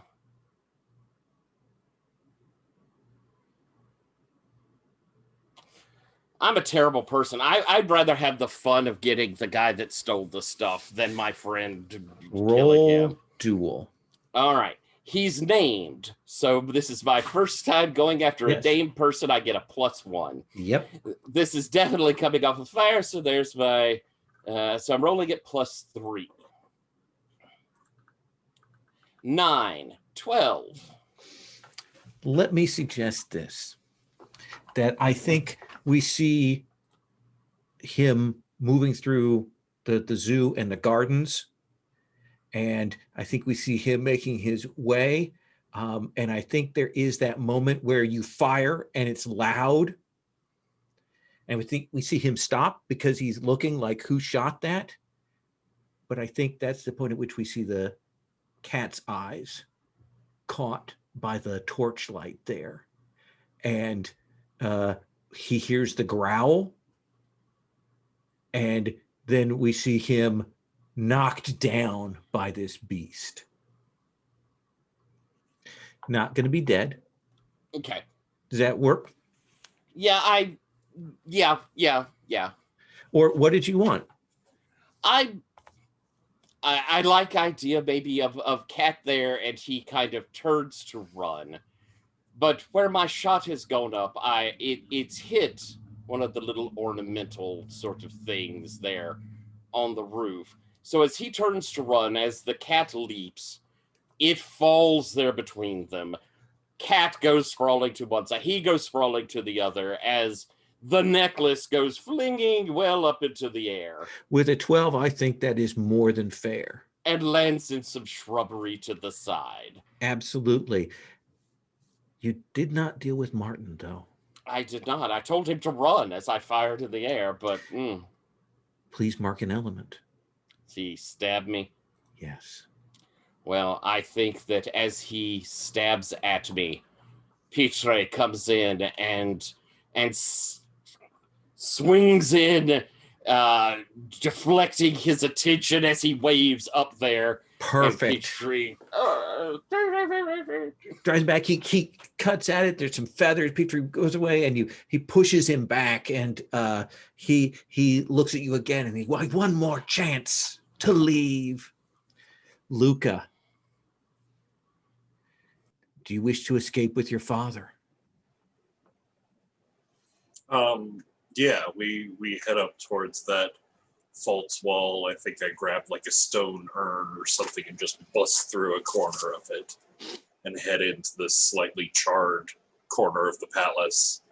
I'm a terrible person. I'd rather have the fun of getting the guy that stole the stuff than my friend killing him. Duel. All right. He's named. So this is my first time going after a named person. I get a +1. Yep. This is definitely coming off of fire. So there's my, so I'm rolling at +3. 9, 12. Let me suggest this, that I think we see him moving through the zoo and the gardens. And I think we see him making his way. And I think there is that moment where you fire and it's loud. And we see him stop because he's looking like, who shot that? But I think that's the point at which we see the cat's eyes caught by the torchlight there. And he hears the growl. And then we see him knocked down by this beast. Not going to be dead. Okay. Does that work? Yeah, yeah. Or what did you want? I like idea maybe of Cat there, and he kind of turns to run. But where my shot has gone up, it's hit one of the little ornamental sort of things there on the roof. So as he turns to run, as the cat leaps, it falls there between them. Cat goes sprawling to one side. He goes sprawling to the other as the necklace goes flinging well up into the air. With a 12, I think that is more than fair. And lands in some shrubbery to the side. Absolutely. You did not deal with Martin, though. I did not. I told him to run as I fired in the air, but... Please mark an element. He stabbed me? Yes. Well, I think that as he stabs at me, Pitre comes in and swings in, deflecting his attention as he waves up there. Perfect. Pitre drives back. He cuts at it. There's some feathers. Pitre goes away, and he pushes him back, and he looks at you again, and he like, one more chance to leave. Luca, do you wish to escape with your father? Yeah, we head up towards that false wall. I think I grabbed like a stone urn or something and just bust through a corner of it and head into this slightly charred corner of the palace.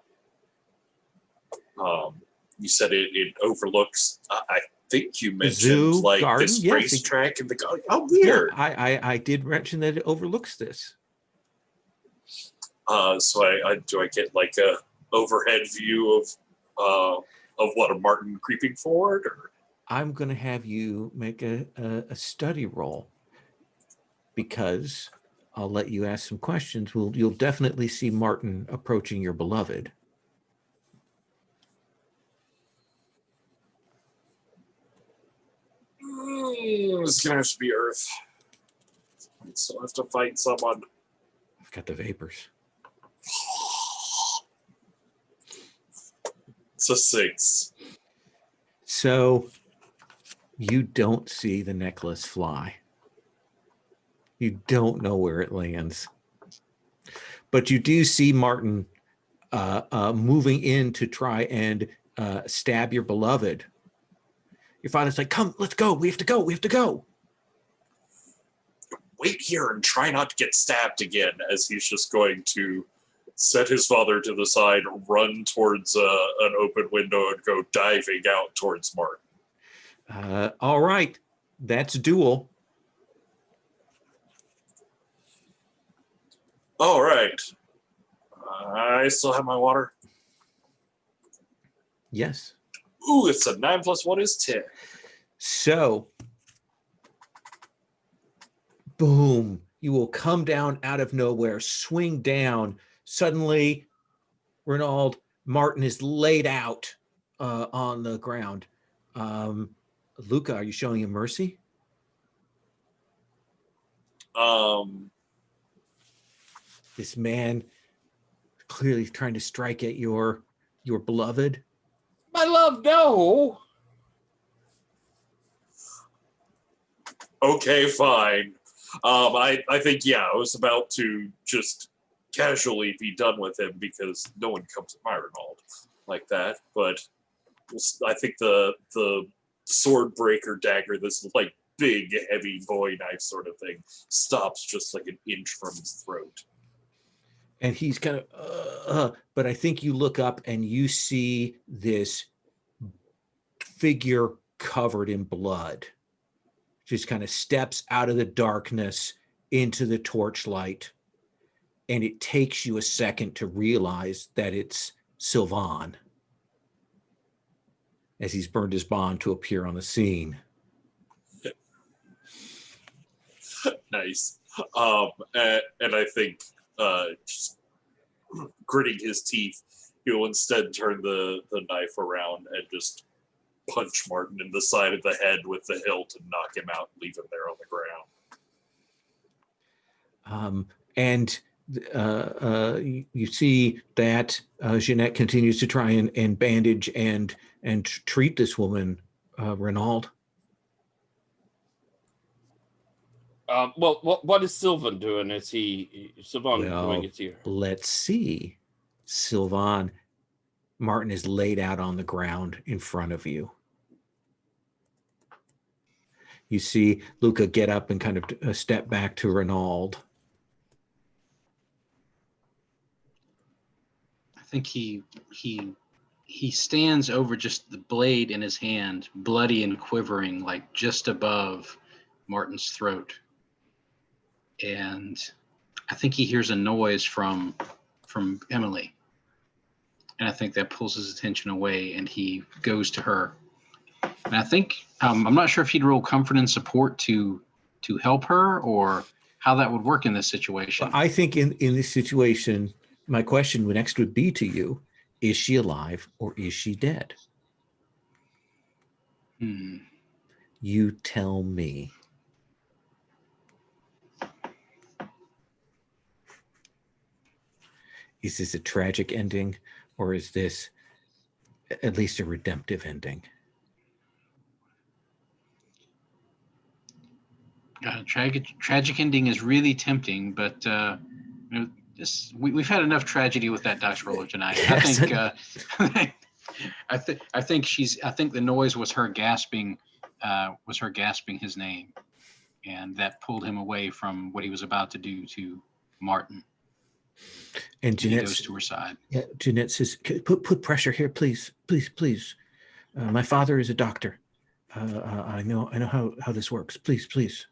You said it overlooks. I think you mentioned zoo, like garden, this yes, racetrack and the garden. Oh, weird. Yeah, I did mention that it overlooks this. So do I get like a overhead view of what a Martin creeping forward? Or? I'm going to have you make a study roll, because I'll let you ask some questions. You'll definitely see Martin approaching your beloved. It's gonna have to be Earth. So I have to fight someone. I've got the vapors. It's a 6. So you don't see the necklace fly. You don't know where it lands. But you do see Martin moving in to try and stab your beloved. Your father's like, come, let's go. We have to go. We have to go. Wait here and try not to get stabbed again, as he's just going to set his father to the side, run towards an open window, and go diving out towards Martin. All right. That's duel. All right. I still have my water. Yes. Ooh, it's a 9 + 1 is 10. So, boom, you will come down out of nowhere, swing down. Suddenly, Martin is laid out on the ground. Luca, are you showing him mercy? This man clearly trying to strike at your beloved. My love, no. Okay, fine. I think, yeah, I was about to just casually be done with him because no one comes at my Renault like that. But I think the sword breaker dagger, this like big, heavy bowie knife sort of thing, stops just like an inch from his throat. And he's kind of, but I think you look up and you see this figure covered in blood. Just kind of steps out of the darkness into the torchlight. And it takes you a second to realize that it's Sylvan, as he's burned his bond to appear on the scene. Nice. And I think just gritting his teeth, he'll instead turn the knife around and just punch Martin in the side of the head with the hilt and knock him out and leave him there on the ground. You see that Jeanette continues to try and bandage and treat this woman, Renaud. Well, what is Sylvan doing? Is Sylvan doing it here? Let's see. Sylvan, Martin is laid out on the ground in front of you. You see Luca get up and kind of step back to Renaud. I think he stands over just the blade in his hand, bloody and quivering, like just above Martin's throat. And I think he hears a noise from Emily. And I think that pulls his attention away and he goes to her. And I think, I'm not sure if he'd roll comfort and support to help her or how that would work in this situation. Well, I think in this situation, my question next would be to you, is she alive or is she dead? You tell me. Is this a tragic ending or is this at least a redemptive ending? Tragic ending is really tempting, but we've had enough tragedy with that dice roller tonight. Yes. I think the noise was her gasping his name, and that pulled him away from what he was about to do to Martin. And And he Jeanette, goes to her side. yeah, Jeanette says, put pressure here, please, please, please. My father is a doctor. I know how this works. Please, please.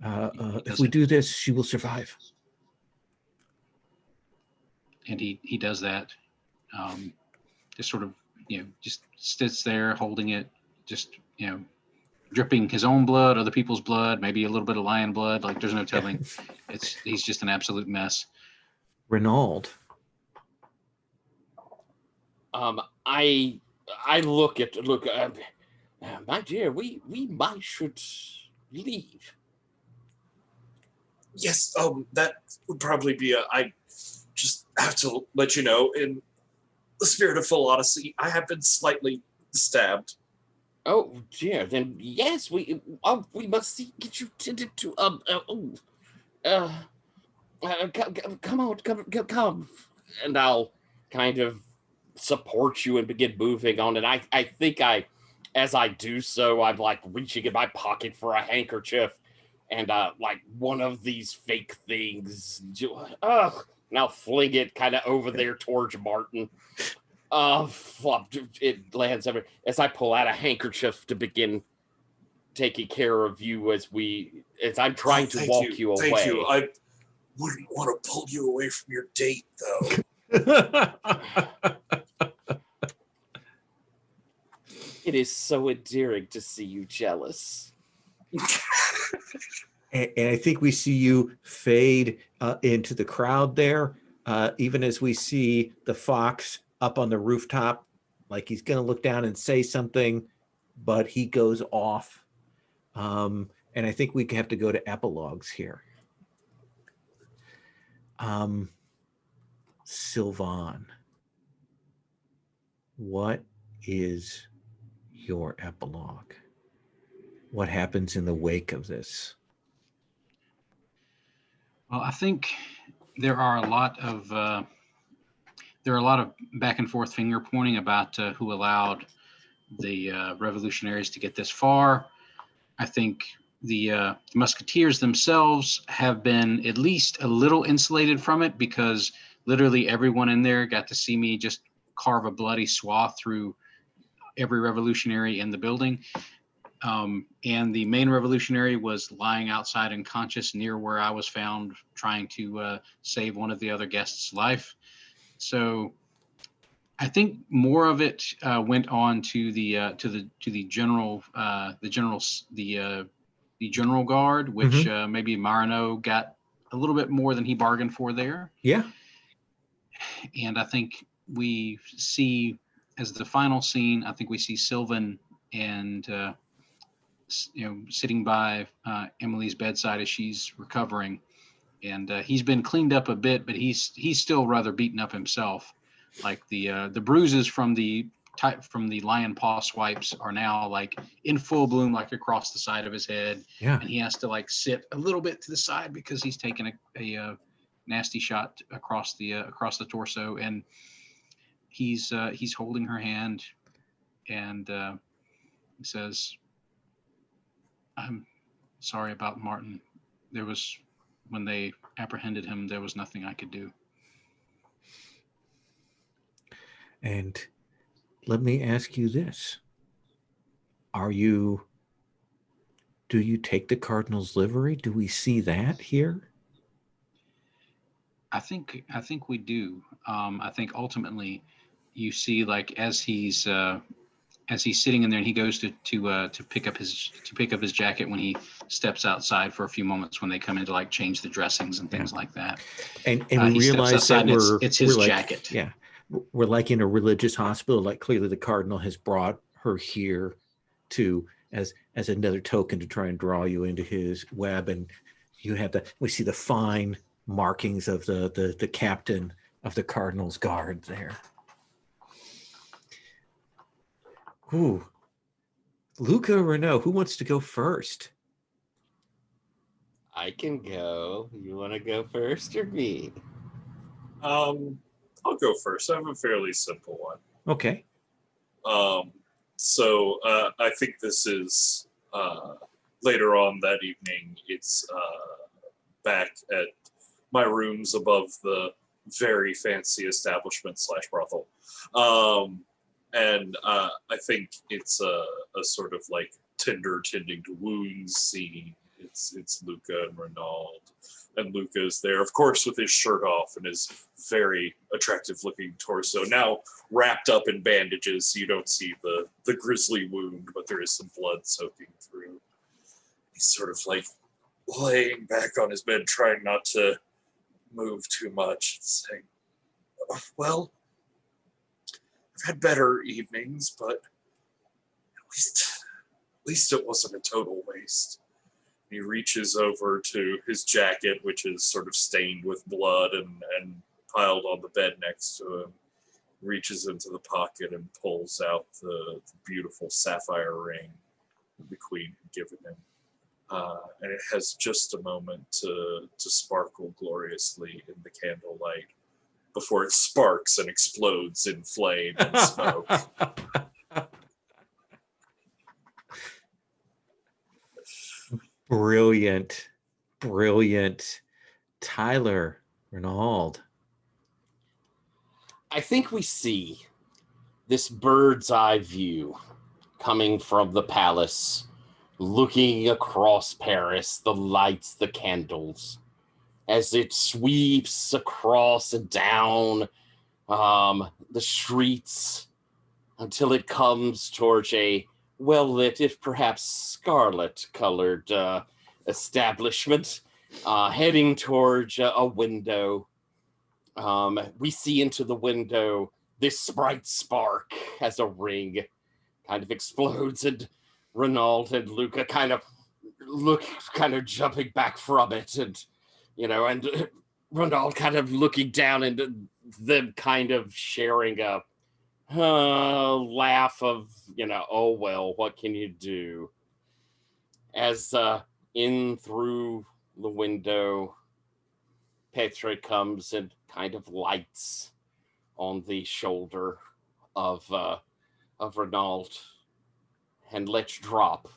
If we do this, she will survive. And he does that. Just sort of, just sits there holding it, just, dripping his own blood, other people's blood, maybe a little bit of lion blood. Like there's no telling. He's just an absolute mess. Renaud. I look, my dear, we might should leave. Yes, that would probably be I just have to let you know, in the spirit of full honesty, I have been slightly stabbed. Oh dear, then yes, we must get you tended to. Come on, come, and I'll kind of support you and begin moving on. And I think as I do so, I'm like reaching in my pocket for a handkerchief, and like one of these fake things. Now fling it kind of over there towards Martin. Flop, it lands over as I pull out a handkerchief to begin taking care of you as I'm trying to walk you away. Thank you. I wouldn't want to pull you away from your date, though. It is so endearing to see you jealous. And I think we see you fade into the crowd there, even as we see the fox up on the rooftop, like he's going to look down and say something, but he goes off. And I think we have to go to epilogues here. Sylvan, what is your epilogue? What happens in the wake of this? Well, I think there are a lot of back and forth finger pointing about who allowed the revolutionaries to get this far. I think the Musketeers themselves have been at least a little insulated from it, because literally everyone in there got to see me just carve a bloody swath through every revolutionary in the building. And the main revolutionary was lying outside unconscious near where I was found, trying to save one of the other guests' life. So I think more of it went on to the general guard, which maybe Marino got a little bit more than he bargained for there. Yeah. And I think we see, as the final scene, I think we see Sylvan and sitting by Emily's bedside as she's recovering, and he's been cleaned up a bit, but he's still rather beaten up himself. Like the bruises from the lion paw swipes are now like in full bloom, like across the side of his head. Yeah. And he has to like sit a little bit to the side because he's taken a nasty shot across the torso, and he's holding her hand, and he says, "I'm sorry about Martin. When they apprehended him, there was nothing I could do." And let me ask you this. Do you take the Cardinals livery? Do we see that here? I think we do. I think ultimately you see, like, as he's sitting in there and he goes to pick up his jacket when he steps outside for a few moments when they come in to like change the dressings and things like that. And we realize that it's his jacket. Yeah. We're like in a religious hospital. Like clearly the Cardinal has brought her here as another token to try and draw you into his web. And we see the fine markings of the captain of the Cardinal's guard there. Ooh. Luca or Renaud, who wants to go first? I can go. You want to go first or me? I'll go first. I have a fairly simple one. Okay. So I think this is later on that evening. It's back at my rooms above the very fancy establishment / brothel. And I think it's a sort of like tender tending to wounds scene. It's Luca and Renaud, and Luca is there, of course, with his shirt off and his very attractive looking torso, now wrapped up in bandages, so you don't see the grisly wound, but there is some blood soaking through. He's sort of like laying back on his bed, trying not to move too much, saying, well, I've had better evenings, but at least it wasn't a total waste. He reaches over to his jacket, which is sort of stained with blood and piled on the bed next to him. Reaches into the pocket and pulls out the beautiful sapphire ring the queen had given him. And it has just a moment to sparkle gloriously in the candlelight before it sparks and explodes in flame and smoke. Brilliant, brilliant. Tyler, Renaud. I think we see this bird's eye view coming from the palace, looking across Paris, the lights, the candles, as it sweeps across and down the streets until it comes towards a well-lit, if perhaps scarlet-colored establishment, heading towards a window. We see into the window this bright spark as a ring kind of explodes, and Renaud and Luca kind of jumping back from it, and and Renaud kind of looking down, and them kind of sharing a laugh of, oh well, what can you do? As in through the window, Petre comes and kind of lights on the shoulder of Renaud and lets drop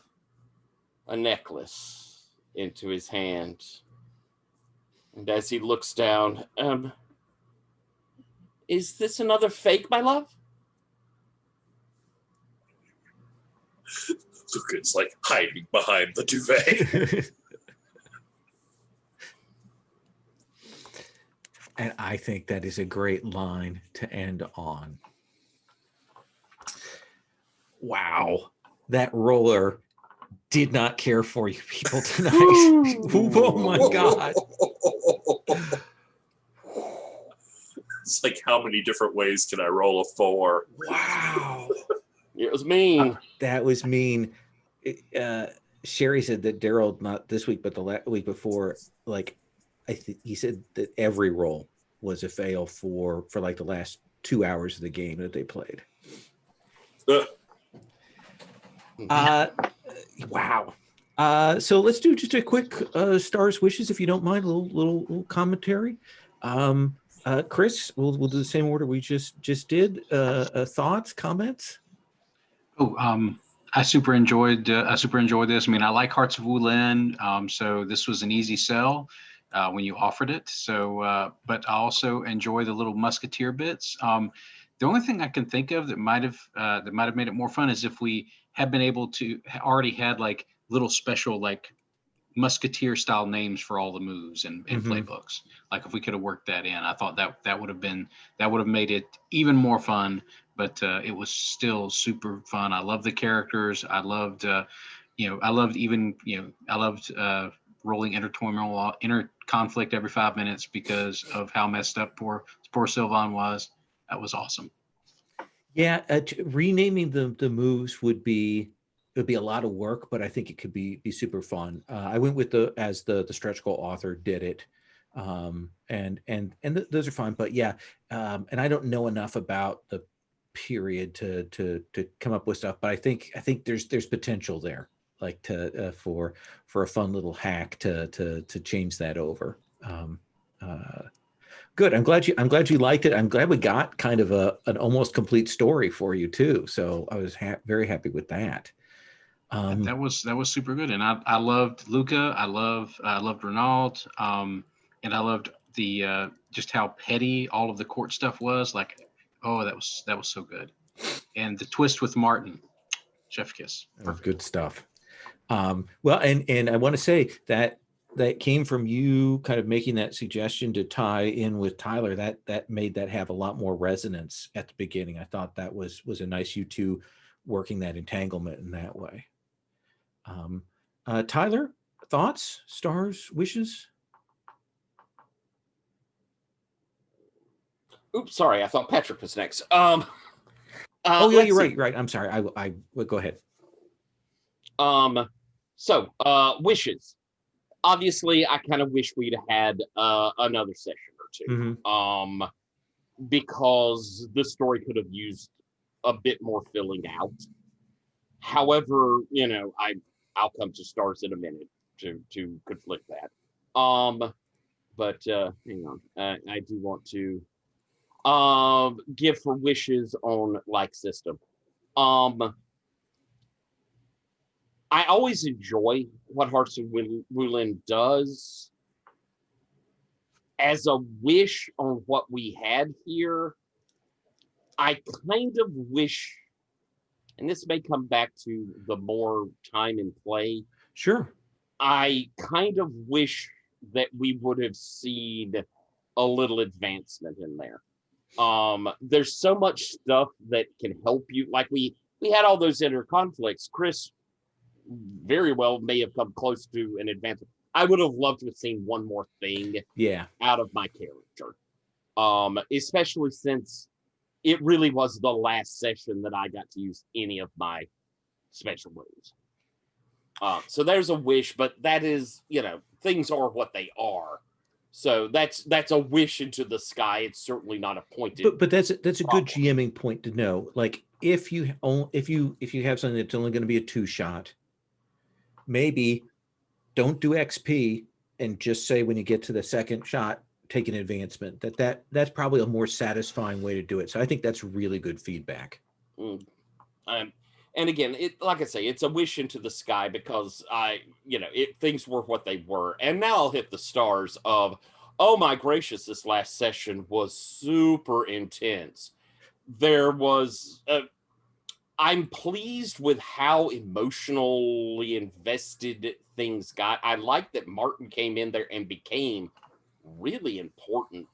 a necklace into his hand. And as he looks down, is this another fake, my love? Luca's like hiding behind the duvet. And I think that is a great line to end on. Wow. That roller did not care for you people tonight. Oh my God. It's like, how many different ways can I roll a 4? Wow. It was mean. That was mean. Sherry said that Daryl, not this week, but the week before, like, he said that every roll was a fail for like the last 2 hours of the game that they played. Wow. So let's do just a quick stars wishes, if you don't mind, a little commentary. Chris, we'll do the same order we just did. Thoughts, comments? I super enjoyed this. I mean, I like Hearts of Wulin, so this was an easy sell when you offered it. So, but I also enjoy the little musketeer bits. The only thing I can think of that might have made it more fun is if we had been able to already had like little special like musketeer style names for all the moves and playbooks. Like if we could have worked that in, I thought that would have made it even more fun. But it was still super fun. I love the characters. I loved rolling inner conflict every 5 minutes because of how messed up poor Sylvan was. That was awesome. Yeah, renaming the moves would be a lot of work, but I think it could be super fun. I went with as the stretch goal author did it, and those are fun. But yeah, and I don't know enough about the period to come up with stuff, but I think there's potential there, like for a fun little hack to change that over. Good. I'm glad you liked it. I'm glad we got kind of an almost complete story for you too. So I was very happy with that. That was super good, and I loved Luca. I loved Renaud, and I loved the just how petty all of the court stuff was. Like, oh, that was so good. And the twist with Martin, chef kiss. That was good stuff. Well, and I want to say that came from you kind of making that suggestion to tie in with Tyler. That made that have a lot more resonance at the beginning. I thought that was a nice, you two working that entanglement in that way. Tyler, thoughts, stars, wishes? Oops, sorry. I thought Patrick was next. Oh yeah, let's you're see. right. I'm sorry. I go ahead. So wishes. Obviously, I kind of wish we'd had another session or two. Mm-hmm. Because the story could have used a bit more filling out. However, you know, I'll come to stars in a minute to conflict that. But hang on, I do want to give for wishes on like system. I always enjoy what Hearts of Wulin does. As a wish on what we had here, I kind of wish, and this may come back to the more time in play. Sure. I kind of wish that we would have seen a little advancement in there. There's so much stuff that can help you. Like we had all those inner conflicts. Chris very well may have come close to an advancement. I would have loved to have seen one more thing out of my character. Especially since it really was the last session that I got to use any of my special moves. So there's a wish, but that is, you know, things are what they are. So that's a wish into the sky. It's certainly not a pointed. But that's a good GMing point to know. Like if you have something that's only going to be a 2-shot, maybe don't do XP and just say when you get to the second shot, take an advancement. That's probably a more satisfying way to do it. So I think that's really good feedback. And again, like I say, it's a wish into the sky because things were what they were. And now I'll hit the stars of, oh my gracious, this last session was super intense. There was, I'm pleased with how emotionally invested things got. I like that Martin came in there and became really important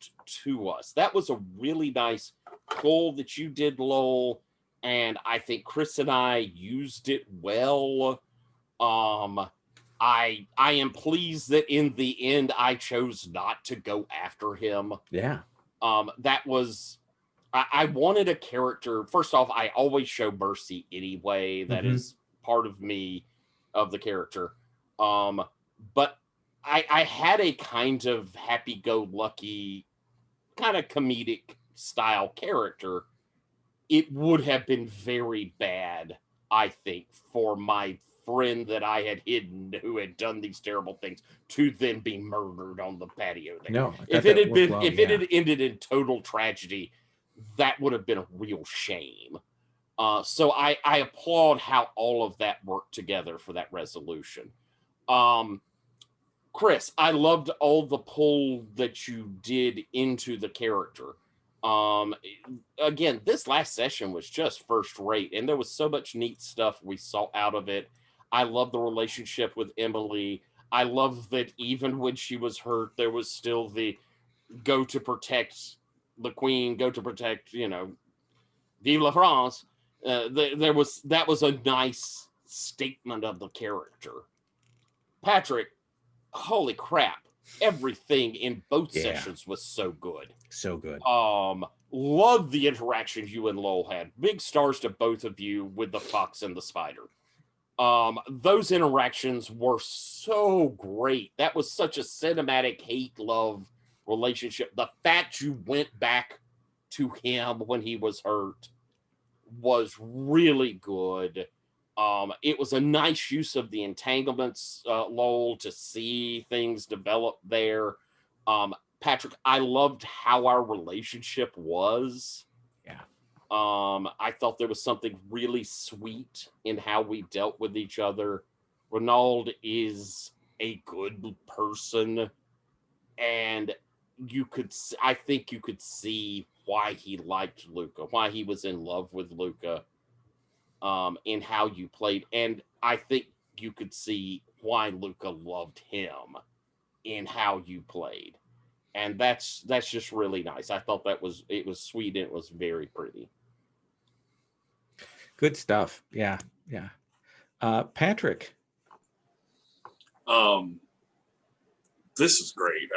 to us. That was a really nice pull that you did, Lowell. And I think Chris and I used it well. I am pleased that in the end I chose not to go after him. Yeah. That was, I wanted a character. First off, I always show mercy anyway. That is part of me, of the character. But I had a kind of happy-go-lucky, kind of comedic style character. It would have been very bad, I think, for my friend that I had hidden who had done these terrible things to then be murdered on the patio there. No, if it had ended in total tragedy, that would have been a real shame. So I applaud how all of that worked together for that resolution. Chris, I loved all the pull that you did into the character. Again, this last session was just first rate, and there was so much neat stuff we saw out of it. I love the relationship with Emily. I love that even when she was hurt, there was still the go to protect the queen, go to protect, Vive la France. That was a nice statement of the character. Patrick, holy crap. Everything in both sessions was so good. So good. Love the interactions you and Lowell had. Big stars to both of you with the fox and the spider. Those interactions were so great. That was such a cinematic hate-love relationship. The fact you went back to him when he was hurt was really good. It was a nice use of the entanglements, Lowell, to see things develop there. Patrick, I loved how our relationship was. Yeah. I thought there was something really sweet in how we dealt with each other. Ronald is a good person. And I think you could see why he liked Luca, why he was in love with Luca, in how you played. And I think you could see why Luca loved him in how you played. And that's just really nice. I thought it was sweet and it was very pretty. Good stuff. Yeah. Yeah. Patrick. This is great.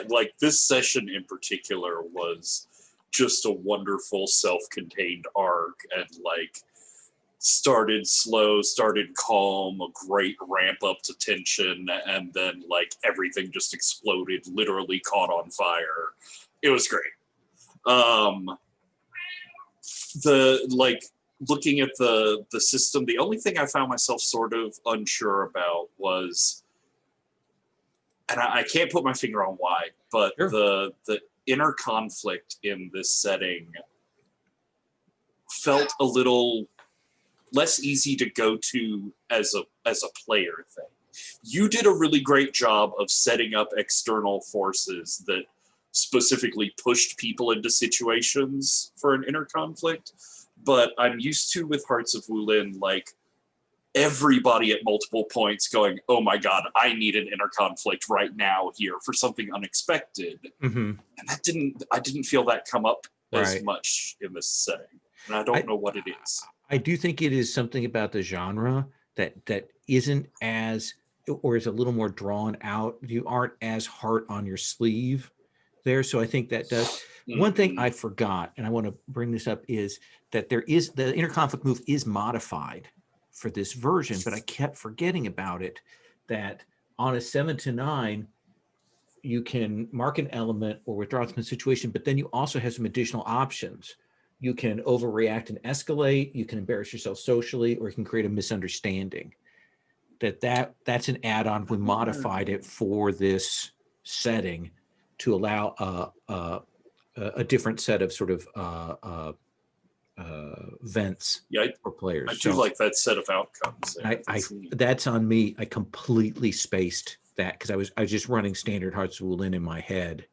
Like this session in particular was just a wonderful self-contained arc, and like started slow, started calm, a great ramp up to tension, and then like everything just exploded, literally caught on fire. It was great. The like looking at the system, the only thing I found myself sort of unsure about was, and I can't put my finger on why, but Sure. the inner conflict in this setting felt a little less easy to go to as a player thing. You did a really great job of setting up external forces that specifically pushed people into situations for an inner conflict, but I'm used to with Hearts of Wulin, like everybody at multiple points going, oh my god, I need an inner conflict right now here for something unexpected. Mm-hmm. And I didn't feel that come up as Right. much in this setting. And I don't know what it is. I do think it is something about the genre that isn't as, or is a little more drawn out. You aren't as hard on your sleeve there. So I think that does. One thing I forgot, and I want to bring this up, is that the inner conflict move is modified for this version, but I kept forgetting about it, that on a 7 to 9, you can mark an element or withdraw from the situation, but then you also have some additional options. You can overreact and escalate, you can embarrass yourself socially, or you can create a misunderstanding. That's an add-on. We modified it for this setting to allow a different set of sort of vents for players. I do like that set of outcomes. That's on me. I completely spaced that because I was just running standard Hearts of Wulin in my head.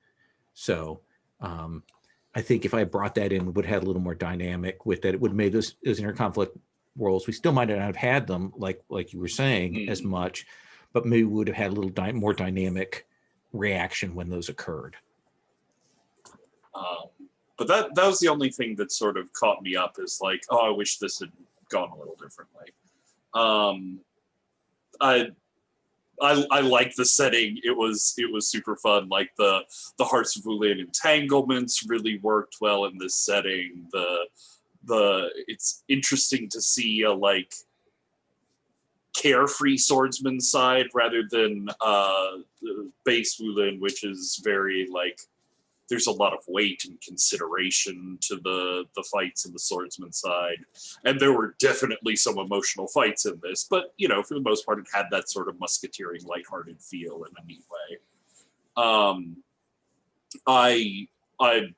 So I think if I brought that in, we would have had a little more dynamic with that. It would have made those inner conflict roles. We still might not have had them, like you were saying, as much, but maybe we would have had a little more dynamic reaction when those occurred. But that was the only thing that sort of caught me up, is like, oh, I wish this had gone a little differently. I like the setting. It was super fun. Like the Hearts of Wulin entanglements really worked well in this setting. It's interesting to see a like carefree swordsman side rather than the base Wulin, which is very like, there's a lot of weight and consideration to the fights in the swordsman side. And there were definitely some emotional fights in this, but you know, for the most part, it had that sort of musketeering, lighthearted feel in a neat way. I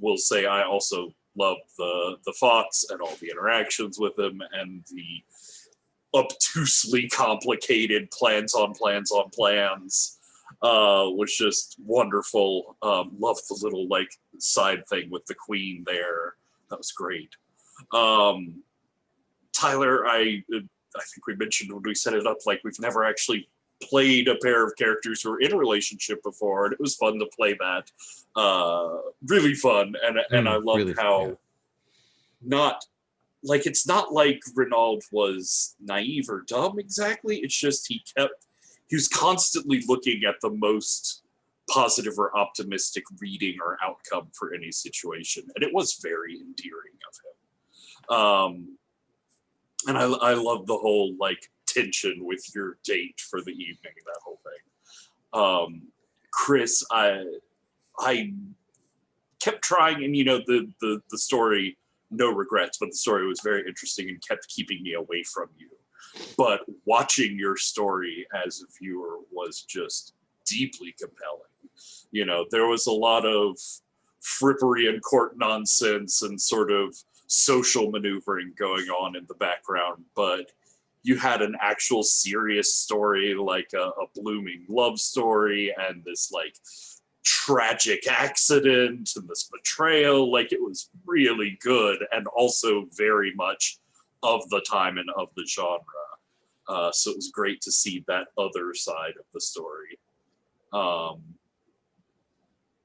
will say I also love the Fox and all the interactions with him, and the obtusely complicated plans on plans on plans. Was just wonderful. Loved the little like side thing with the queen there. That was great. Tyler, I think we mentioned when we set it up, like we've never actually played a pair of characters who are in a relationship before, and it was fun to play that. Really fun, and I loved really how fun, yeah. not like, it's not like Renaud was naive or dumb exactly. It's just he was constantly looking at the most positive or optimistic reading or outcome for any situation. And it was very endearing of him. And I love the whole like tension with your date for the evening, that whole thing. Chris, I kept trying, and you know, the story, no regrets, but the story was very interesting and kept keeping me away from you. But watching your story as a viewer was just deeply compelling. You know, there was a lot of frippery and court nonsense and sort of social maneuvering going on in the background, but you had an actual serious story, like a blooming love story, and this like tragic accident and this betrayal. Like, it was really good and also very much of the time and of the genre. So it was great to see that other side of the story.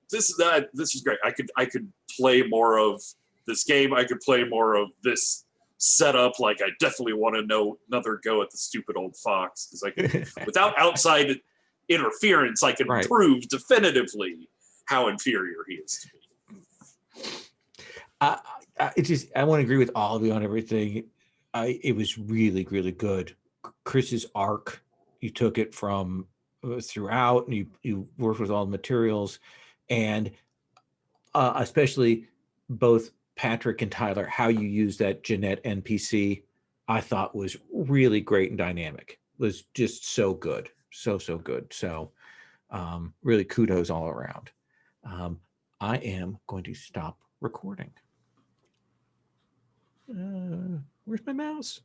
This was great. I could play more of this game. I could play more of this setup. Like, I definitely want to know another go at the stupid old fox, because I can, without outside interference, I can prove definitively how inferior he is to me. I want to agree with all of you on everything. It was really, really good. Chris's arc, you took it from throughout, and you worked with all the materials, and especially both Patrick and Tyler, how you use that Jeanette NPC, I thought was really great and dynamic. It was just so good, so good. So really kudos all around. I am going to stop recording. Where's my mouse?